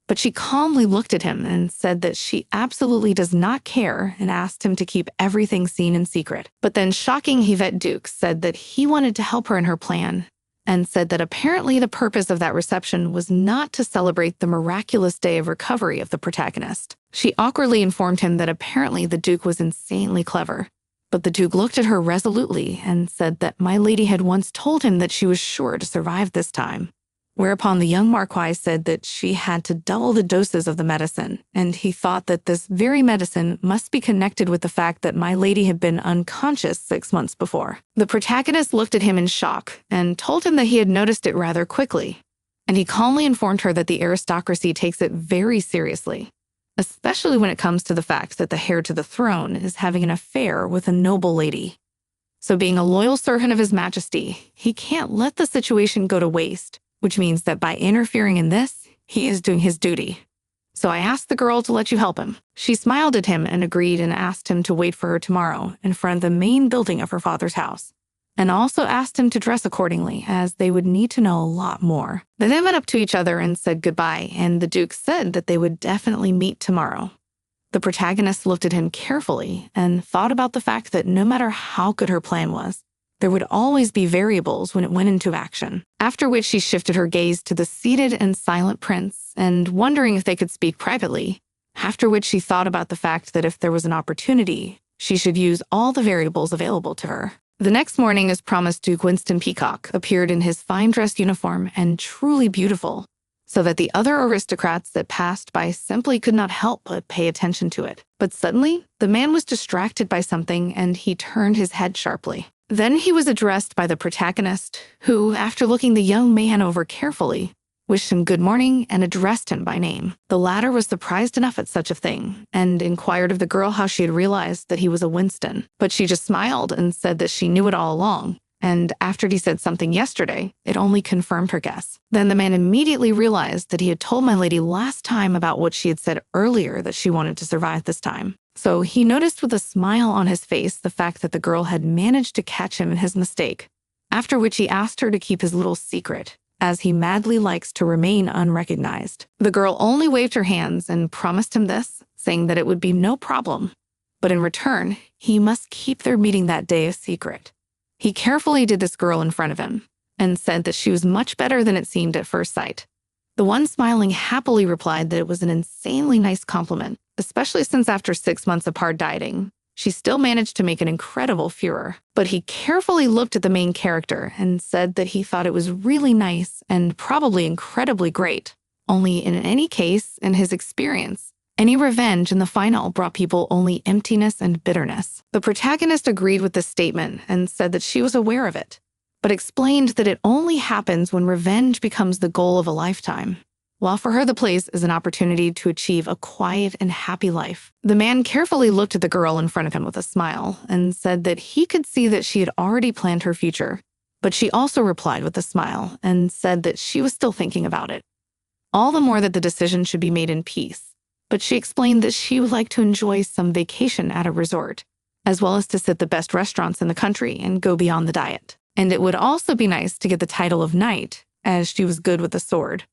But she calmly looked at him and said that she absolutely does not care and asked him to keep everything seen in secret. But then shocking Yvette Duke said that he wanted to help her in her plan and said that apparently the purpose of that reception was not to celebrate the miraculous day of recovery of the protagonist. She awkwardly informed him that apparently the Duke was insanely clever. But the Duke looked at her resolutely and said that my lady had once told him that she was sure to survive this time. Whereupon the young Marquise said that she had to double the doses of the medicine, and he thought that this very medicine must be connected with the fact that my lady had been unconscious 6 months before. The protagonist looked at him in shock and told him that he had noticed it rather quickly, and he calmly informed her that the aristocracy takes it very seriously, especially when it comes to the fact that the heir to the throne is having an affair with a noble lady. So being a loyal servant of His Majesty, he can't let the situation go to waste, which means that by interfering in this, he is doing his duty. So I asked the girl to let you help him. She smiled at him and agreed and asked him to wait for her tomorrow in front of the main building of her father's house, and also asked him to dress accordingly, as they would need to know a lot more. They then went up to each other and said goodbye, and the Duke said that they would definitely meet tomorrow. The protagonist looked at him carefully and thought about the fact that no matter how good her plan was, there would always be variables when it went into action, after which she shifted her gaze to the seated and silent prince, and wondering if they could speak privately, after which she thought about the fact that if there was an opportunity, she should use all the variables available to her. The next morning, as promised, Duke Winston Peacock appeared in his fine dress uniform and truly beautiful, so that the other aristocrats that passed by simply could not help but pay attention to it. But suddenly, the man was distracted by something and he turned his head sharply. Then he was addressed by the protagonist, who, after looking the young man over carefully, wished him good morning, and addressed him by name. The latter was surprised enough at such a thing and inquired of the girl how she had realized that he was a Winston. But she just smiled and said that she knew it all along. And after he said something yesterday, it only confirmed her guess. Then the man immediately realized that he had told my lady last time about what she had said earlier that she wanted to survive this time. So he noticed with a smile on his face the fact that the girl had managed to catch him in his mistake, after which he asked her to keep his little secret, as he madly likes to remain unrecognized. The girl only waved her hands and promised him this, saying that it would be no problem. But in return, he must keep their meeting that day a secret. He carefully did this girl in front of him and said that she was much better than it seemed at first sight. The one smiling happily replied that it was an insanely nice compliment, especially since after 6 months of hard dieting, she still managed to make an incredible furor. But he carefully looked at the main character and said that he thought it was really nice and probably incredibly great. Only in any case, in his experience, any revenge in the final brought people only emptiness and bitterness. The protagonist agreed with this statement and said that she was aware of it, but explained that it only happens when revenge becomes the goal of a lifetime, while for her the place is an opportunity to achieve a quiet and happy life. The man carefully looked at the girl in front of him with a smile and said that he could see that she had already planned her future, but she also replied with a smile and said that she was still thinking about it. All the more that the decision should be made in peace. But she explained that she would like to enjoy some vacation at a resort, as well as to sit the best restaurants in the country and go beyond the diet. And it would also be nice to get the title of knight, as she was good with the sword.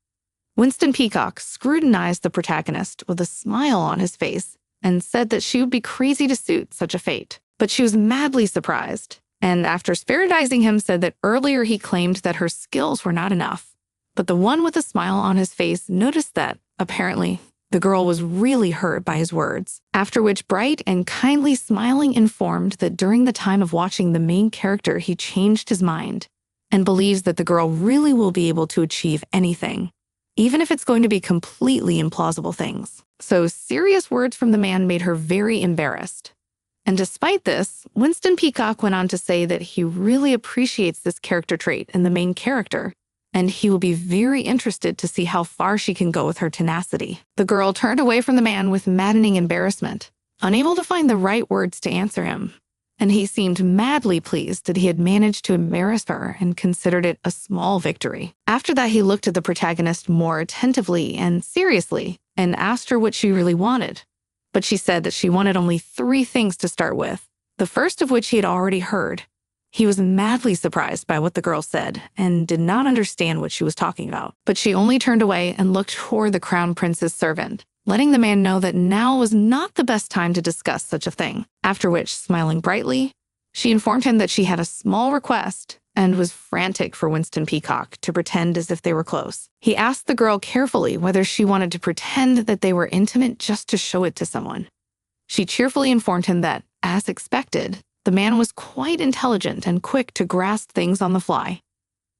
Winston Peacock scrutinized the protagonist with a smile on his face and said that she would be crazy to suit such a fate. But she was madly surprised, and after spiritising him said that earlier he claimed that her skills were not enough. But the one with a smile on his face noticed that, apparently, the girl was really hurt by his words, after which bright and kindly smiling informed that during the time of watching the main character he changed his mind and believes that the girl really will be able to achieve anything, even if it's going to be completely implausible things. So serious words from the man made her very embarrassed. And despite this, Winston Peacock went on to say that he really appreciates this character trait in the main character, and he will be very interested to see how far she can go with her tenacity. The girl turned away from the man with maddening embarrassment, unable to find the right words to answer him, and he seemed madly pleased that he had managed to embarrass her and considered it a small victory. After that, he looked at the protagonist more attentively and seriously and asked her what she really wanted. But she said that she wanted only 3 things to start with, the first of which he had already heard. He was madly surprised by what the girl said and did not understand what she was talking about. But she only turned away and looked toward the crown prince's servant, letting the man know that now was not the best time to discuss such a thing. After which, smiling brightly, she informed him that she had a small request and was frantic for Winston Peacock to pretend as if they were close. He asked the girl carefully whether she wanted to pretend that they were intimate just to show it to someone. She cheerfully informed him that, as expected, the man was quite intelligent and quick to grasp things on the fly.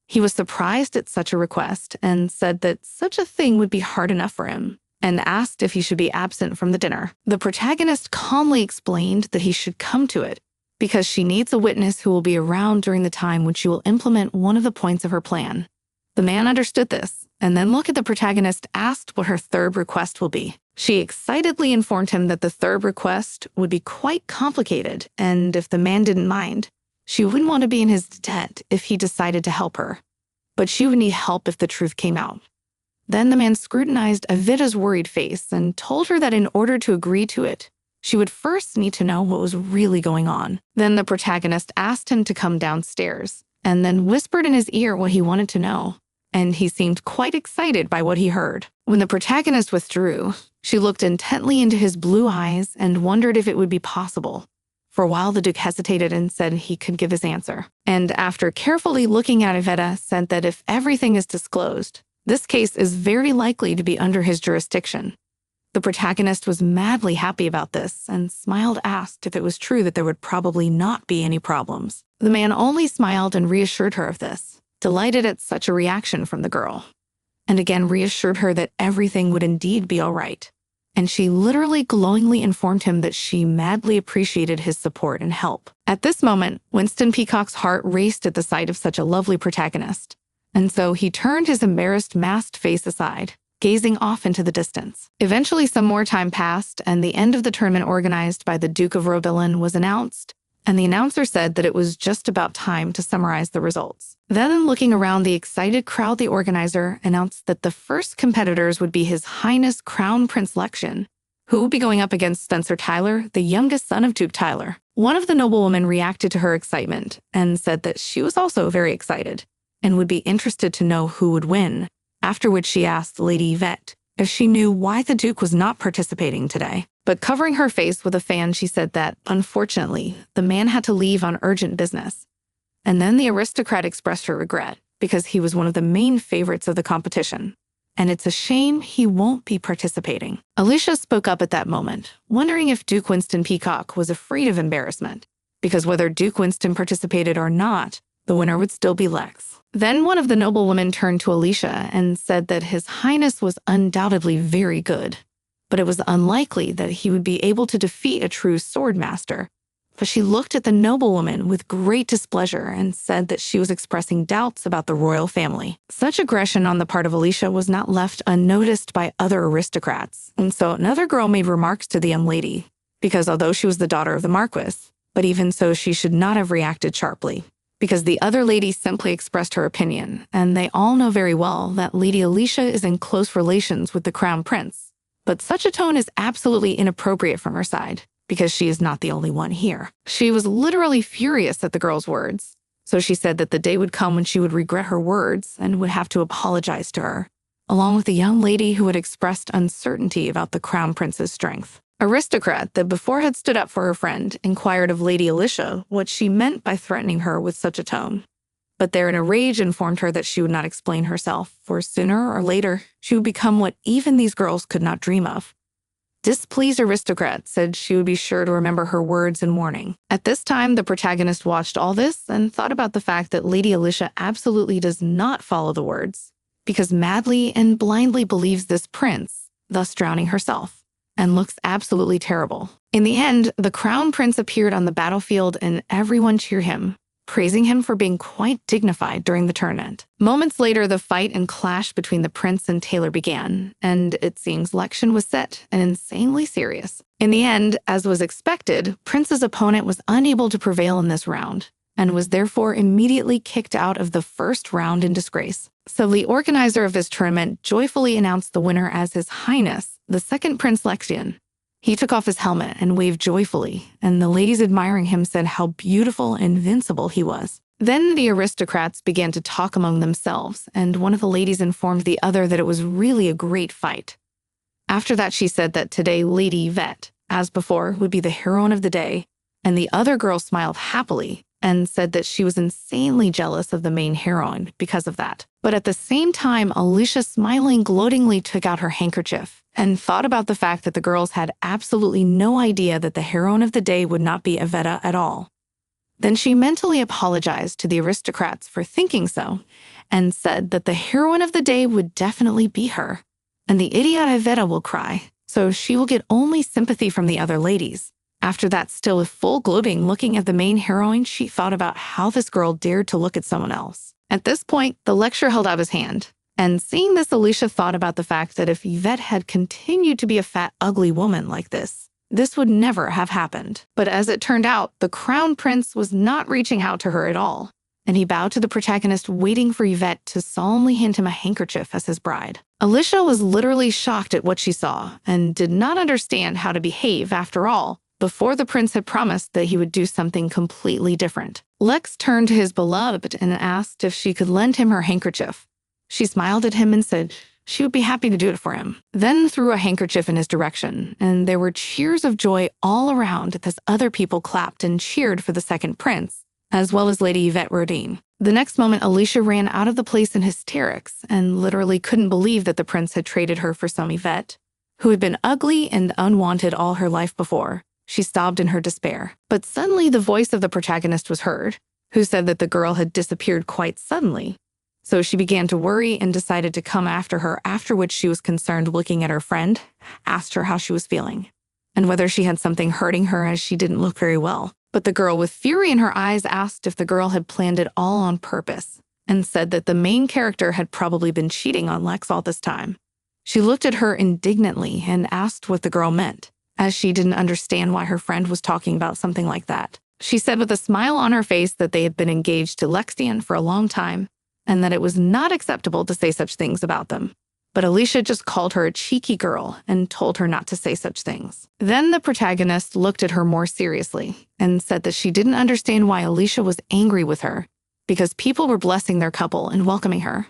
He was surprised at such a request and said that such a thing would be hard enough for him, and asked if he should be absent from the dinner. The protagonist calmly explained that he should come to it because she needs a witness who will be around during the time when she will implement one of the points of her plan. The man understood this, and then looking at the protagonist, asked what her third request will be. She excitedly informed him that the third request would be quite complicated, and if the man didn't mind, she wouldn't want to be in his debt if he decided to help her. But she would need help if the truth came out. Then the man scrutinized Avida's worried face and told her that in order to agree to it, she would first need to know what was really going on. Then the protagonist asked him to come downstairs, and then whispered in his ear what he wanted to know, and he seemed quite excited by what he heard. When the protagonist withdrew, she looked intently into his blue eyes and wondered if it would be possible. For a while, the Duke hesitated and said he could give his answer. And after carefully looking at Aveda, said that if everything is disclosed, this case is very likely to be under his jurisdiction. The protagonist was madly happy about this and smiled, asked if it was true that there would probably not be any problems. The man only smiled and reassured her of this, delighted at such a reaction from the girl, and again reassured her that everything would indeed be all right. And she literally glowingly informed him that she madly appreciated his support and help. At this moment, Winston Peacock's heart raced at the sight of such a lovely protagonist, and so he turned his embarrassed, masked face aside, gazing off into the distance. Eventually, some more time passed, and the end of the tournament organized by the Duke of Robilin was announced, and the announcer said that it was just about time to summarize the results. Then, looking around the excited crowd, the organizer announced that the first competitors would be His Highness Crown Prince Lexian, who would be going up against Spencer Tyler, the youngest son of Duke Tyler. One of the noblewomen reacted to her excitement and said that she was also very excited and would be interested to know who would win, after which she asked Lady Yvette if she knew why the Duke was not participating today. But covering her face with a fan, she said that, unfortunately, the man had to leave on urgent business. And then the aristocrat expressed her regret because he was one of the main favorites of the competition, and it's a shame he won't be participating. Alicia spoke up at that moment, wondering if Duke Winston Peacock was afraid of embarrassment, because whether Duke Winston participated or not, the winner would still be Lex. Then one of the noblewomen turned to Alicia and said that His Highness was undoubtedly very good, but it was unlikely that he would be able to defeat a true sword master. But she looked at the noblewoman with great displeasure and said that she was expressing doubts about the royal family. Such aggression on the part of Alicia was not left unnoticed by other aristocrats, and so another girl made remarks to the young lady, because although she was the daughter of the Marquis, but even so she should not have reacted sharply, because the other lady simply expressed her opinion, and they all know very well that Lady Alicia is in close relations with the Crown Prince. But such a tone is absolutely inappropriate from her side, because she is not the only one here. She was literally furious at the girl's words, so she said that the day would come when she would regret her words and would have to apologize to her, along with the young lady who had expressed uncertainty about the Crown Prince's strength. Aristocrat, that before had stood up for her friend, inquired of Lady Alicia what she meant by threatening her with such a tone. But there in a rage informed her that she would not explain herself, for sooner or later she would become what even these girls could not dream of. Displeased aristocrat said she would be sure to remember her words in warning. At this time, the protagonist watched all this and thought about the fact that Lady Alicia absolutely does not follow the words, because madly and blindly believes this prince, thus drowning herself, and looks absolutely terrible. In the end, the Crown Prince appeared on the battlefield and everyone cheered him, praising him for being quite dignified during the tournament. Moments later, the fight and clash between the prince and Taylor began, and it seems Lexian was set and insanely serious. In the end, as was expected, Prince's opponent was unable to prevail in this round, and was therefore immediately kicked out of the first round in disgrace. So the organizer of this tournament joyfully announced the winner as His Highness, the second Prince Lexian. He took off his helmet and waved joyfully, and the ladies admiring him said how beautiful and invincible he was. Then the aristocrats began to talk among themselves, and one of the ladies informed the other that it was really a great fight. After that, she said that today Lady Yvette, as before, would be the heroine of the day, and the other girl smiled happily and said that she was insanely jealous of the main heroine because of that. But at the same time, Alicia smiling gloatingly took out her handkerchief and thought about the fact that the girls had absolutely no idea that the heroine of the day would not be Yvette at all. Then she mentally apologized to the aristocrats for thinking so and said that the heroine of the day would definitely be her, and the idiot Yvette will cry, so she will get only sympathy from the other ladies. After that, still with full gloating looking at the main heroine, she thought about how this girl dared to look at someone else. At this point, the lecturer held out his hand, and seeing this, Alicia thought about the fact that if Yvette had continued to be a fat, ugly woman like this would never have happened. But as it turned out, the Crown Prince was not reaching out to her at all, and he bowed to the protagonist, waiting for Yvette to solemnly hand him a handkerchief as his bride. Alicia was literally shocked at what she saw, and did not understand how to behave after all. Before the prince had promised that he would do something completely different. Lex turned to his beloved and asked if she could lend him her handkerchief. She smiled at him and said she would be happy to do it for him, then threw a handkerchief in his direction, and there were cheers of joy all around as other people clapped and cheered for the second prince, as well as Lady Yvette Rodin. The next moment, Alicia ran out of the place in hysterics and literally couldn't believe that the prince had traded her for some Yvette, who had been ugly and unwanted all her life before. She sobbed in her despair. But suddenly the voice of the protagonist was heard, who said that the girl had disappeared quite suddenly. So she began to worry and decided to come after her, after which she was concerned looking at her friend, asked her how she was feeling, and whether she had something hurting her as she didn't look very well. But the girl, with fury in her eyes, asked if the girl had planned it all on purpose, and said that the main character had probably been cheating on Lex all this time. She looked at her indignantly and asked what the girl meant, as she didn't understand why her friend was talking about something like that. She said with a smile on her face that they had been engaged to Lexian for a long time, and that it was not acceptable to say such things about them. But Alicia just called her a cheeky girl and told her not to say such things. Then the protagonist looked at her more seriously and said that she didn't understand why Alicia was angry with her, because people were blessing their couple and welcoming her.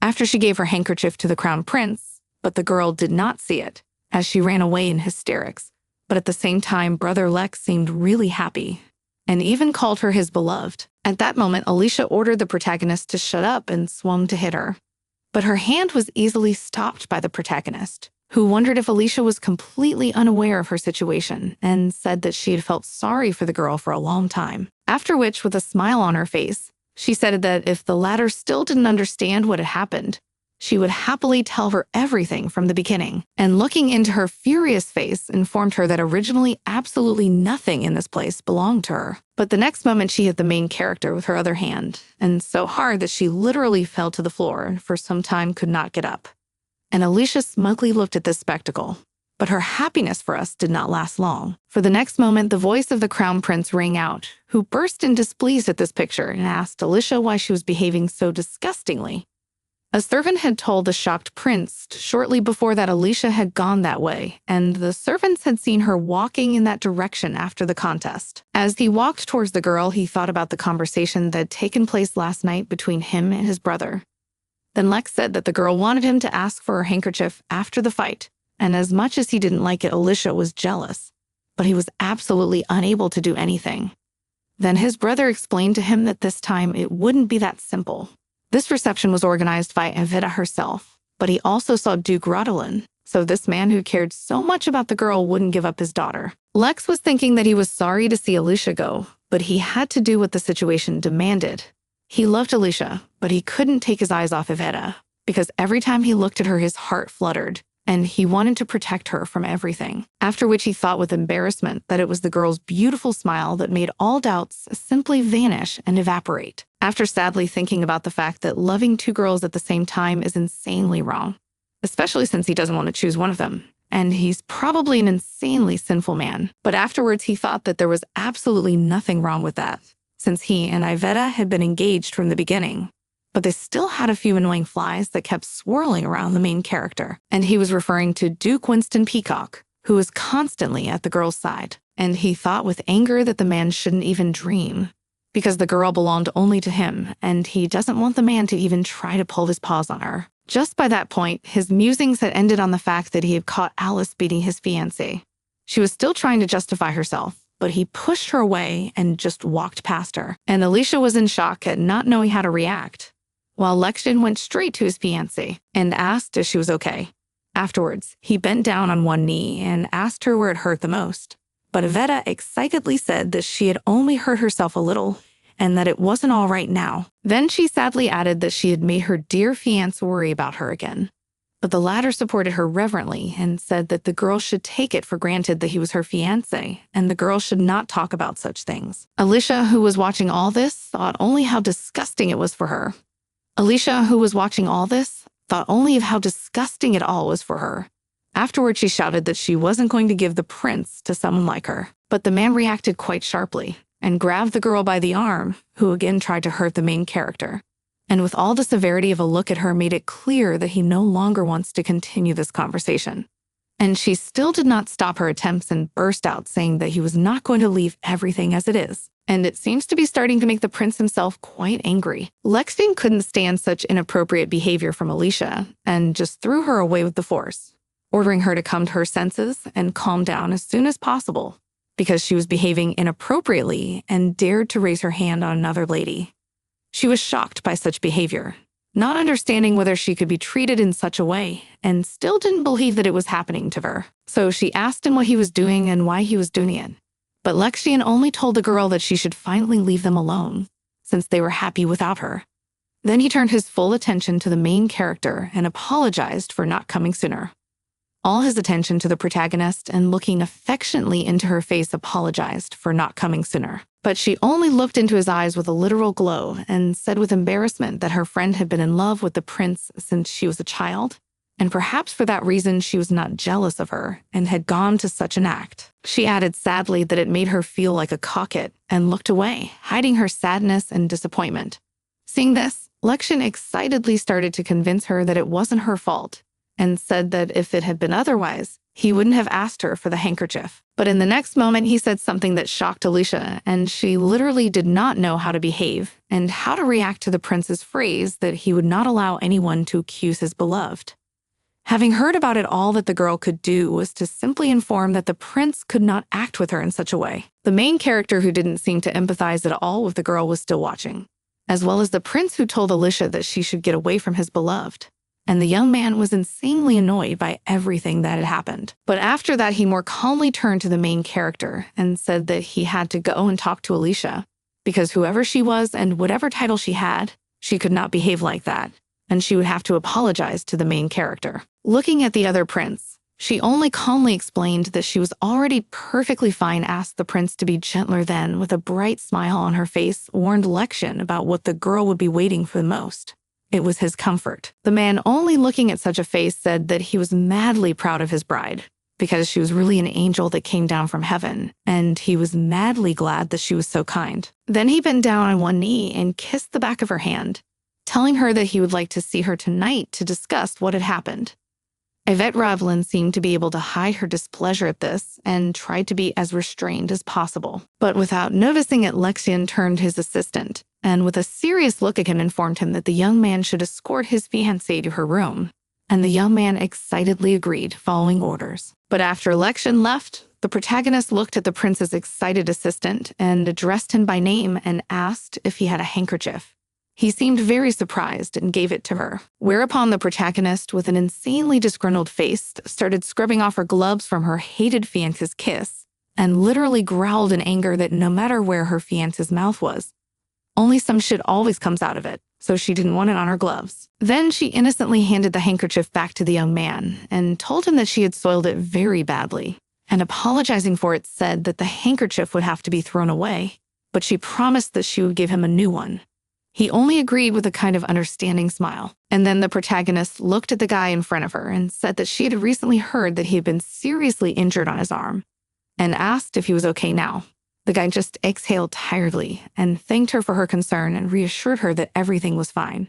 After she gave her handkerchief to the crown prince, but the girl did not see it, as she ran away in hysterics. But at the same time, Brother Lex seemed really happy, and even called her his beloved. At that moment, Alicia ordered the protagonist to shut up and swung to hit her. But her hand was easily stopped by the protagonist, who wondered if Alicia was completely unaware of her situation and said that she had felt sorry for the girl for a long time. After which, with a smile on her face, she said that if the latter still didn't understand what had happened, she would happily tell her everything from the beginning, and looking into her furious face, informed her that originally absolutely nothing in this place belonged to her. But the next moment she hit the main character with her other hand, and so hard that she literally fell to the floor and for some time could not get up. And Alicia smugly looked at this spectacle. But her happiness for us did not last long. For the next moment, the voice of the crown prince rang out, who burst in displeased at this picture and asked Alicia why she was behaving so disgustingly. A servant had told the shocked prince shortly before that Alicia had gone that way, and the servants had seen her walking in that direction after the contest. As he walked towards the girl, he thought about the conversation that had taken place last night between him and his brother. Then Lex said that the girl wanted him to ask for her handkerchief after the fight, and as much as he didn't like it, Alicia was jealous, but he was absolutely unable to do anything. Then his brother explained to him that this time it wouldn't be that simple. This reception was organized by Evita herself, but he also saw Duke Rodolin, so this man who cared so much about the girl wouldn't give up his daughter. Lex was thinking that he was sorry to see Alicia go, but he had to do what the situation demanded. He loved Alicia, but he couldn't take his eyes off Evita, because every time he looked at her, his heart fluttered, and he wanted to protect her from everything. After which he thought with embarrassment that it was the girl's beautiful smile that made all doubts simply vanish and evaporate. After sadly thinking about the fact that loving two girls at the same time is insanely wrong, especially since he doesn't want to choose one of them, and he's probably an insanely sinful man. But afterwards he thought that there was absolutely nothing wrong with that, since he and Iveta had been engaged from the beginning. But they still had a few annoying flies that kept swirling around the main character, and he was referring to Duke Winston Peacock, who was constantly at the girl's side. And he thought with anger that the man shouldn't even dream, because the girl belonged only to him, and he doesn't want the man to even try to pull his paws on her. Just by that point, his musings had ended on the fact that he had caught Alice beating his fiancé. She was still trying to justify herself, but he pushed her away and just walked past her, and Alicia was in shock at not knowing how to react, while Lexian went straight to his fiancée and asked if she was okay. Afterwards, he bent down on one knee and asked her where it hurt the most. But Iveta excitedly said that she had only hurt herself a little and that it wasn't all right now. Then she sadly added that she had made her dear fiancé worry about her again. But the latter supported her reverently and said that the girl should take it for granted that he was her fiancé, and the girl should not talk about such things. Alicia, who was watching all this, thought only how disgusting it was for her. Alicia, who was watching all this, thought only of how disgusting it all was for her. Afterward, she shouted that she wasn't going to give the prince to someone like her. But the man reacted quite sharply and grabbed the girl by the arm, who again tried to hurt the main character. And with all the severity of a look at her, made it clear that he no longer wants to continue this conversation. And she still did not stop her attempts and burst out saying that he was not going to leave everything as it is. And it seems to be starting to make the prince himself quite angry. Lexian couldn't stand such inappropriate behavior from Alicia and just threw her away with the force, ordering her to come to her senses and calm down as soon as possible, because she was behaving inappropriately and dared to raise her hand on another lady. She was shocked by such behavior, not understanding whether she could be treated in such a way, and still didn't believe that it was happening to her. So she asked him what he was doing and why he was doing it. But Lexian only told the girl that she should finally leave them alone, since they were happy without her. Then he turned his full attention to the main character and apologized for not coming sooner. all his attention to the protagonist and looking affectionately into her face apologized for not coming sooner. But she only looked into his eyes with a literal glow and said with embarrassment that her friend had been in love with the prince since she was a child, and perhaps for that reason she was not jealous of her and had gone to such an act. She added sadly that it made her feel like a coquette and looked away, hiding her sadness and disappointment. Seeing this, Lexian excitedly started to convince her that it wasn't her fault and said that if it had been otherwise, he wouldn't have asked her for the handkerchief. But in the next moment, he said something that shocked Alicia, and she literally did not know how to behave and how to react to the prince's phrase that he would not allow anyone to accuse his beloved. Having heard about it, all that the girl could do was to simply inform that the prince could not act with her in such a way. The main character, who didn't seem to empathize at all with the girl, was still watching, as well as the prince, who told Alicia that she should get away from his beloved. And the young man was insanely annoyed by everything that had happened. But after that, he more calmly turned to the main character and said that he had to go and talk to Alicia, because whoever she was and whatever title she had, she could not behave like that, and she would have to apologize to the main character. Looking at the other prince, she only calmly explained that she was already perfectly fine, asked the prince to be gentler, then, with a bright smile on her face, warned Lexian about what the girl would be waiting for the most. It was his comfort. The man, only looking at such a face, said that he was madly proud of his bride, because she was really an angel that came down from heaven, and he was madly glad that she was so kind. Then he bent down on one knee and kissed the back of her hand, telling her that he would like to see her tonight to discuss what had happened. Yvette Ravelin seemed to be able to hide her displeasure at this and tried to be as restrained as possible. But without noticing it, Lexian turned his assistant, and with a serious look at him informed him that the young man should escort his fiancée to her room, and the young man excitedly agreed, following orders. But after Lexian left, the protagonist looked at the prince's excited assistant and addressed him by name and asked if he had a handkerchief. He seemed very surprised and gave it to her, whereupon the protagonist, with an insanely disgruntled face, started scrubbing off her gloves from her hated fiancé's kiss and literally growled in anger that no matter where her fiancé's mouth was, only some shit always comes out of it, so she didn't want it on her gloves. Then she innocently handed the handkerchief back to the young man and told him that she had soiled it very badly, and apologizing for it, said that the handkerchief would have to be thrown away, but she promised that she would give him a new one. He only agreed with a kind of understanding smile. And then the protagonist looked at the guy in front of her and said that she had recently heard that he had been seriously injured on his arm, and asked if he was okay now. The guy just exhaled tiredly and thanked her for her concern and reassured her that everything was fine,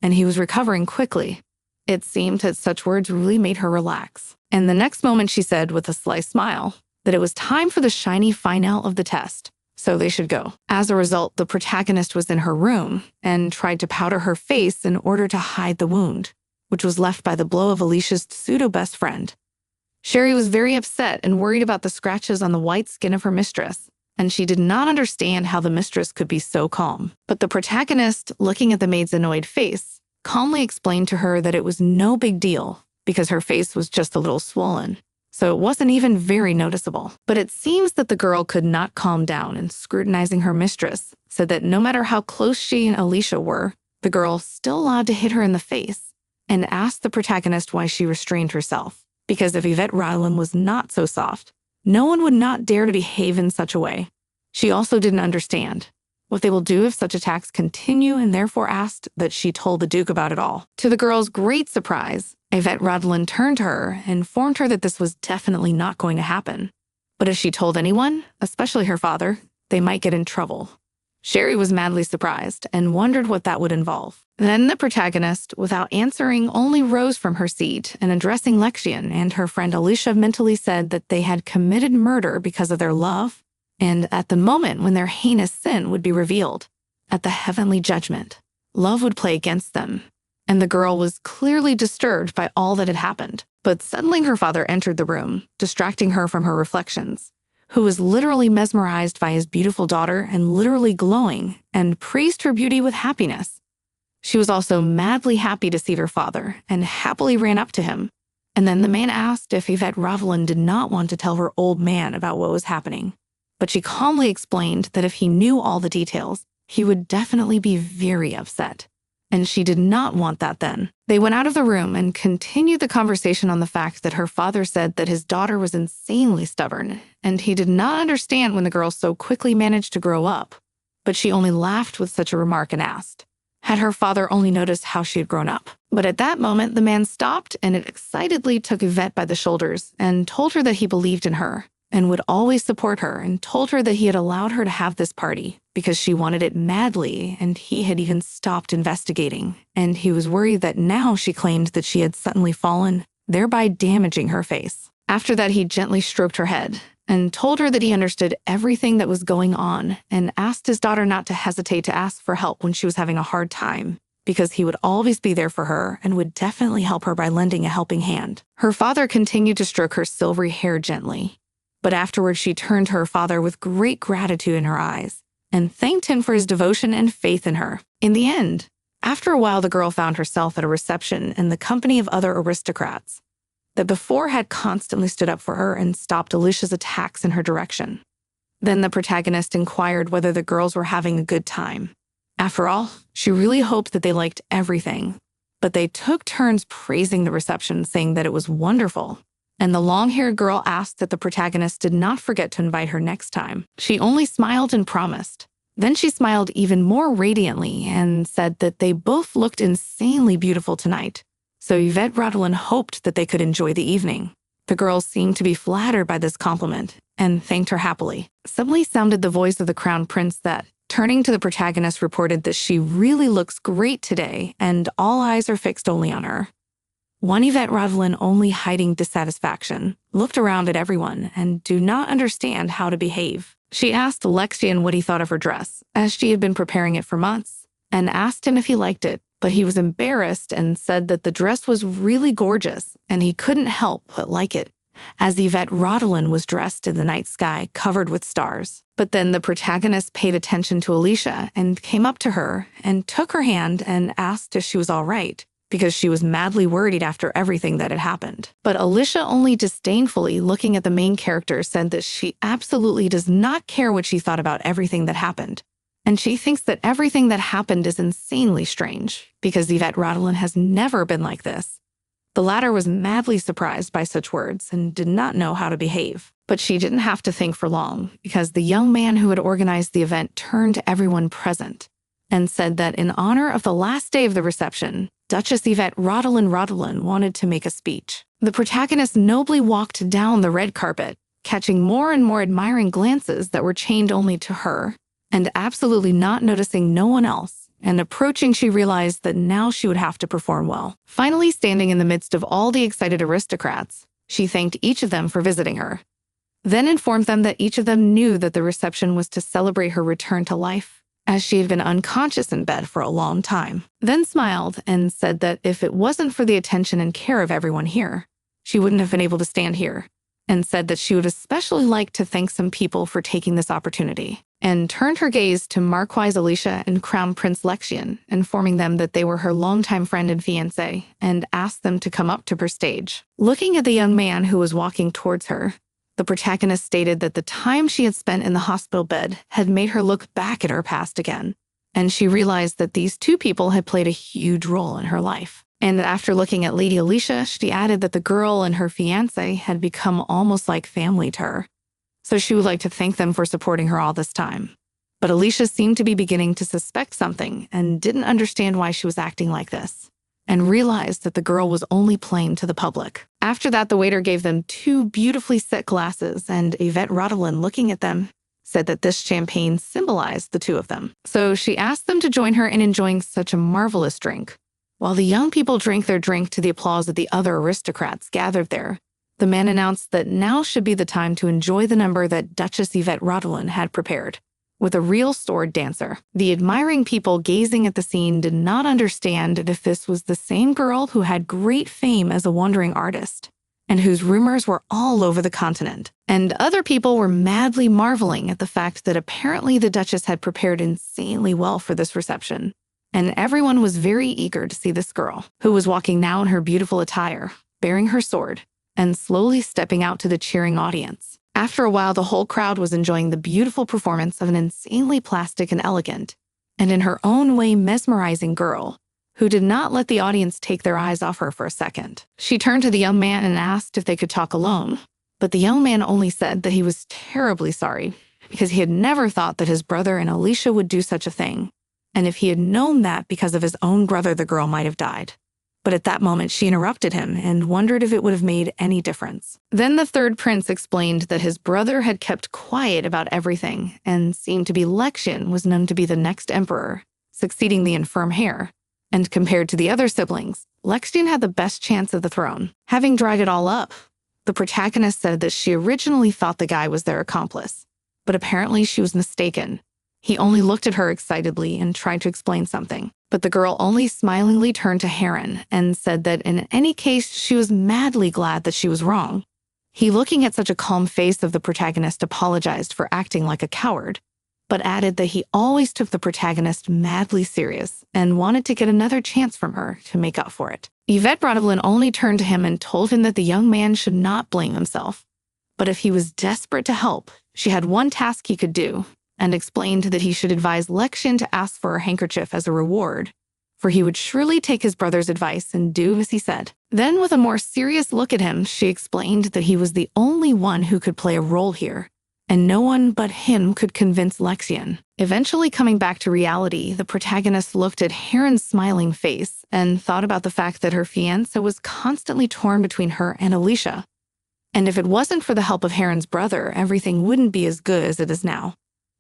and he was recovering quickly. It seemed that such words really made her relax. And the next moment she said, with a sly smile, that it was time for the shiny finale of the test, so they should go. As a result, the protagonist was in her room and tried to powder her face in order to hide the wound, which was left by the blow of Alicia's pseudo-best friend. Sherry was very upset and worried about the scratches on the white skin of her mistress, and she did not understand how the mistress could be so calm. But the protagonist, looking at the maid's annoyed face, calmly explained to her that it was no big deal because her face was just a little swollen, so it wasn't even very noticeable. But it seems that the girl could not calm down, and scrutinizing her mistress, said that no matter how close she and Alicia were, the girl still allowed to hit her in the face, and asked the protagonist why she restrained herself, because if Yvette Ravelin was not so soft, no one would not dare to behave in such a way. She also didn't understand what they will do if such attacks continue, and therefore asked that she told the Duke about it all. To the girl's great surprise, Yvette Ravelin turned to her and informed her that this was definitely not going to happen. But if she told anyone, especially her father, they might get in trouble. Sherry was madly surprised and wondered what that would involve. Then the protagonist, without answering, only rose from her seat and, addressing Lexian and her friend Alicia, mentally said that they had committed murder because of their love, and at the moment when their heinous sin would be revealed, at the heavenly judgment, love would play against them. And the girl was clearly disturbed by all that had happened. But suddenly her father entered the room, distracting her from her reflections, who was literally mesmerized by his beautiful daughter and literally glowing, and praised her beauty with happiness. She was also madly happy to see her father and happily ran up to him. And then the man asked if Yvette Ravelin did not want to tell her old man about what was happening. But she calmly explained that if he knew all the details, he would definitely be very upset, and she did not want that then. They went out of the room and continued the conversation on the fact that her father said that his daughter was insanely stubborn, and he did not understand when the girl so quickly managed to grow up. But she only laughed with such a remark and asked, had her father only noticed how she had grown up? But at that moment, the man stopped and excitedly took Yvette by the shoulders and told her that he believed in her and would always support her, and told her that he had allowed her to have this party because she wanted it madly, and he had even stopped investigating, and he was worried that now she claimed that she had suddenly fallen, thereby damaging her face. After that, he gently stroked her head and told her that he understood everything that was going on, and asked his daughter not to hesitate to ask for help when she was having a hard time, because he would always be there for her and would definitely help her by lending a helping hand. Her father continued to stroke her silvery hair gently, but afterwards she turned to her father with great gratitude in her eyes and thanked him for his devotion and faith in her. In the end, after a while, the girl found herself at a reception in the company of other aristocrats that before had constantly stood up for her and stopped Alicia's attacks in her direction. Then the protagonist inquired whether the girls were having a good time. After all, she really hoped that they liked everything, but they took turns praising the reception, saying that it was wonderful. And the long-haired girl asked that the protagonist did not forget to invite her next time. She only smiled and promised. Then she smiled even more radiantly and said that they both looked insanely beautiful tonight. So Yvette Rodolin hoped that they could enjoy the evening. The girls seemed to be flattered by this compliment and thanked her happily. Suddenly sounded the voice of the crown prince that, turning to the protagonist, reported that she really looks great today and all eyes are fixed only on her. One Yvette Rodolin, only hiding dissatisfaction, looked around at everyone and did not understand how to behave. She asked Lexian what he thought of her dress, as she had been preparing it for months, and asked him if he liked it, but he was embarrassed and said that the dress was really gorgeous and he couldn't help but like it, as Yvette Rodolin was dressed in the night sky covered with stars. But then the protagonist paid attention to Alicia and came up to her and took her hand and asked if she was all right, because she was madly worried after everything that had happened. But Alicia, only disdainfully looking at the main character, said that she absolutely does not care what she thought about everything that happened, and she thinks that everything that happened is insanely strange, because Yvette Rodolin has never been like this. The latter was madly surprised by such words and did not know how to behave. But she didn't have to think for long, because the young man who had organized the event turned to everyone present and said that in honor of the last day of the reception, Duchess Yvette Rodolin wanted to make a speech. The protagonist nobly walked down the red carpet, catching more and more admiring glances that were chained only to her, and absolutely not noticing no one else. And approaching, she realized that now she would have to perform well. Finally, standing in the midst of all the excited aristocrats, she thanked each of them for visiting her, then informed them that each of them knew that the reception was to celebrate her return to life, as she had been unconscious in bed for a long time. Then smiled and said that if it wasn't for the attention and care of everyone here, she wouldn't have been able to stand here, and said that she would especially like to thank some people for taking this opportunity, and turned her gaze to Marquise Alicia and Crown Prince Lexian, informing them that they were her longtime friend and fiancé, and asked them to come up to her stage. Looking at the young man who was walking towards her, the protagonist stated that the time she had spent in the hospital bed had made her look back at her past again, and she realized that these two people had played a huge role in her life. And after looking at Lady Alicia, she added that the girl and her fiancé had become almost like family to her, so she would like to thank them for supporting her all this time. But Alicia seemed to be beginning to suspect something and didn't understand why she was acting like this, and realized that the girl was only playing to the public. After that, the waiter gave them 2 beautifully set glasses, and Yvette Rodolin, looking at them, said that this champagne symbolized the two of them. So she asked them to join her in enjoying such a marvelous drink. While the young people drank their drink to the applause of the other aristocrats gathered there, the man announced that now should be the time to enjoy the number that Duchess Yvette Rodolin had prepared, with a real sword dancer. The admiring people gazing at the scene did not understand if this was the same girl who had great fame as a wandering artist, and whose rumors were all over the continent. And other people were madly marveling at the fact that apparently the Duchess had prepared insanely well for this reception. And everyone was very eager to see this girl, who was walking now in her beautiful attire, bearing her sword, and slowly stepping out to the cheering audience. After a while, the whole crowd was enjoying the beautiful performance of an insanely plastic and elegant, and in her own way mesmerizing girl, who did not let the audience take their eyes off her for a second. She turned to the young man and asked if they could talk alone, but the young man only said that he was terribly sorry because he had never thought that his brother and Alicia would do such a thing, and if he had known that because of his own brother the girl might have died. But at that moment she interrupted him and wondered if it would have made any difference. Then the third prince explained that his brother had kept quiet about everything and seemed to be Lexian was known to be the next emperor, succeeding the infirm heir. And compared to the other siblings, Lexian had the best chance of the throne. Having dried it all up, the protagonist said that she originally thought the guy was their accomplice, but apparently she was mistaken. He only looked at her excitedly and tried to explain something, but the girl only smilingly turned to Heron and said that in any case she was madly glad that she was wrong. He, looking at such a calm face of the protagonist, apologized for acting like a coward, but added that he always took the protagonist madly serious and wanted to get another chance from her to make up for it. Yvette Brodelin only turned to him and told him that the young man should not blame himself, but if he was desperate to help, she had one task he could do, and explained that he should advise Lexian to ask for a handkerchief as a reward, for he would surely take his brother's advice and do as he said. Then, with a more serious look at him, she explained that he was the only one who could play a role here, and no one but him could convince Lexian. Eventually coming back to reality, the protagonist looked at Heron's smiling face and thought about the fact that her fiancé was constantly torn between her and Alicia. And if it wasn't for the help of Heron's brother, everything wouldn't be as good as it is now.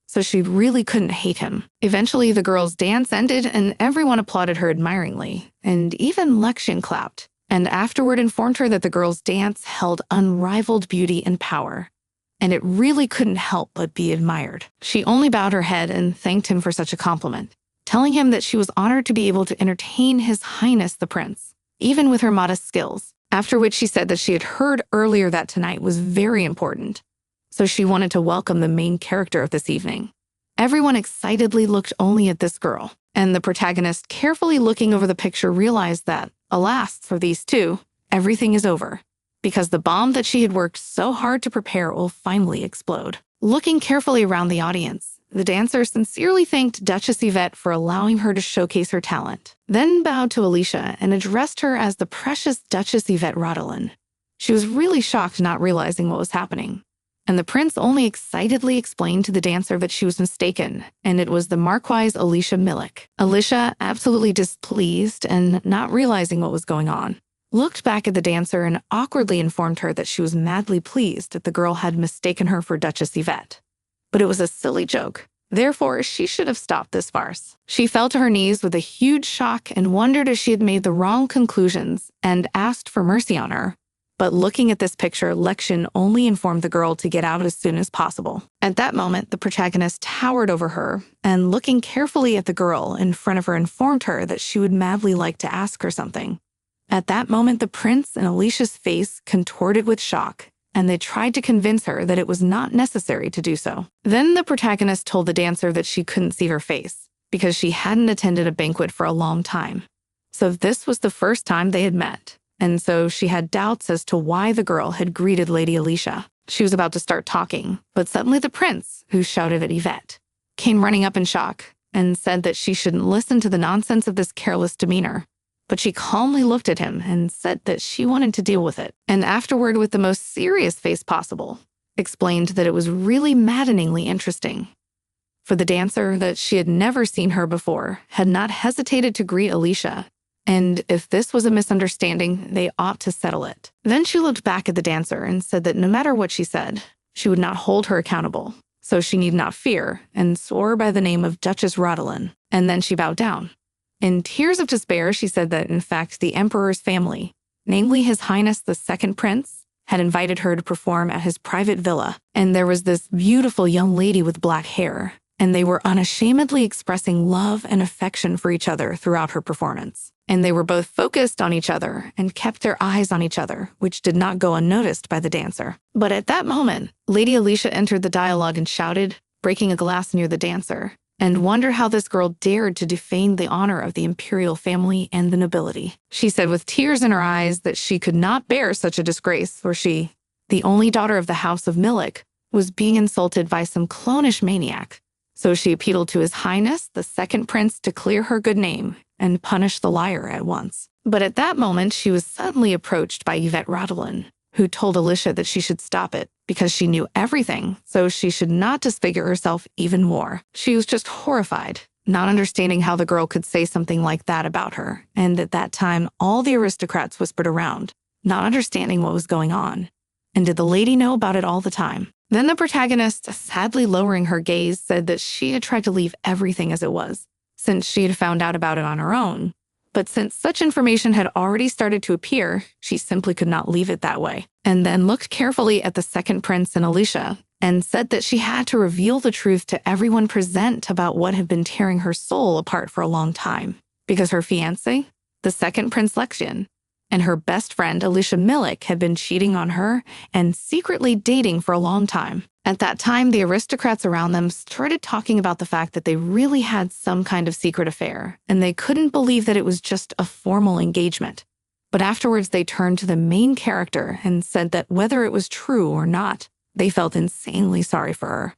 So she really couldn't hate him. Eventually, the girls' dance ended and everyone applauded her admiringly, and even Lexian clapped, and afterward informed her that the girls' dance held unrivaled beauty and power, and it really couldn't help but be admired. She only bowed her head and thanked him for such a compliment, telling him that she was honored to be able to entertain His Highness the Prince, even with her modest skills, after which she said that she had heard earlier that tonight was very important, so she wanted to welcome the main character of this evening. Everyone excitedly looked only at this girl, and the protagonist, carefully looking over the picture, realized that, alas, for these two, everything is over, because the bomb that she had worked so hard to prepare will finally explode. Looking carefully around the audience, the dancer sincerely thanked Duchess Yvette for allowing her to showcase her talent, then bowed to Alicia and addressed her as the precious Duchess Yvette Rodelin. She was really shocked, not realizing what was happening, and the prince only excitedly explained to the dancer that she was mistaken, and it was the Marquise Alicia Millick. Alicia, absolutely displeased and not realizing what was going on, looked back at the dancer and awkwardly informed her that she was madly pleased that the girl had mistaken her for Duchess Yvette. But it was a silly joke. Therefore, she should have stopped this farce. She fell to her knees with a huge shock and wondered if she had made the wrong conclusions and asked for mercy on her. But looking at this picture, Lexian only informed the girl to get out as soon as possible. At that moment, the protagonist towered over her and, looking carefully at the girl in front of her, informed her that she would madly like to ask her something. At that moment, the prince and Alicia's face contorted with shock, and they tried to convince her that it was not necessary to do so. Then the protagonist told the dancer that she couldn't see her face because she hadn't attended a banquet for a long time. So this was the first time they had met, and so she had doubts as to why the girl had greeted Lady Alicia. She was about to start talking, but suddenly the prince, who shouted at Yvette, came running up in shock and said that she shouldn't listen to the nonsense of this careless demeanor. But she calmly looked at him and said that she wanted to deal with it, and afterward, with the most serious face possible, explained that it was really maddeningly interesting. For the dancer, that she had never seen her before, had not hesitated to greet Alicia, and if this was a misunderstanding, they ought to settle it. Then she looked back at the dancer and said that no matter what she said, she would not hold her accountable, so she need not fear, and swore by the name of Duchess Rodelin, and then she bowed down. In tears of despair, she said that, in fact, the emperor's family, namely His Highness the Second Prince, had invited her to perform at his private villa, and there was this beautiful young lady with black hair, and they were unashamedly expressing love and affection for each other throughout her performance. And they were both focused on each other and kept their eyes on each other, which did not go unnoticed by the dancer. But at that moment, Lady Alicia entered the dialogue and shouted, breaking a glass near the dancer, and wondered how this girl dared to defame the honor of the imperial family and the nobility. She said with tears in her eyes that she could not bear such a disgrace, for she, the only daughter of the House of Millick, was being insulted by some clownish maniac. So she appealed to His Highness, the Second Prince, to clear her good name and punish the liar at once. But at that moment, she was suddenly approached by Yvette Rodolin, who told Alicia that she should stop it because she knew everything, so she should not disfigure herself even more. She was just horrified, not understanding how the girl could say something like that about her, and at that time, all the aristocrats whispered around, not understanding what was going on. And did the lady know about it all the time? Then the protagonist, sadly lowering her gaze, said that she had tried to leave everything as it was, since she had found out about it on her own. But since such information had already started to appear, she simply could not leave it that way. And then looked carefully at the second prince and Alicia, and said that she had to reveal the truth to everyone present about what had been tearing her soul apart for a long time. Because her fiancé, the second Prince Lexian, and her best friend Alicia Millick had been cheating on her and secretly dating for a long time. At that time, the aristocrats around them started talking about the fact that they really had some kind of secret affair, and they couldn't believe that it was just a formal engagement. But afterwards, they turned to the main character and said that whether it was true or not, they felt insanely sorry for her.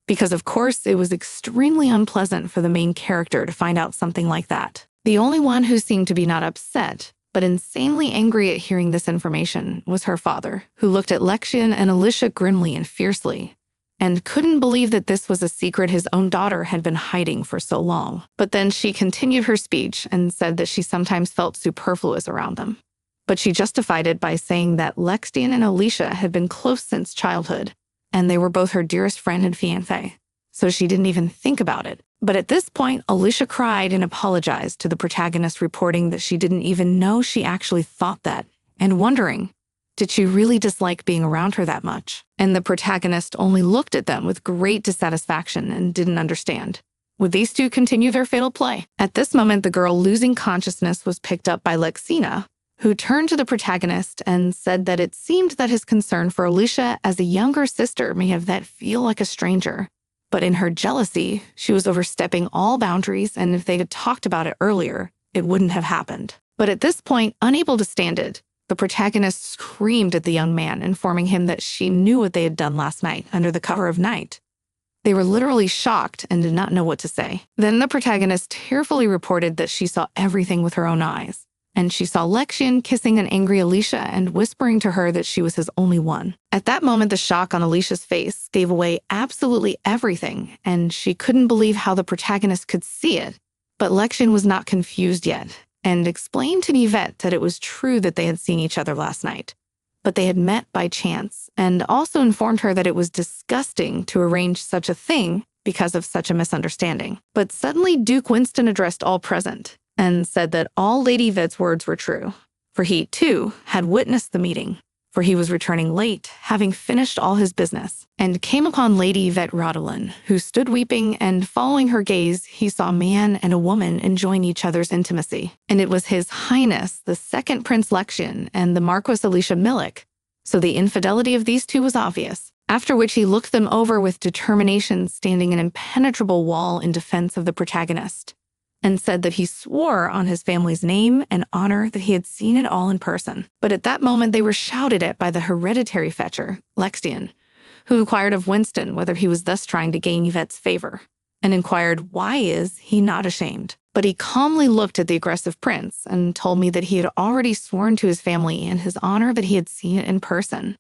Because of course, it was extremely unpleasant for the main character to find out something like that. The only one who seemed to be not upset, but insanely angry at hearing this information, was her father, who looked at Lexian and Alicia grimly and fiercely, and couldn't believe that this was a secret his own daughter had been hiding for so long. But then she continued her speech and said that she sometimes felt superfluous around them. But she justified it by saying that Lexian and Alicia had been close since childhood, and they were both her dearest friend and fiancé, so she didn't even think about it. But at this point, Alicia cried and apologized to the protagonist, reporting that she didn't even know she actually thought that, and wondering, did she really dislike being around her that much? And the protagonist only looked at them with great dissatisfaction and didn't understand. Would these two continue their fatal play? At this moment, the girl losing consciousness was picked up by Lexina, who turned to the protagonist and said that it seemed that his concern for Alicia as a younger sister may have that feel like a stranger. But in her jealousy, she was overstepping all boundaries, and if they had talked about it earlier, it wouldn't have happened. But at this point, unable to stand it, the protagonist screamed at the young man, informing him that she knew what they had done last night under the cover of night. They were literally shocked and did not know what to say. Then the protagonist tearfully reported that she saw everything with her own eyes, and she saw Lexian kissing an angry Alicia and whispering to her that she was his only one. At that moment, the shock on Alicia's face gave away absolutely everything, and she couldn't believe how the protagonist could see it. But Lexian was not confused yet, and explained to Yvette that it was true that they had seen each other last night, but they had met by chance, and also informed her that it was disgusting to arrange such a thing because of such a misunderstanding. But suddenly, Duke Winston addressed all present, and said that all Lady Yvette's words were true, for he, too, had witnessed the meeting, for he was returning late, having finished all his business, and came upon Lady Yvette Rodolin, who stood weeping, and following her gaze, he saw a man and a woman enjoying each other's intimacy. And it was His Highness, the second Prince Lexian, and the Marquis Alicia Millick, so the infidelity of these two was obvious. After which he looked them over with determination, standing an impenetrable wall in defense of the protagonist, and said that he swore on his family's name and honor that he had seen it all in person. But at that moment, they were shouted at by the hereditary fetcher, Lexian, who inquired of Winston whether he was thus trying to gain Yvette's favor, and inquired why is he not ashamed. But he calmly looked at the aggressive prince and told me that he had already sworn to his family and his honor that he had seen it in person.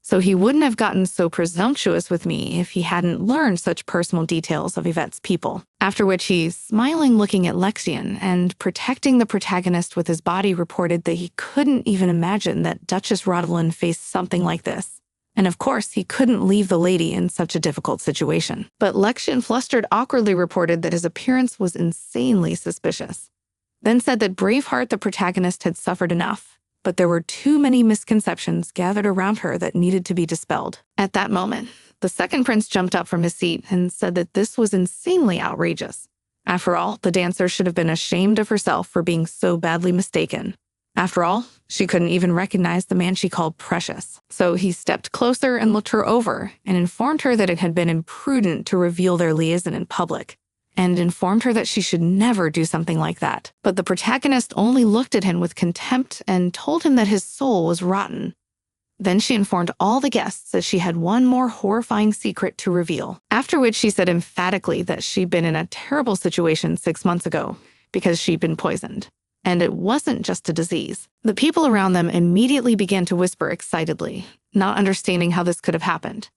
So he wouldn't have gotten so presumptuous with me if he hadn't learned such personal details of Yvette's people. After which he, smiling looking at Lexian and protecting the protagonist with his body, reported that he couldn't even imagine that Duchess Rodolin faced something like this. And of course, he couldn't leave the lady in such a difficult situation. But Lexian, flustered, awkwardly reported that his appearance was insanely suspicious. Then said that Braveheart, the protagonist, had suffered enough, but there were too many misconceptions gathered around her that needed to be dispelled. At that moment, the second prince jumped up from his seat and said that this was insanely outrageous. After all, the dancer should have been ashamed of herself for being so badly mistaken. After all, she couldn't even recognize the man she called precious. So he stepped closer and looked her over and informed her that it had been imprudent to reveal their liaison in public, and informed her that she should never do something like that. But the protagonist only looked at him with contempt and told him that his soul was rotten. Then she informed all the guests that she had one more horrifying secret to reveal, after which she said emphatically that she'd been in a terrible situation 6 months ago, because she'd been poisoned. And it wasn't just a disease. The people around them immediately began to whisper excitedly, not understanding how this could have happened.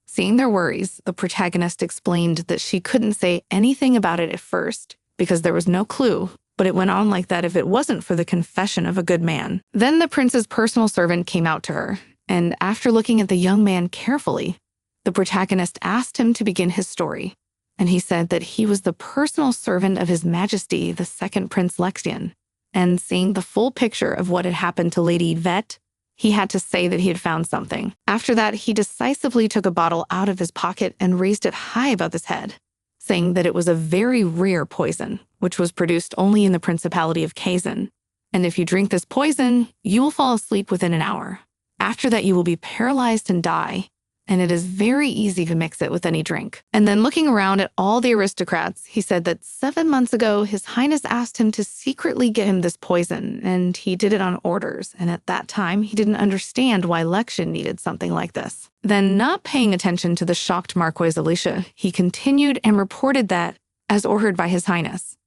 Seeing their worries, the protagonist explained that she couldn't say anything about it at first because there was no clue, but it went on like that if it wasn't for the confession of a good man. Then the prince's personal servant came out to her, and after looking at the young man carefully, the protagonist asked him to begin his story, and he said that he was the personal servant of His Majesty, the second Prince Lexian. And seeing the full picture of what had happened to Lady Yvette, he had to say that he had found something. After that, he decisively took a bottle out of his pocket and raised it high above his head, saying that it was a very rare poison, which was produced only in the Principality of Kazan. And if you drink this poison, you will fall asleep within an hour. After that, you will be paralyzed and die, and it is very easy to mix it with any drink. And then looking around at all the aristocrats, he said that 7 months ago, His Highness asked him to secretly get him this poison, and he did it on orders. And at that time, he didn't understand why Lexian needed something like this. Then, not paying attention to the shocked Marquise Alicia, he continued and reported that, as ordered by His Highness,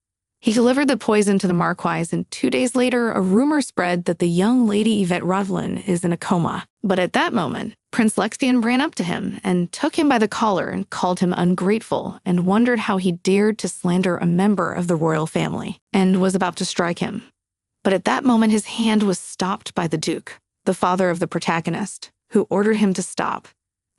he delivered the poison to the Marquise, and 2 days later, a rumor spread that the young Lady Yvette Rodlin is in a coma. But at that moment, Prince Lexian ran up to him and took him by the collar and called him ungrateful and wondered how he dared to slander a member of the royal family and was about to strike him. But at that moment, his hand was stopped by the Duke, the father of the protagonist, who ordered him to stop.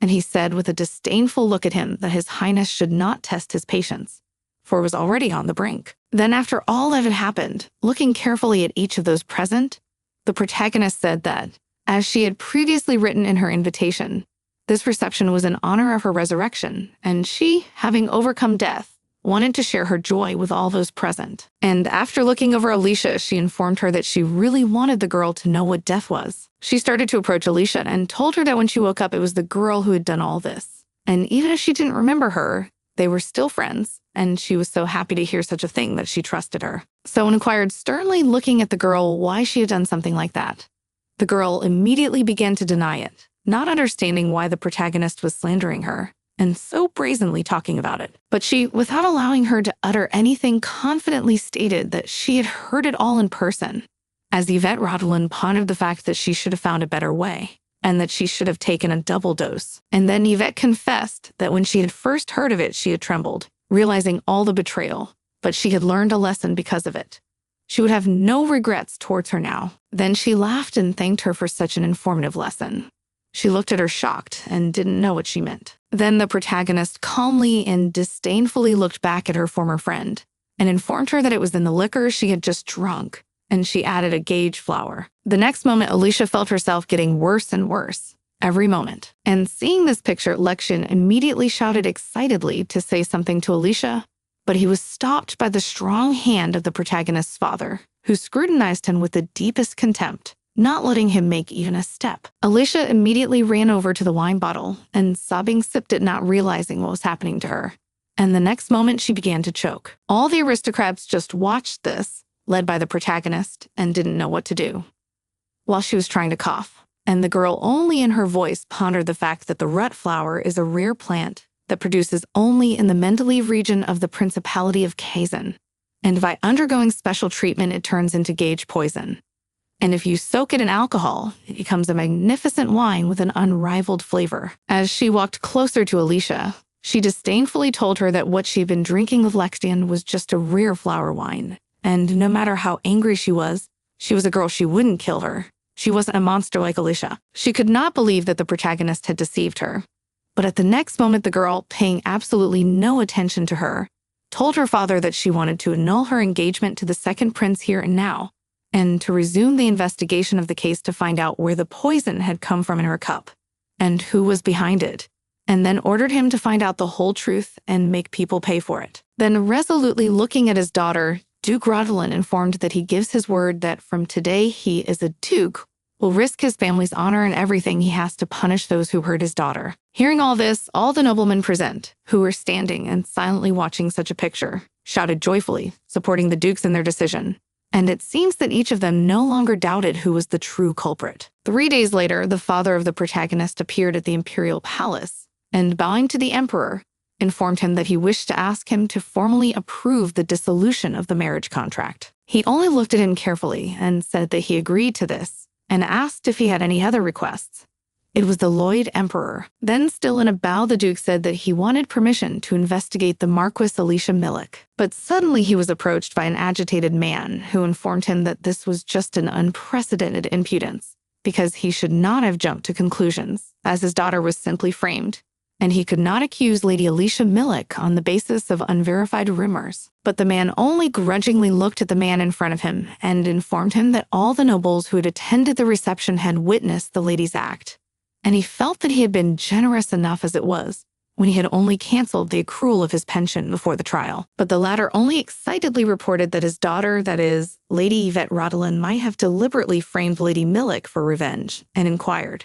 And he said with a disdainful look at him that His Highness should not test his patience, for it was already on the brink. Then after all that had happened, looking carefully at each of those present, the protagonist said that, as she had previously written in her invitation, this reception was in honor of her resurrection, and she, having overcome death, wanted to share her joy with all those present. And after looking over Alicia, she informed her that she really wanted the girl to know what death was. She started to approach Alicia and told her that when she woke up, it was the girl who had done all this. And even if she didn't remember her, they were still friends, and she was so happy to hear such a thing that she trusted her. So inquired, sternly looking at the girl, why she had done something like that. The girl immediately began to deny it, not understanding why the protagonist was slandering her, and so brazenly talking about it. But she, without allowing her to utter anything, confidently stated that she had heard it all in person, as Yvette Rodlin pondered the fact that she should have found a better way, and that she should have taken a double dose. And then Yvette confessed that when she had first heard of it, she had trembled, realizing all the betrayal, but she had learned a lesson because of it. She would have no regrets towards her now. Then she laughed and thanked her for such an informative lesson. She looked at her shocked and didn't know what she meant. Then the protagonist calmly and disdainfully looked back at her former friend and informed her that it was in the liquor she had just drunk, and she added a gage flower. The next moment, Alicia felt herself getting worse and worse, every moment. And seeing this picture, Lexian immediately shouted excitedly to say something to Alicia, but he was stopped by the strong hand of the protagonist's father, who scrutinized him with the deepest contempt, not letting him make even a step. Alicia immediately ran over to the wine bottle and, sobbing, sipped it, not realizing what was happening to her. And the next moment, she began to choke. All the aristocrats just watched this, led by the protagonist, and didn't know what to do, while she was trying to cough. And the girl, only in her voice, pondered the fact that the rut flower is a rare plant that produces only in the Mendeleev region of the Principality of Kazan. And by undergoing special treatment, it turns into gage poison. And if you soak it in alcohol, it becomes a magnificent wine with an unrivaled flavor. As she walked closer to Alicia, she disdainfully told her that what she'd been drinking with Lexian was just a rare flower wine. And no matter how angry she was a girl, she wouldn't kill her. She wasn't a monster like Alicia. She could not believe that the protagonist had deceived her. But at the next moment, the girl, paying absolutely no attention to her, told her father that she wanted to annul her engagement to the second prince here and now, and to resume the investigation of the case to find out where the poison had come from in her cup, and who was behind it, and then ordered him to find out the whole truth and make people pay for it. Then, resolutely looking at his daughter, Duke Rodlin informed that he gives his word that from today he is a duke, will risk his family's honor and everything he has to punish those who hurt his daughter. Hearing all this, all the noblemen present, who were standing and silently watching such a picture, shouted joyfully, supporting the dukes in their decision. And it seems that each of them no longer doubted who was the true culprit. 3 days later, the father of the protagonist appeared at the imperial palace, and bowing to the emperor, informed him that he wished to ask him to formally approve the dissolution of the marriage contract. He only looked at him carefully and said that he agreed to this and asked if he had any other requests. It was the Lloyd Emperor. Then, still in a bow, the Duke said that he wanted permission to investigate the Marquis Alicia Millick. But suddenly he was approached by an agitated man who informed him that this was just an unprecedented impudence, because he should not have jumped to conclusions, as his daughter was simply framed, and he could not accuse Lady Alicia Millick on the basis of unverified rumors. But the man only grudgingly looked at the man in front of him and informed him that all the nobles who had attended the reception had witnessed the lady's act, and he felt that he had been generous enough as it was, when he had only canceled the accrual of his pension before the trial. But the latter only excitedly reported that his daughter, that is, Lady Yvette Rodolin, might have deliberately framed Lady Millick for revenge, and inquired,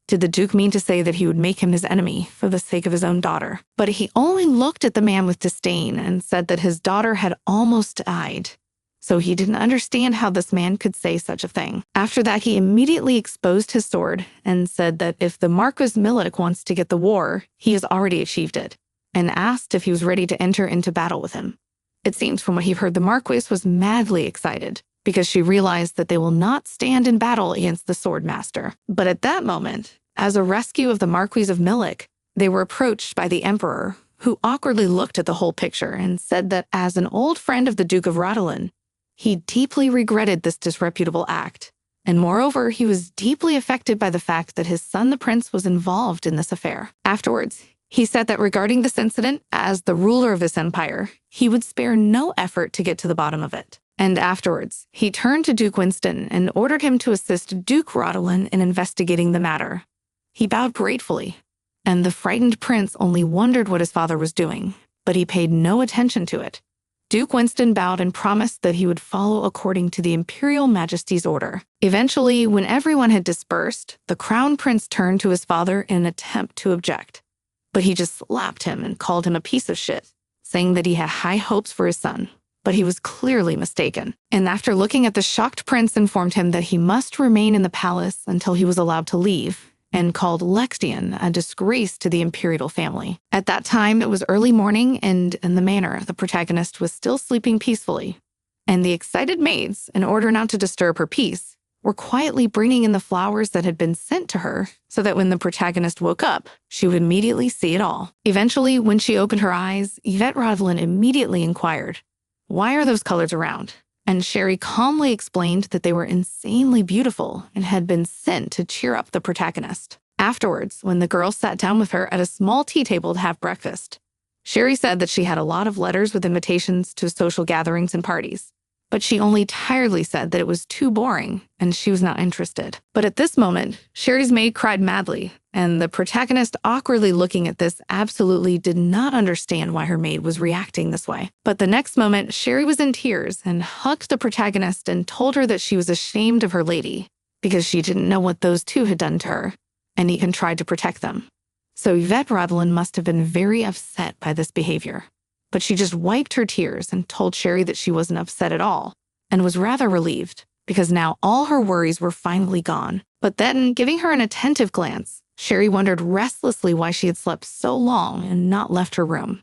did the Duke mean to say that he would make him his enemy for the sake of his own daughter? But he only looked at the man with disdain and said that his daughter had almost died, so he didn't understand how this man could say such a thing. After that, he immediately exposed his sword and said that if the Marquis Millick wants to get the war, he has already achieved it, and asked if he was ready to enter into battle with him. It seems from what he heard the Marquis was madly excited, because she realized that they will not stand in battle against the sword master. But at that moment, as a rescue of the Marquis of Millick, they were approached by the Emperor, who awkwardly looked at the whole picture and said that as an old friend of the Duke of Rodolin, he deeply regretted this disreputable act, and moreover, he was deeply affected by the fact that his son the prince was involved in this affair. Afterwards, he said that regarding this incident, as the ruler of this empire, he would spare no effort to get to the bottom of it. And afterwards, he turned to Duke Winston and ordered him to assist Duke Rodolin in investigating the matter. He bowed gratefully, and the frightened prince only wondered what his father was doing, but he paid no attention to it. Duke Winston bowed and promised that he would follow according to the Imperial Majesty's order. Eventually, when everyone had dispersed, the Crown Prince turned to his father in an attempt to object, but he just slapped him and called him a piece of shit, saying that he had high hopes for his son. But he was clearly mistaken, and after looking at the shocked prince, informed him that he must remain in the palace until he was allowed to leave, and called Lexian a disgrace to the imperial family. At that time, it was early morning, and in the manor, the protagonist was still sleeping peacefully, and the excited maids, in order not to disturb her peace, were quietly bringing in the flowers that had been sent to her, so that when the protagonist woke up, she would immediately see it all. Eventually, when she opened her eyes, Yvette Rodolin immediately inquired, "Why are those colors around?" And Sherry calmly explained that they were insanely beautiful and had been sent to cheer up the protagonist. Afterwards, when the girl sat down with her at a small tea table to have breakfast, Sherry said that she had a lot of letters with invitations to social gatherings and parties, but she only tiredly said that it was too boring and she was not interested. But at this moment, Sherry's maid cried madly, and the protagonist, awkwardly looking at this, absolutely did not understand why her maid was reacting this way. But the next moment, Sherry was in tears and hugged the protagonist and told her that she was ashamed of her lady because she didn't know what those two had done to her, and even tried to protect them. So Yvette Rodolin must have been very upset by this behavior. But she just wiped her tears and told Sherry that she wasn't upset at all, and was rather relieved, because now all her worries were finally gone. But then, giving her an attentive glance, Sherry wondered restlessly why she had slept so long and not left her room,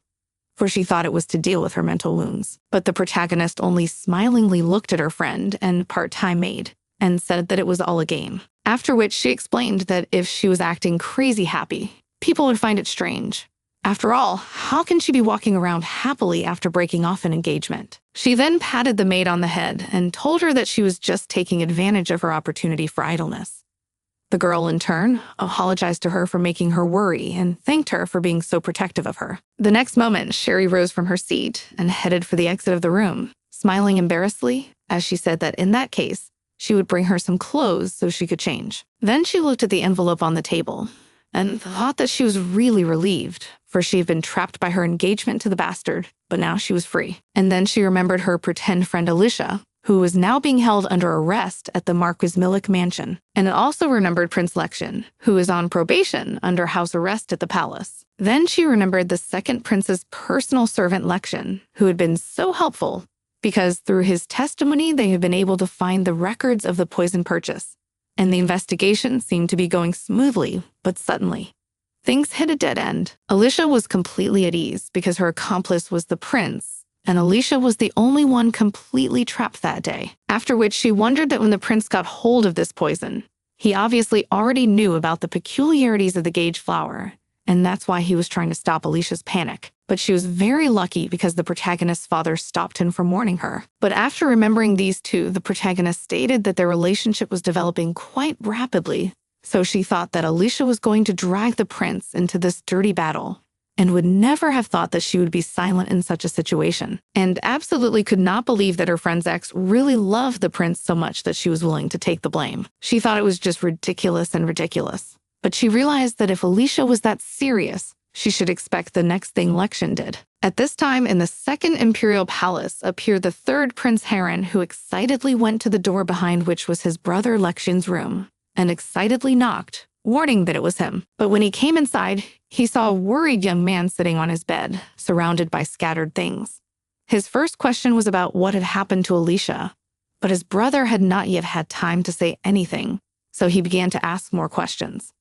for she thought it was to deal with her mental wounds. But the protagonist only smilingly looked at her friend and part-time maid, and said that it was all a game. After which she explained that if she was acting crazy happy, people would find it strange. After all, how can she be walking around happily after breaking off an engagement? She then patted the maid on the head and told her that she was just taking advantage of her opportunity for idleness. The girl, in turn, apologized to her for making her worry and thanked her for being so protective of her. The next moment, Sherry rose from her seat and headed for the exit of the room, smiling embarrassedly as she said that in that case, she would bring her some clothes so she could change. Then she looked at the envelope on the table and thought that she was really relieved, for she had been trapped by her engagement to the bastard, but now she was free. And then she remembered her pretend friend Alicia, who was now being held under arrest at the Marquis Millick mansion, and also remembered Prince Lexian, who is on probation under house arrest at the palace. Then she remembered the second prince's personal servant Lexian, who had been so helpful, because through his testimony they had been able to find the records of the poison purchase, and the investigation seemed to be going smoothly, but suddenly, Things hit a dead end. Alicia was completely at ease because her accomplice was the prince, and Alicia was the only one completely trapped that day. After which she wondered that when the prince got hold of this poison, he obviously already knew about the peculiarities of the gage flower, and that's why he was trying to stop Alicia's panic. But she was very lucky because the protagonist's father stopped him from warning her. But after remembering these two, the protagonist stated that their relationship was developing quite rapidly, so she thought that Alicia was going to drag the prince into this dirty battle, and would never have thought that she would be silent in such a situation, and absolutely could not believe that her friend's ex really loved the prince so much that she was willing to take the blame. She thought it was just ridiculous. But she realized that if Alicia was that serious, she should expect the next thing Lexian did. At this time, in the second imperial palace appeared the third Prince Heron, who excitedly went to the door behind which was his brother Lexian's room, and excitedly knocked, warning that it was him. But when he came inside, he saw a worried young man sitting on his bed, surrounded by scattered things. His first question was about what had happened to Alicia, but his brother had not yet had time to say anything, so he began to ask more questions.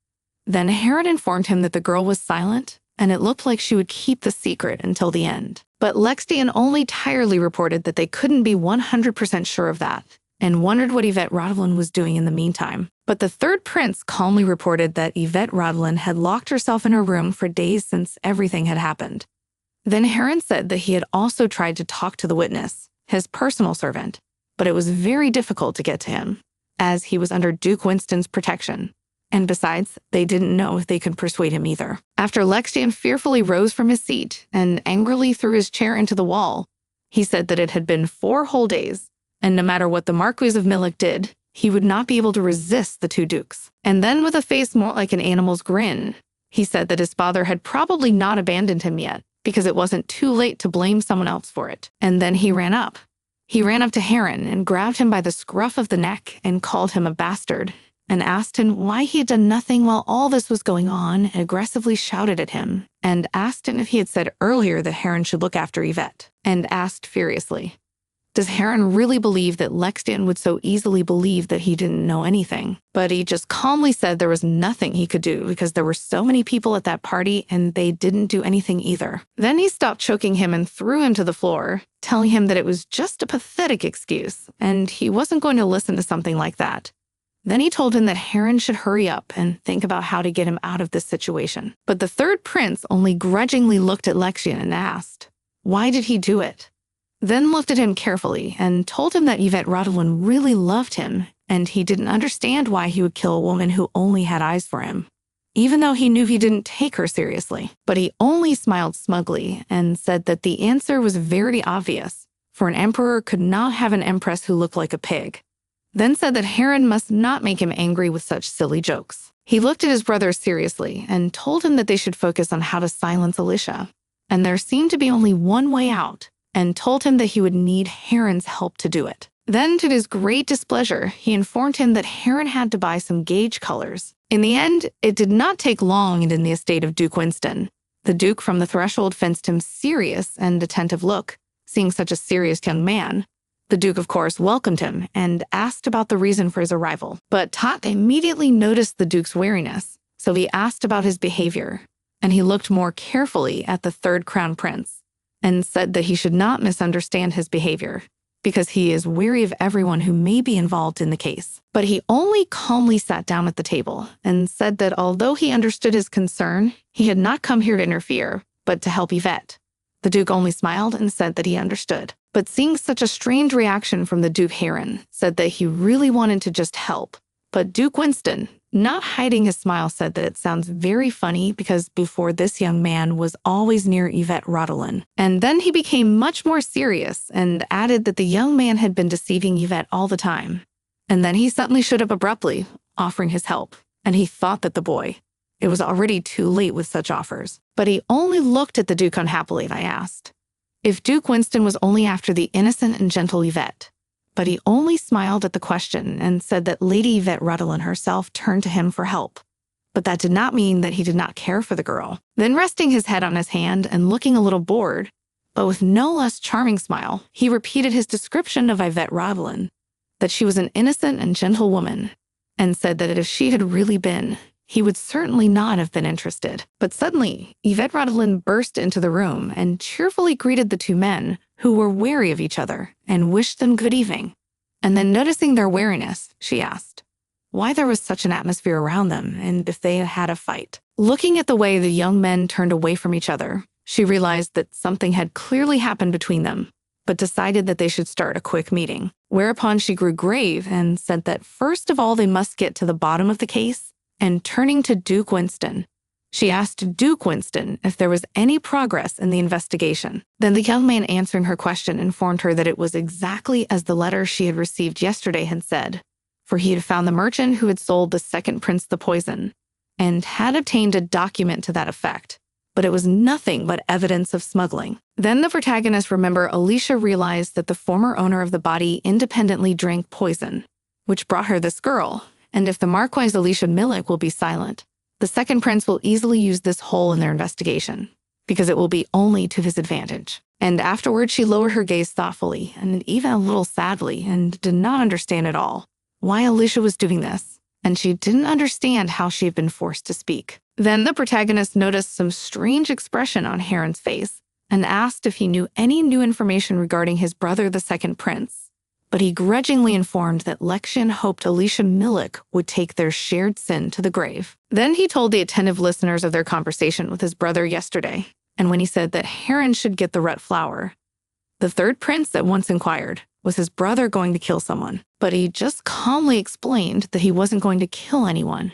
Then Heron informed him that the girl was silent, and it looked like she would keep the secret until the end. But Lexian only tiredly reported that they couldn't be 100% sure of that, and wondered what Yvette Rodolin was doing in the meantime. But the third prince calmly reported that Yvette Rodolin had locked herself in her room for days since everything had happened. Then Heron said that he had also tried to talk to the witness, his personal servant, but it was very difficult to get to him, as he was under Duke Winston's protection. And besides, they didn't know if they could persuade him either. After Lexian fearfully rose from his seat and angrily threw his chair into the wall, he said that it had been 4 whole days, and no matter what the Marquis of Millik did, he would not be able to resist the two dukes. And then with a face more like an animal's grin, he said that his father had probably not abandoned him yet, because it wasn't too late to blame someone else for it. And then he ran up. He ran up to Heron and grabbed him by the scruff of the neck and called him a bastard, and asked him why he had done nothing while all this was going on, and aggressively shouted at him, and asked him if he had said earlier that Heron should look after Yvette, and asked furiously, does Heron really believe that Lexian would so easily believe that he didn't know anything? But he just calmly said there was nothing he could do because there were so many people at that party and they didn't do anything either. Then he stopped choking him and threw him to the floor, telling him that it was just a pathetic excuse and he wasn't going to listen to something like that. Then he told him that Heron should hurry up and think about how to get him out of this situation. But the third prince only grudgingly looked at Lexian and asked, why did he do it? Then looked at him carefully and told him that Yvette Rodolin really loved him, and he didn't understand why he would kill a woman who only had eyes for him, even though he knew he didn't take her seriously. But he only smiled smugly and said that the answer was very obvious, for an emperor could not have an empress who looked like a pig. Then said that Heron must not make him angry with such silly jokes. He looked at his brother seriously and told him that they should focus on how to silence Alicia, and there seemed to be only one way out, and told him that he would need Heron's help to do it. Then, to his great displeasure, he informed him that Heron had to buy some gauge colors. In the end, it did not take long, and in the estate of Duke Winston, the Duke from the threshold fenced him serious and attentive look, seeing such a serious young man. The Duke, of course, welcomed him and asked about the reason for his arrival. But Tot immediately noticed the Duke's wariness, so he asked about his behavior, and he looked more carefully at the third crown prince, and said that he should not misunderstand his behavior, because he is wary of everyone who may be involved in the case. But he only calmly sat down at the table and said that although he understood his concern, he had not come here to interfere, but to help Yvette. The Duke only smiled and said that he understood. But seeing such a strange reaction from the Duke Heron, said that he really wanted to just help. But Duke Winston, not hiding his smile, said that it sounds very funny because before this young man was always near Yvette Rodolin. And then he became much more serious and added that the young man had been deceiving Yvette all the time. And then he suddenly stood up abruptly, offering his help, and he thought that the boy. It was already too late with such offers. But he only looked at the Duke unhappily, and I asked if Duke Winston was only after the innocent and gentle Yvette. But he only smiled at the question and said that Lady Yvette Rodolin herself turned to him for help. But that did not mean that he did not care for the girl. Then resting his head on his hand and looking a little bored, but with no less charming smile, he repeated his description of Yvette Rodolin, that she was an innocent and gentle woman, and said that if she had really been, he would certainly not have been interested. But suddenly, Yvette Rodolin burst into the room and cheerfully greeted the two men, who were wary of each other, and wished them good evening. And then, noticing their wariness, she asked why there was such an atmosphere around them and if they had a fight. Looking at the way the young men turned away from each other, she realized that something had clearly happened between them, but decided that they should start a quick meeting. Whereupon she grew grave and said that first of all they must get to the bottom of the case, and turning to Duke Winston, she asked Duke Winston if there was any progress in the investigation. Then the young man answering her question informed her that it was exactly as the letter she had received yesterday had said, for he had found the merchant who had sold the second prince the poison, and had obtained a document to that effect, but it was nothing but evidence of smuggling. Then the protagonist, remember, Alicia, realized that the former owner of the body independently drank poison, which brought her this girl, and if the Marquise Alicia Milik will be silent, the second prince will easily use this hole in their investigation, because it will be only to his advantage. And afterwards she lowered her gaze thoughtfully, and even a little sadly, and did not understand at all why Alicia was doing this, and she didn't understand how she had been forced to speak. Then the protagonist noticed some strange expression on Heron's face, and asked if he knew any new information regarding his brother, the second prince. But he grudgingly informed that Lexian hoped Alicia Milik would take their shared sin to the grave. Then he told the attentive listeners of their conversation with his brother yesterday, and when he said that Heron should get the red flower, the third prince at once inquired, was his brother going to kill someone? But he just calmly explained that he wasn't going to kill anyone.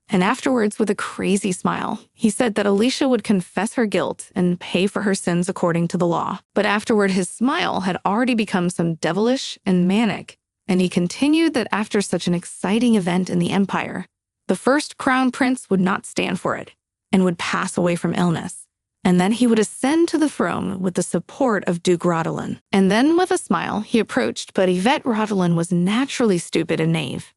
And afterwards, with a crazy smile, he said that Alicia would confess her guilt and pay for her sins according to the law. But afterward, his smile had already become some devilish and manic, and he continued that after such an exciting event in the empire, the first crown prince would not stand for it and would pass away from illness. And then he would ascend to the throne with the support of Duke Rodolin. And then, with a smile, he approached, but Yvette Rodolin was naturally stupid and naive.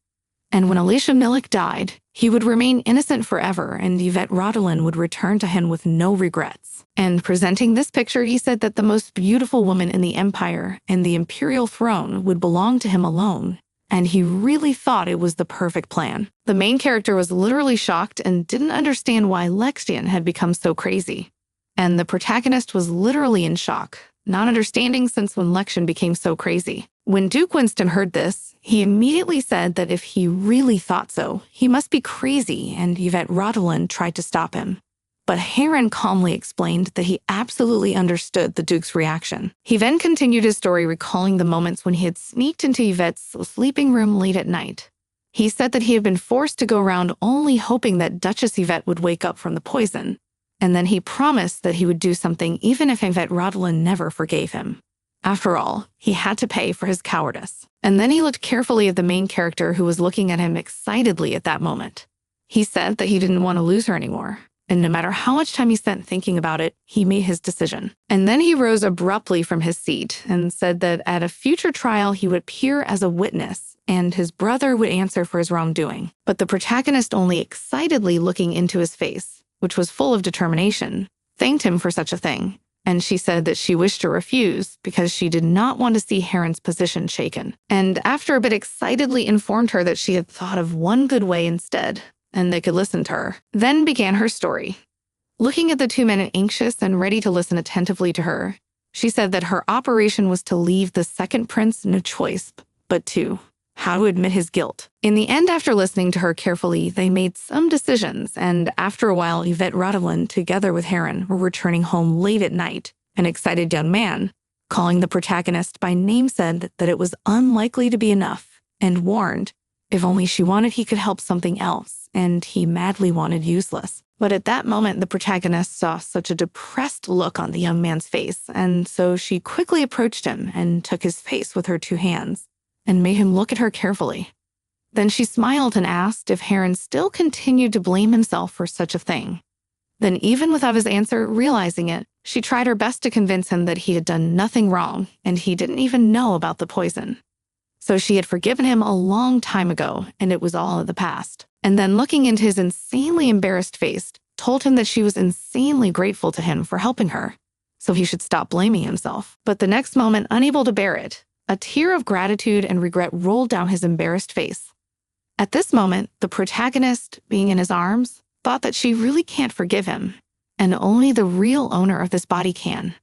And when Alicia Milik died, he would remain innocent forever, and Yvette Rodolin would return to him with no regrets. And presenting this picture, he said that the most beautiful woman in the empire and the imperial throne would belong to him alone, and he really thought it was the perfect plan. The main character was literally shocked and didn't understand why Lexian had become so crazy. And the protagonist was literally in shock, not understanding since when Lexian became so crazy. When Duke Winston heard this, he immediately said that if he really thought so, he must be crazy, and Yvette Rodolin tried to stop him. But Heron calmly explained that he absolutely understood the Duke's reaction. He then continued his story, recalling the moments when he had sneaked into Yvette's sleeping room late at night. He said that he had been forced to go around only hoping that Duchess Yvette would wake up from the poison, and then he promised that he would do something even if Yvette Rodolin never forgave him. After all, he had to pay for his cowardice. And then he looked carefully at the main character, who was looking at him excitedly at that moment. He said that he didn't want to lose her anymore, and no matter how much time he spent thinking about it, he made his decision. And then he rose abruptly from his seat and said that at a future trial he would appear as a witness, and his brother would answer for his wrongdoing. But the protagonist, only excitedly looking into his face, which was full of determination, thanked him for such a thing, and she said that she wished to refuse because she did not want to see Heron's position shaken. And after a bit excitedly informed her that she had thought of one good way instead, and they could listen to her. Then began her story. Looking at the two men, anxious and ready to listen attentively to her, she said that her operation was to leave the second prince no choice but to how to admit his guilt. In the end, after listening to her carefully, they made some decisions, and after a while, Yvette Rodolin, together with Heron, were returning home late at night. An excited young man, calling the protagonist by name, said that it was unlikely to be enough, and warned if only she wanted he could help something else, and he madly wanted useless. But at that moment, the protagonist saw such a depressed look on the young man's face, and so she quickly approached him and took his face with her two hands, and made him look at her carefully. Then she smiled and asked if Heron still continued to blame himself for such a thing. Then, even without his answer, realizing it, she tried her best to convince him that he had done nothing wrong, and he didn't even know about the poison. So she had forgiven him a long time ago, and it was all of the past. And then, looking into his insanely embarrassed face, told him that she was insanely grateful to him for helping her, so he should stop blaming himself. But the next moment, unable to bear it, a tear of gratitude and regret rolled down his embarrassed face. At this moment, the protagonist, being in his arms, thought that she really can't forgive him, and only the real owner of this body can.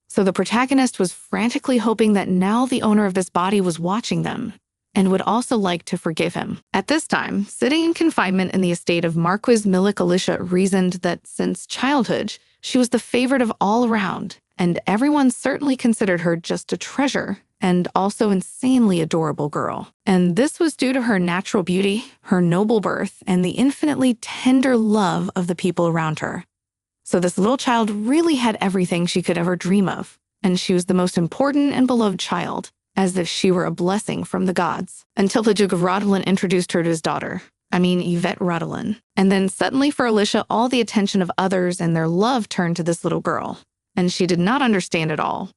So the protagonist was frantically hoping that now the owner of this body was watching them and would also like to forgive him. At this time, sitting in confinement in the estate of Marquis Milik, Alicia reasoned that since childhood, she was the favorite of all around, and everyone certainly considered her just a treasure and also insanely adorable girl. And this was due to her natural beauty, her noble birth, and the infinitely tender love of the people around her. So this little child really had everything she could ever dream of, and she was the most important and beloved child, as if she were a blessing from the gods, until the Duke of Rodolin introduced her to his daughter. Yvette Rodolin. And then suddenly for Alicia, all the attention of others and their love turned to this little girl, and she did not understand at all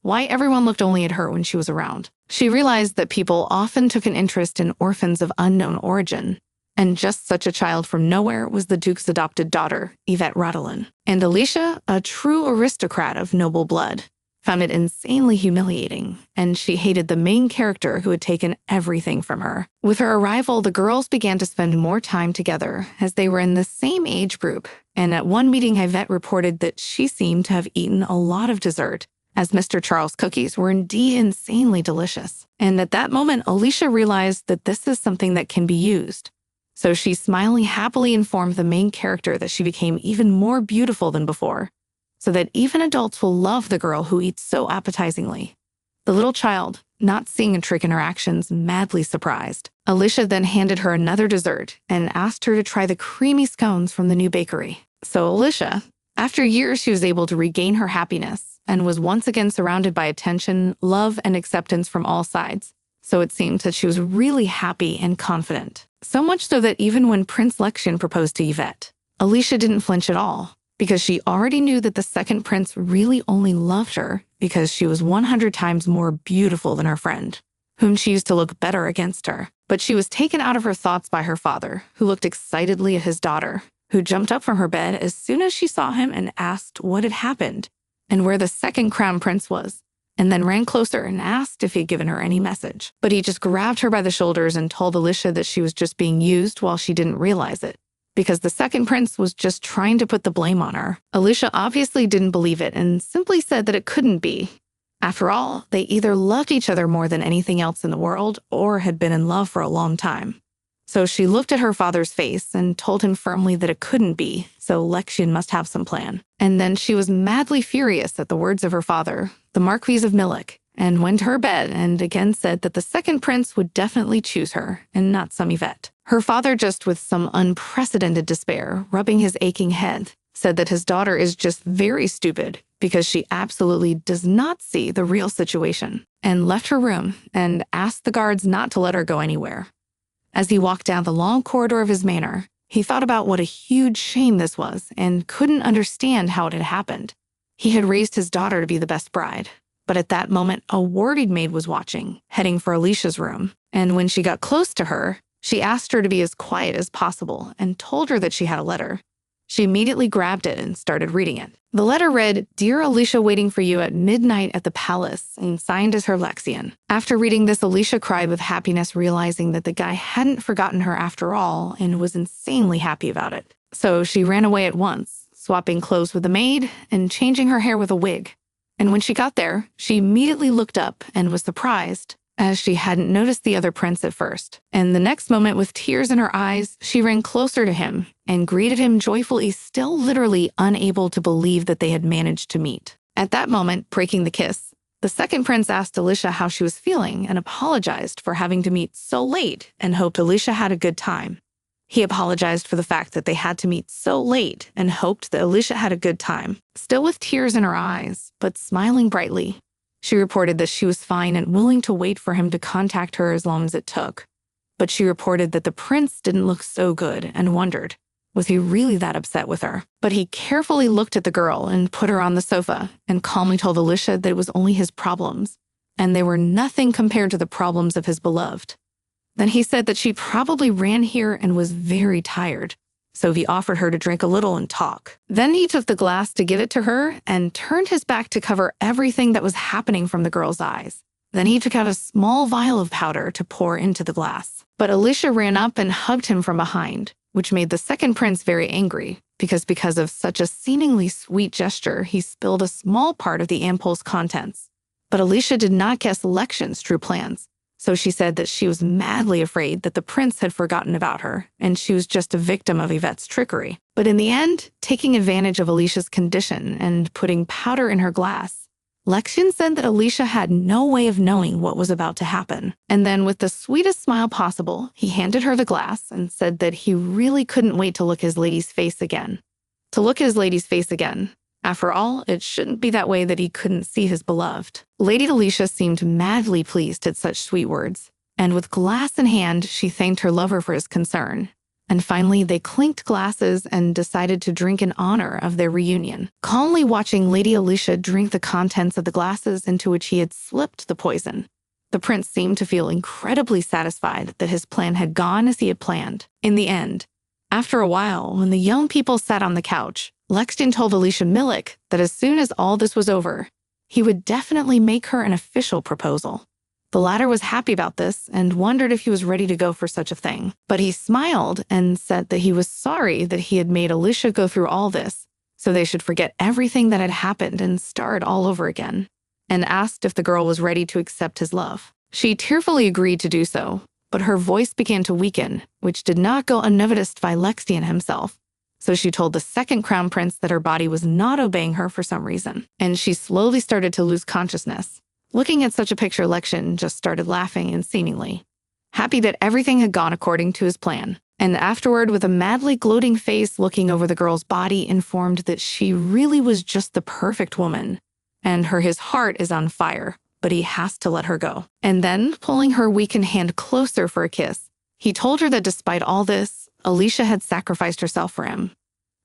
why everyone looked only at her when she was around. She realized that people often took an interest in orphans of unknown origin, and just such a child from nowhere was the Duke's adopted daughter, Yvette Rodolin. And Alicia, a true aristocrat of noble blood, found it insanely humiliating, and she hated the main character who had taken everything from her. With her arrival, the girls began to spend more time together, as they were in the same age group, and at one meeting Yvette reported that she seemed to have eaten a lot of dessert, as Mr. Charles' cookies were indeed insanely delicious. And at that moment, Alicia realized that this is something that can be used. So she smilingly happily informed the main character that she became even more beautiful than before, so that even adults will love the girl who eats so appetizingly. The little child, not seeing a trick in her actions, madly surprised. Alicia then handed her another dessert and asked her to try the creamy scones from the new bakery. So Alicia, after years, she was able to regain her happiness and was once again surrounded by attention, love, and acceptance from all sides. So it seemed that she was really happy and confident. So much so that even when Prince Lexian proposed to Yvette, Alicia didn't flinch at all, because she already knew that the second prince really only loved her because she was 100 times more beautiful than her friend, whom she used to look better against her. But she was taken out of her thoughts by her father, who looked excitedly at his daughter, who jumped up from her bed as soon as she saw him and asked what had happened and where the second crown prince was, and then ran closer and asked if he had given her any message. But he just grabbed her by the shoulders and told Alicia that she was just being used while she didn't realize it, because the second prince was just trying to put the blame on her. Alicia obviously didn't believe it and simply said that it couldn't be. After all, they either loved each other more than anything else in the world or had been in love for a long time. So she looked at her father's face and told him firmly that it couldn't be, so Lexian must have some plan. And then she was madly furious at the words of her father, the Marquis of Milik, and went to her bed and again said that the second prince would definitely choose her and not some Yvette. Her father, just with some unprecedented despair, rubbing his aching head, said that his daughter is just very stupid because she absolutely does not see the real situation, and left her room and asked the guards not to let her go anywhere. As he walked down the long corridor of his manor, he thought about what a huge shame this was and couldn't understand how it had happened. He had raised his daughter to be the best bride, but at that moment, a warding maid was watching, heading for Alicia's room, and when she got close to her, she asked her to be as quiet as possible and told her that she had a letter. She immediately grabbed it and started reading it. The letter read, "Dear Alicia, waiting for you at midnight at the palace," and signed as her Lexian. After reading this, Alicia cried with happiness, realizing that the guy hadn't forgotten her after all and was insanely happy about it. So she ran away at once, swapping clothes with the maid and changing her hair with a wig. And when she got there, she immediately looked up and was surprised, as she hadn't noticed the other prince at first. And the next moment, with tears in her eyes, she ran closer to him and greeted him joyfully, still literally unable to believe that they had managed to meet. At that moment, breaking the kiss, the second prince asked Alicia how she was feeling and apologized for having to meet so late and hoped Alicia had a good time. He apologized for the fact that they had to meet so late and hoped that Alicia had a good time. Still with tears in her eyes, but smiling brightly, she reported that she was fine and willing to wait for him to contact her as long as it took. But she reported that the prince didn't look so good and wondered, was he really that upset with her? But he carefully looked at the girl and put her on the sofa and calmly told Alicia that it was only his problems, and they were nothing compared to the problems of his beloved. Then he said that she probably ran here and was very tired, so he offered her to drink a little and talk. Then he took the glass to give it to her and turned his back to cover everything that was happening from the girl's eyes. Then he took out a small vial of powder to pour into the glass. But Alicia ran up and hugged him from behind, which made the second prince very angry, because of such a seemingly sweet gesture, he spilled a small part of the ampoule's contents. But Alicia did not guess Lection's true plans, so she said that she was madly afraid that the prince had forgotten about her, and she was just a victim of Yvette's trickery. But in the end, taking advantage of Alicia's condition and putting powder in her glass, Lexion said that Alicia had no way of knowing what was about to happen. And then, with the sweetest smile possible, he handed her the glass and said that he really couldn't wait to look his lady's face again. To look his lady's face again. After all, it shouldn't be that way that he couldn't see his beloved. Lady Alicia seemed madly pleased at such sweet words, and with glass in hand, she thanked her lover for his concern. And finally, they clinked glasses and decided to drink in honor of their reunion, calmly watching Lady Alicia drink the contents of the glasses into which he had slipped the poison. The prince seemed to feel incredibly satisfied that his plan had gone as he had planned. In the end, after a while, when the young people sat on the couch, Lexington told Alicia Millick that as soon as all this was over, he would definitely make her an official proposal. The latter was happy about this and wondered if he was ready to go for such a thing. But he smiled and said that he was sorry that he had made Alicia go through all this, so they should forget everything that had happened and start all over again, and asked if the girl was ready to accept his love. She tearfully agreed to do so, but her voice began to weaken, which did not go unnoticed by Lexion himself. So she told the second crown prince that her body was not obeying her for some reason, and she slowly started to lose consciousness. Looking at such a picture, Lexion just started laughing and seemingly happy that everything had gone according to his plan. And afterward, with a madly gloating face looking over the girl's body, informed that she really was just the perfect woman, and his heart is on fire, but he has to let her go. And then, pulling her weakened hand closer for a kiss, he told her that despite all this, Alicia had sacrificed herself for him,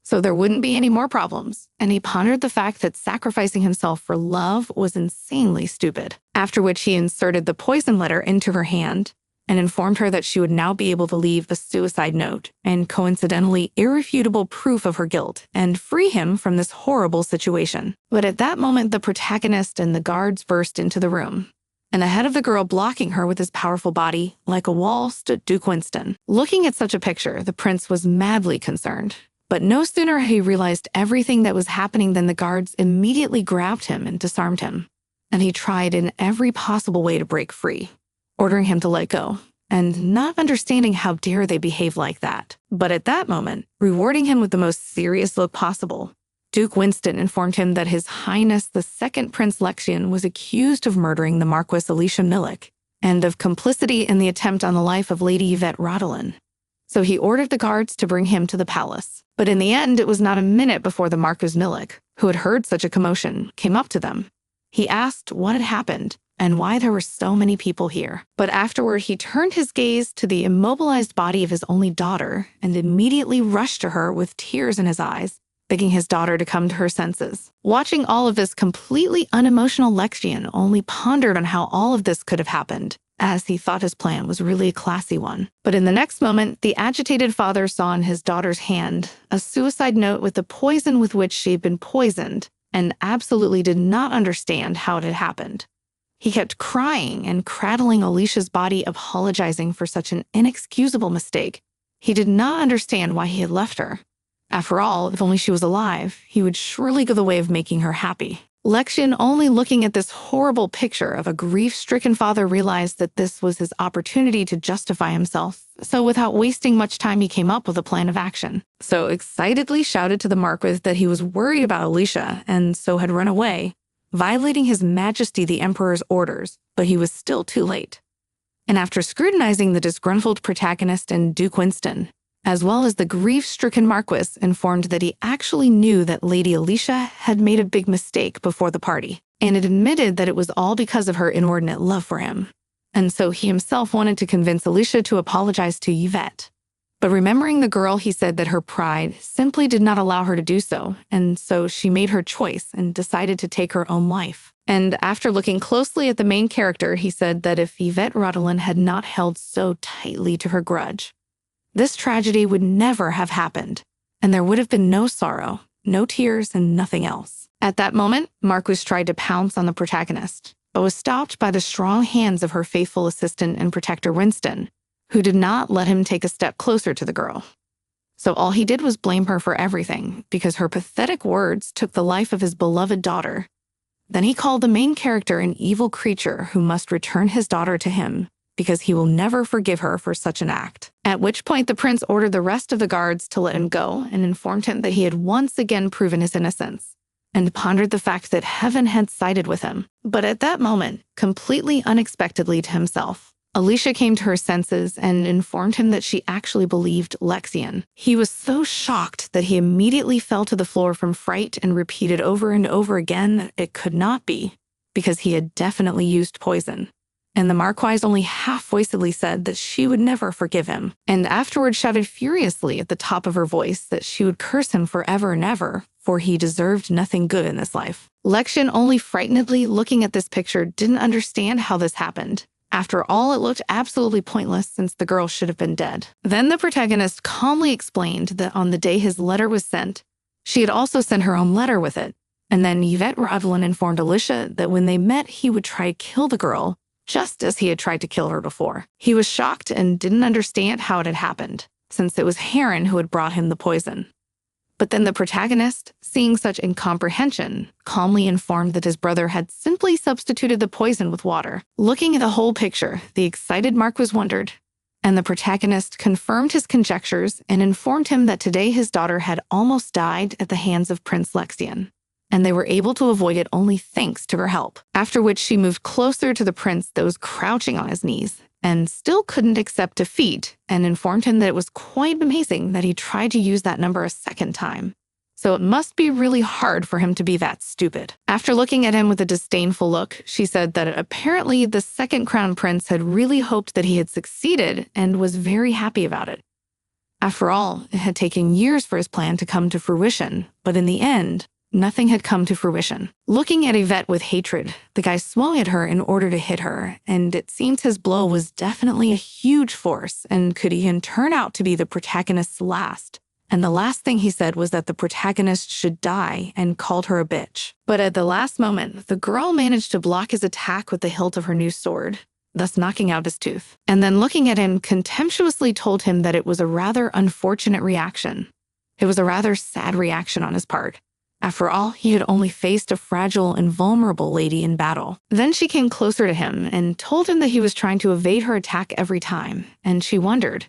so there wouldn't be any more problems, and he pondered the fact that sacrificing himself for love was insanely stupid. After which he inserted the poison letter into her hand and informed her that she would now be able to leave a suicide note and coincidentally irrefutable proof of her guilt and free him from this horrible situation. But at that moment, the protagonist and the guards burst into the room, and ahead of the girl, blocking her with his powerful body, like a wall, stood Duke Winston. Looking at such a picture, the prince was madly concerned. But no sooner had he realized everything that was happening than the guards immediately grabbed him and disarmed him. And he tried in every possible way to break free, ordering him to let go, and not understanding how dare they behave like that. But at that moment, rewarding him with the most serious look possible, Duke Winston informed him that His Highness the Second Prince Lexion was accused of murdering the Marquis Alicia Millick and of complicity in the attempt on the life of Lady Yvette Rodolin. So he ordered the guards to bring him to the palace. But in the end, it was not a minute before the Marquis Millick, who had heard such a commotion, came up to them. He asked what had happened and why there were so many people here. But afterward, he turned his gaze to the immobilized body of his only daughter and immediately rushed to her with tears in his eyes, begging his daughter to come to her senses. Watching all of this, completely unemotional Lexion only pondered on how all of this could have happened, as he thought his plan was really a classy one. But in the next moment, the agitated father saw in his daughter's hand a suicide note with the poison with which she had been poisoned, and absolutely did not understand how it had happened. He kept crying and cradling Alicia's body, apologizing for such an inexcusable mistake. He did not understand why he had left her. After all, if only she was alive, he would surely go the way of making her happy. Lexion, only looking at this horrible picture of a grief-stricken father, realized that this was his opportunity to justify himself. So without wasting much time, he came up with a plan of action. So excitedly shouted to the Marquis that he was worried about Alicia and so had run away, violating His Majesty the Emperor's orders, but he was still too late. And after scrutinizing the disgruntled protagonist and Duke Winston, as well as the grief-stricken Marquis, informed that he actually knew that Lady Alicia had made a big mistake before the party, and had admitted that it was all because of her inordinate love for him. And so he himself wanted to convince Alicia to apologize to Yvette. But remembering the girl, he said that her pride simply did not allow her to do so, and so she made her choice and decided to take her own life. And after looking closely at the main character, he said that if Yvette Rodolin had not held so tightly to her grudge, this tragedy would never have happened, and there would have been no sorrow, no tears, and nothing else. At that moment, Marquis tried to pounce on the protagonist, but was stopped by the strong hands of her faithful assistant and protector Winston, who did not let him take a step closer to the girl. So all he did was blame her for everything, because her pathetic words took the life of his beloved daughter. Then he called the main character an evil creature who must return his daughter to him, because he will never forgive her for such an act. At which point the prince ordered the rest of the guards to let him go and informed him that he had once again proven his innocence, and pondered the fact that heaven had sided with him. But at that moment, completely unexpectedly to himself, Alicia came to her senses and informed him that she actually believed Lexian. He was so shocked that he immediately fell to the floor from fright and repeated over and over again that it could not be, because he had definitely used poison. And the Marquise only half-voicedly said that she would never forgive him, and afterwards shouted furiously at the top of her voice that she would curse him forever and ever, for he deserved nothing good in this life. Lexian, only frightenedly looking at this picture, didn't understand how this happened. After all, it looked absolutely pointless since the girl should have been dead. Then the protagonist calmly explained that on the day his letter was sent, she had also sent her own letter with it. And then Yvette Ravelin informed Alicia that when they met, he would try to kill the girl, just as he had tried to kill her before. He was shocked and didn't understand how it had happened, since it was Heron who had brought him the poison. But then the protagonist, seeing such incomprehension, calmly informed that his brother had simply substituted the poison with water. Looking at the whole picture, the excited Marquis wondered, and the protagonist confirmed his conjectures and informed him that today his daughter had almost died at the hands of Prince Lexian, and they were able to avoid it only thanks to her help. After which she moved closer to the prince that was crouching on his knees, and still couldn't accept defeat, and informed him that it was quite amazing that he tried to use that number a second time. So it must be really hard for him to be that stupid. After looking at him with a disdainful look, she said that apparently the second crown prince had really hoped that he had succeeded and was very happy about it. After all, it had taken years for his plan to come to fruition, but in the end, nothing had come to fruition. Looking at Yvette with hatred, the guy swung at her in order to hit her, and it seems his blow was definitely a huge force and could even turn out to be the protagonist's last. And the last thing he said was that the protagonist should die and called her a bitch. But at the last moment, the girl managed to block his attack with the hilt of her new sword, thus knocking out his tooth. And then looking at him, contemptuously told him that it was a rather unfortunate reaction. It was a rather sad reaction on his part. After all, he had only faced a fragile and vulnerable lady in battle. Then she came closer to him and told him that he was trying to evade her attack every time, and she wondered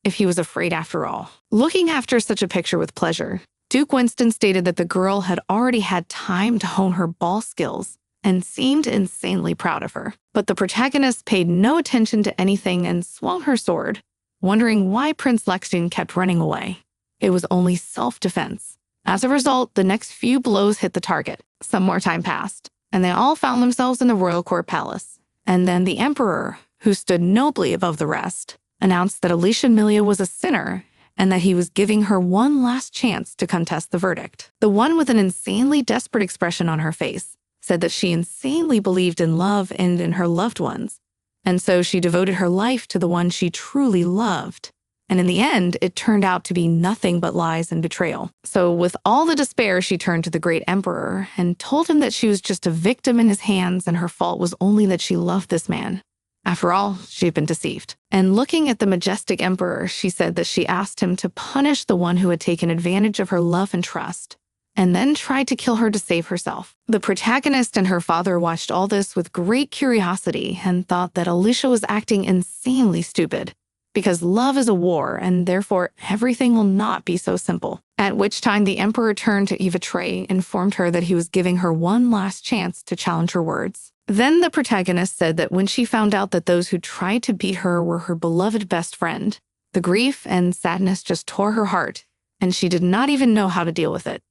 if he was afraid after all. Looking after such a picture with pleasure, Duke Winston stated that the girl had already had time to hone her ball skills and seemed insanely proud of her. But the protagonist paid no attention to anything and swung her sword, wondering why Prince Lexian kept running away. It was only self-defense. As a result, the next few blows hit the target. Some more time passed, and they all found themselves in the royal court palace. And then the emperor, who stood nobly above the rest, announced that Alicia Milia was a sinner and that he was giving her one last chance to contest the verdict. The one with an insanely desperate expression on her face said that she insanely believed in love and in her loved ones, and so she devoted her life to the one she truly loved. And in the end, it turned out to be nothing but lies and betrayal. So with all the despair, she turned to the great emperor and told him that she was just a victim in his hands and her fault was only that she loved this man. After all, she had been deceived. And looking at the majestic emperor, she said that she asked him to punish the one who had taken advantage of her love and trust, and then tried to kill her to save herself. The protagonist and her father watched all this with great curiosity and thought that Alicia was acting insanely stupid, because love is a war, and therefore everything will not be so simple. At which time the emperor turned to Eva Trey, informed her that he was giving her one last chance to challenge her words. Then the protagonist said that when she found out that those who tried to beat her were her beloved best friend, the grief and sadness just tore her heart, and she did not even know how to deal with it.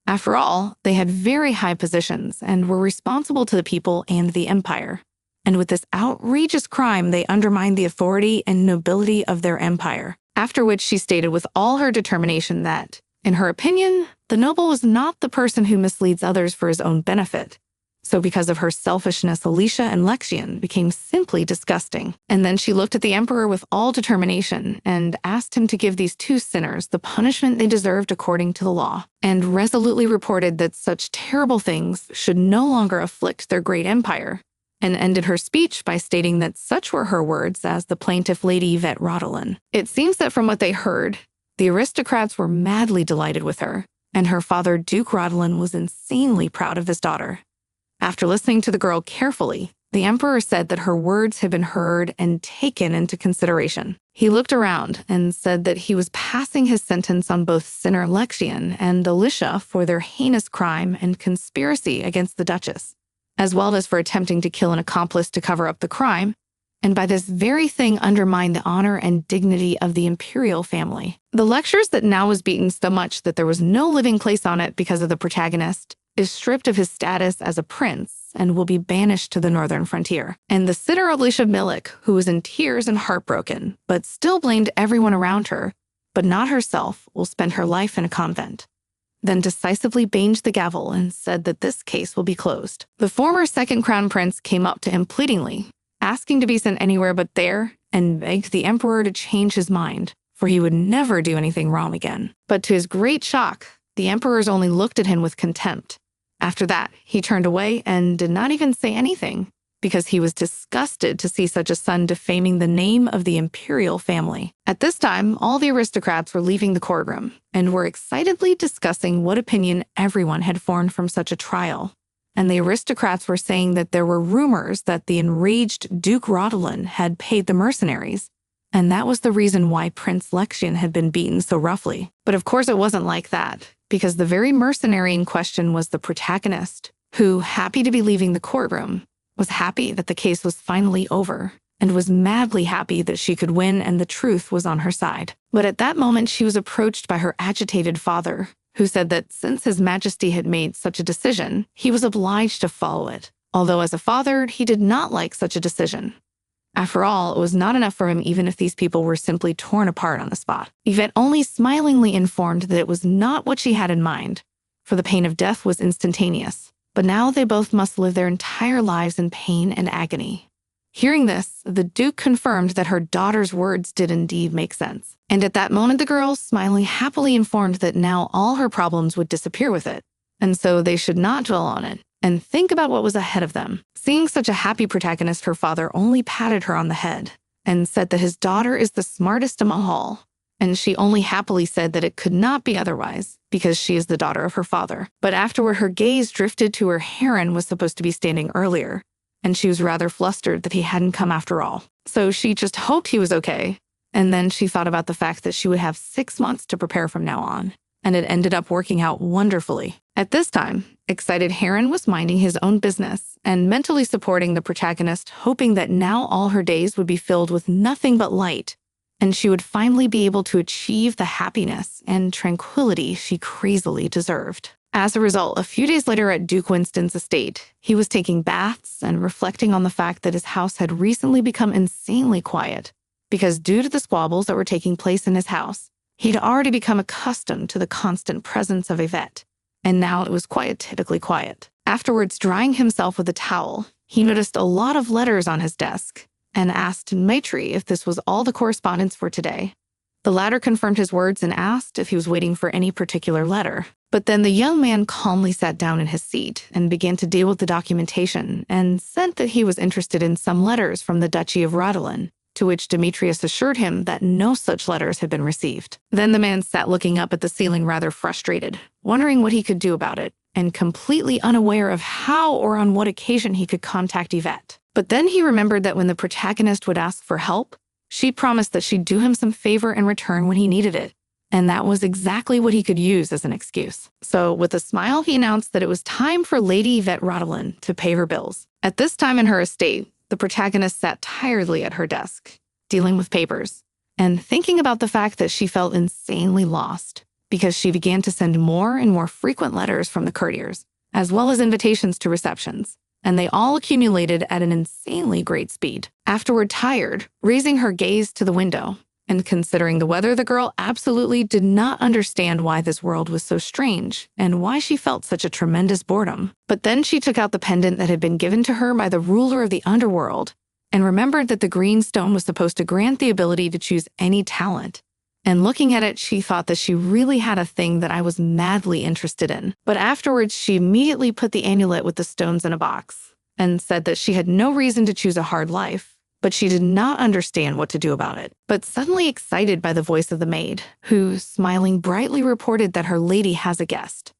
After all, they had very high positions and were responsible to the people and the empire. And with this outrageous crime, they undermined the authority and nobility of their empire. After which she stated with all her determination that, in her opinion, the noble was not the person who misleads others for his own benefit. So because of her selfishness, Alicia and Lexian became simply disgusting. And then she looked at the emperor with all determination and asked him to give these two sinners the punishment they deserved according to the law, and resolutely reported that such terrible things should no longer afflict their great empire, and ended her speech by stating that such were her words as the plaintiff Lady Yvette Rodolin. It seems that from what they heard, the aristocrats were madly delighted with her, and her father Duke Rodolin was insanely proud of his daughter. After listening to the girl carefully, the emperor said that her words had been heard and taken into consideration. He looked around and said that he was passing his sentence on both Sinner Lexian and Alicia for their heinous crime and conspiracy against the Duchess, as well as for attempting to kill an accomplice to cover up the crime, and by this very thing undermine the honor and dignity of the imperial family. The lectures that now was beaten so much that there was no living place on it because of the protagonist is stripped of his status as a prince and will be banished to the northern frontier. And the sitter Alicia Milik, who was in tears and heartbroken, but still blamed everyone around her, but not herself, will spend her life in a convent. Then decisively banged the gavel and said that this case will be closed. The former second crown prince came up to him pleadingly, asking to be sent anywhere but there, and begged the emperor to change his mind, for he would never do anything wrong again. But to his great shock, the emperors only looked at him with contempt. After that, he turned away and did not even say anything, because he was disgusted to see such a son defaming the name of the imperial family. At this time, all the aristocrats were leaving the courtroom and were excitedly discussing what opinion everyone had formed from such a trial. And the aristocrats were saying that there were rumors that the enraged Duke Rodolin had paid the mercenaries, and that was the reason why Prince Lexian had been beaten so roughly. But of course it wasn't like that, because the very mercenary in question was the protagonist, who, happy to be leaving the courtroom, was happy that the case was finally over, and was madly happy that she could win and the truth was on her side. But at that moment she was approached by her agitated father, who said that since His Majesty had made such a decision, he was obliged to follow it, although as a father he did not like such a decision. After all, it was not enough for him even if these people were simply torn apart on the spot. Yvette only smilingly informed that it was not what she had in mind, for the pain of death was instantaneous. But now they both must live their entire lives in pain and agony. Hearing this, the Duke confirmed that her daughter's words did indeed make sense. And at that moment the girl, smiling happily, informed that now all her problems would disappear with it, and so they should not dwell on it, and think about what was ahead of them. Seeing such a happy protagonist, her father only patted her on the head and said that his daughter is the smartest among all, and she only happily said that it could not be otherwise because she is the daughter of her father. But afterward her gaze drifted to where Heron was supposed to be standing earlier, and she was rather flustered that he hadn't come after all. So she just hoped he was okay, and then she thought about the fact that she would have 6 months to prepare from now on, and it ended up working out wonderfully. At this time, excited Heron was minding his own business and mentally supporting the protagonist, hoping that now all her days would be filled with nothing but light, and she would finally be able to achieve the happiness and tranquility she crazily deserved. As a result, a few days later at Duke Winston's estate, he was taking baths and reflecting on the fact that his house had recently become insanely quiet, because due to the squabbles that were taking place in his house, he'd already become accustomed to the constant presence of Yvette, and now it was quite typically quiet. Afterwards, drying himself with a towel, he noticed a lot of letters on his desk and asked Maitri if this was all the correspondence for today. The latter confirmed his words and asked if he was waiting for any particular letter. But then the young man calmly sat down in his seat and began to deal with the documentation and said that he was interested in some letters from the Duchy of Rodolin, to which Demetrius assured him that no such letters had been received. Then the man sat looking up at the ceiling rather frustrated, wondering what he could do about it, and completely unaware of how or on what occasion he could contact Yvette. But then he remembered that when the protagonist would ask for help, she promised that she'd do him some favor in return when he needed it, and that was exactly what he could use as an excuse. So with a smile, he announced that it was time for Lady Yvette Rodolin to pay her bills. At this time in her estate, the protagonist sat tiredly at her desk, dealing with papers, and thinking about the fact that she felt insanely lost, because she began to send more and more frequent letters from the courtiers, as well as invitations to receptions, and they all accumulated at an insanely great speed. Afterward, tired, raising her gaze to the window, and considering the weather, the girl absolutely did not understand why this world was so strange and why she felt such a tremendous boredom. But then she took out the pendant that had been given to her by the ruler of the underworld and remembered that the green stone was supposed to grant the ability to choose any talent. And looking at it, she thought that she really had a thing that I was madly interested in. But afterwards, she immediately put the amulet with the stones in a box and said that she had no reason to choose a hard life, but she did not understand what to do about it. But suddenly excited by the voice of the maid, who, smiling brightly, reported that her lady has a guest.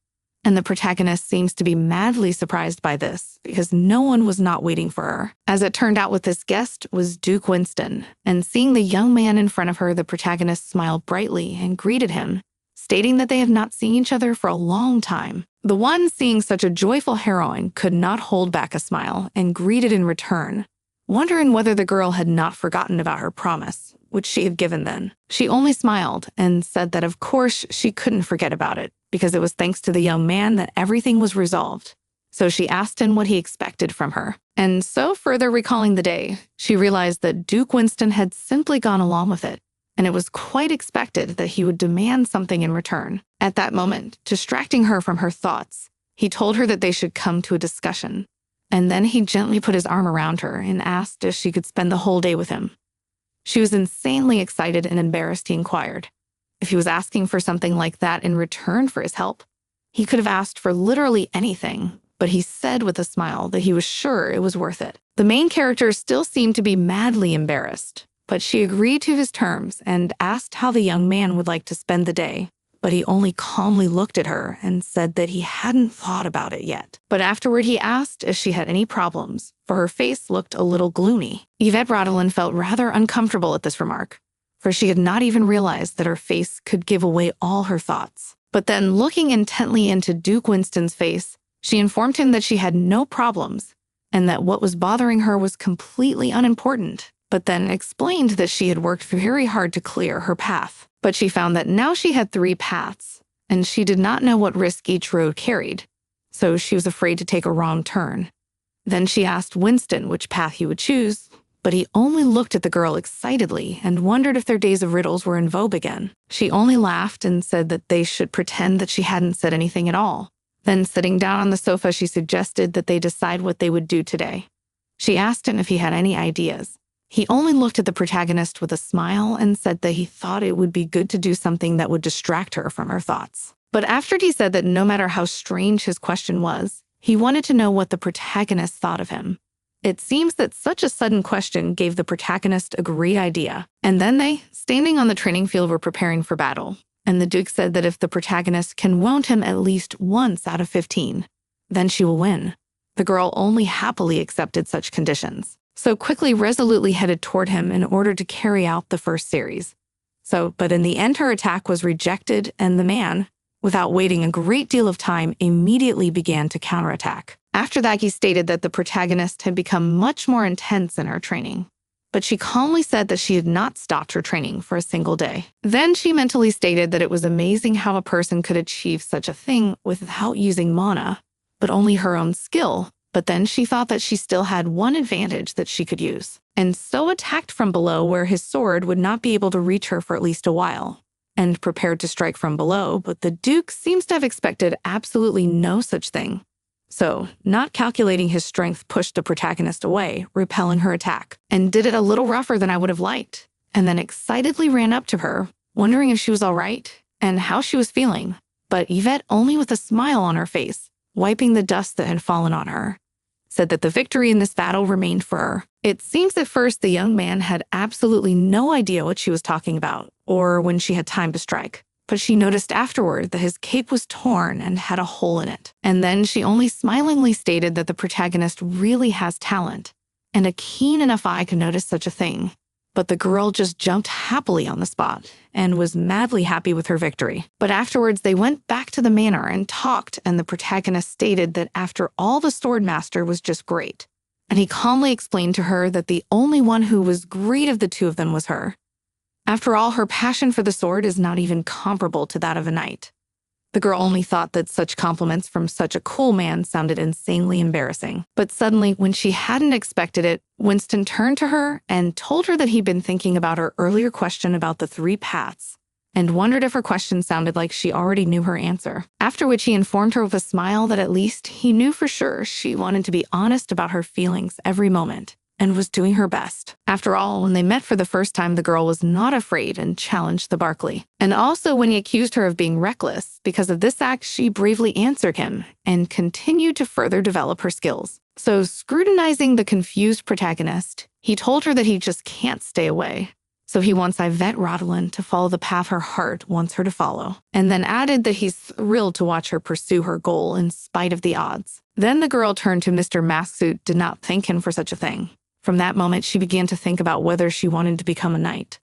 And the protagonist seems to be madly surprised by this, because no one was not waiting for her. As it turned out, with this guest was Duke Winston, and seeing the young man in front of her, the protagonist smiled brightly and greeted him, stating that they have not seen each other for a long time. The one seeing such a joyful heroine could not hold back a smile and greeted in return, wondering whether the girl had not forgotten about her promise, which she had given then. She only smiled and said that of course she couldn't forget about it, because it was thanks to the young man that everything was resolved. So she asked him what he expected from her. And so, further recalling the day, she realized that Duke Winston had simply gone along with it, and it was quite expected that he would demand something in return. At that moment, distracting her from her thoughts, he told her that they should come to a discussion. And then he gently put his arm around her and asked if she could spend the whole day with him. She was insanely excited and embarrassed. He inquired if he was asking for something like that in return for his help. He could have asked for literally anything, but he said with a smile that he was sure it was worth it. The main character still seemed to be madly embarrassed, but she agreed to his terms and asked how the young man would like to spend the day. But he only calmly looked at her and said that he hadn't thought about it yet. But afterward, he asked if she had any problems, for her face looked a little gloomy. Yvette Rodelin felt rather uncomfortable at this remark, for she had not even realized that her face could give away all her thoughts. But then, looking intently into Duke Winston's face, she informed him that she had no problems and that what was bothering her was completely unimportant, but then explained that she had worked very hard to clear her path. But she found that now she had 3 paths, and she did not know what risk each road carried, so she was afraid to take a wrong turn. Then she asked Winston which path he would choose, but he only looked at the girl excitedly and wondered if their days of riddles were in vogue again. She only laughed and said that they should pretend that she hadn't said anything at all. Then, sitting down on the sofa, she suggested that they decide what they would do today. She asked him if he had any ideas. He only looked at the protagonist with a smile and said that he thought it would be good to do something that would distract her from her thoughts. But after he said that no matter how strange his question was, he wanted to know what the protagonist thought of him. It seems that such a sudden question gave the protagonist a great idea. And then they, standing on the training field, were preparing for battle. And the Duke said that if the protagonist can wound him at least once out of 15, then she will win. The girl only happily accepted such conditions, so quickly resolutely headed toward him in order to carry out the first series. But in the end, her attack was rejected, and the man, without waiting a great deal of time, immediately began to counterattack. After that, he stated that the protagonist had become much more intense in her training, but she calmly said that she had not stopped her training for a single day. Then she mentally stated that it was amazing how a person could achieve such a thing without using mana, but only her own skill. But then she thought that she still had one advantage that she could use, and so attacked from below where his sword would not be able to reach her for at least a while, and prepared to strike from below, but the Duke seems to have expected absolutely no such thing. So, not calculating his strength, pushed the protagonist away, repelling her attack, and did it a little rougher than I would have liked, and then excitedly ran up to her, wondering if she was all right and how she was feeling. But Yvette, only with a smile on her face, wiping the dust that had fallen on her, said that the victory in this battle remained for her. It seems at first the young man had absolutely no idea what she was talking about, or when she had time to strike. But she noticed afterward that his cape was torn and had a hole in it. And then she only smilingly stated that the protagonist really has talent, and a keen enough eye could notice such a thing. But the girl just jumped happily on the spot and was madly happy with her victory. But afterwards, they went back to the manor and talked, and the protagonist stated that after all, the swordmaster was just great. And he calmly explained to her that the only one who was great of the two of them was her. After all, her passion for the sword is not even comparable to that of a knight. The girl only thought that such compliments from such a cool man sounded insanely embarrassing. But suddenly, when she hadn't expected it, Winston turned to her and told her that he'd been thinking about her earlier question about the 3 paths, and wondered if her question sounded like she already knew her answer. After which he informed her with a smile that at least he knew for sure she wanted to be honest about her feelings every moment, and was doing her best. After all, when they met for the first time, the girl was not afraid and challenged the Barkley. And also when he accused her of being reckless, because of this act, she bravely answered him and continued to further develop her skills. So, scrutinizing the confused protagonist, he told her that he just can't stay away. So he wants Yvette Rodolin to follow the path her heart wants her to follow, and then added that he's thrilled to watch her pursue her goal in spite of the odds. Then the girl turned to Mr. Masksuit did not thank him for such a thing. From that moment, she began to think about whether she wanted to become a knight.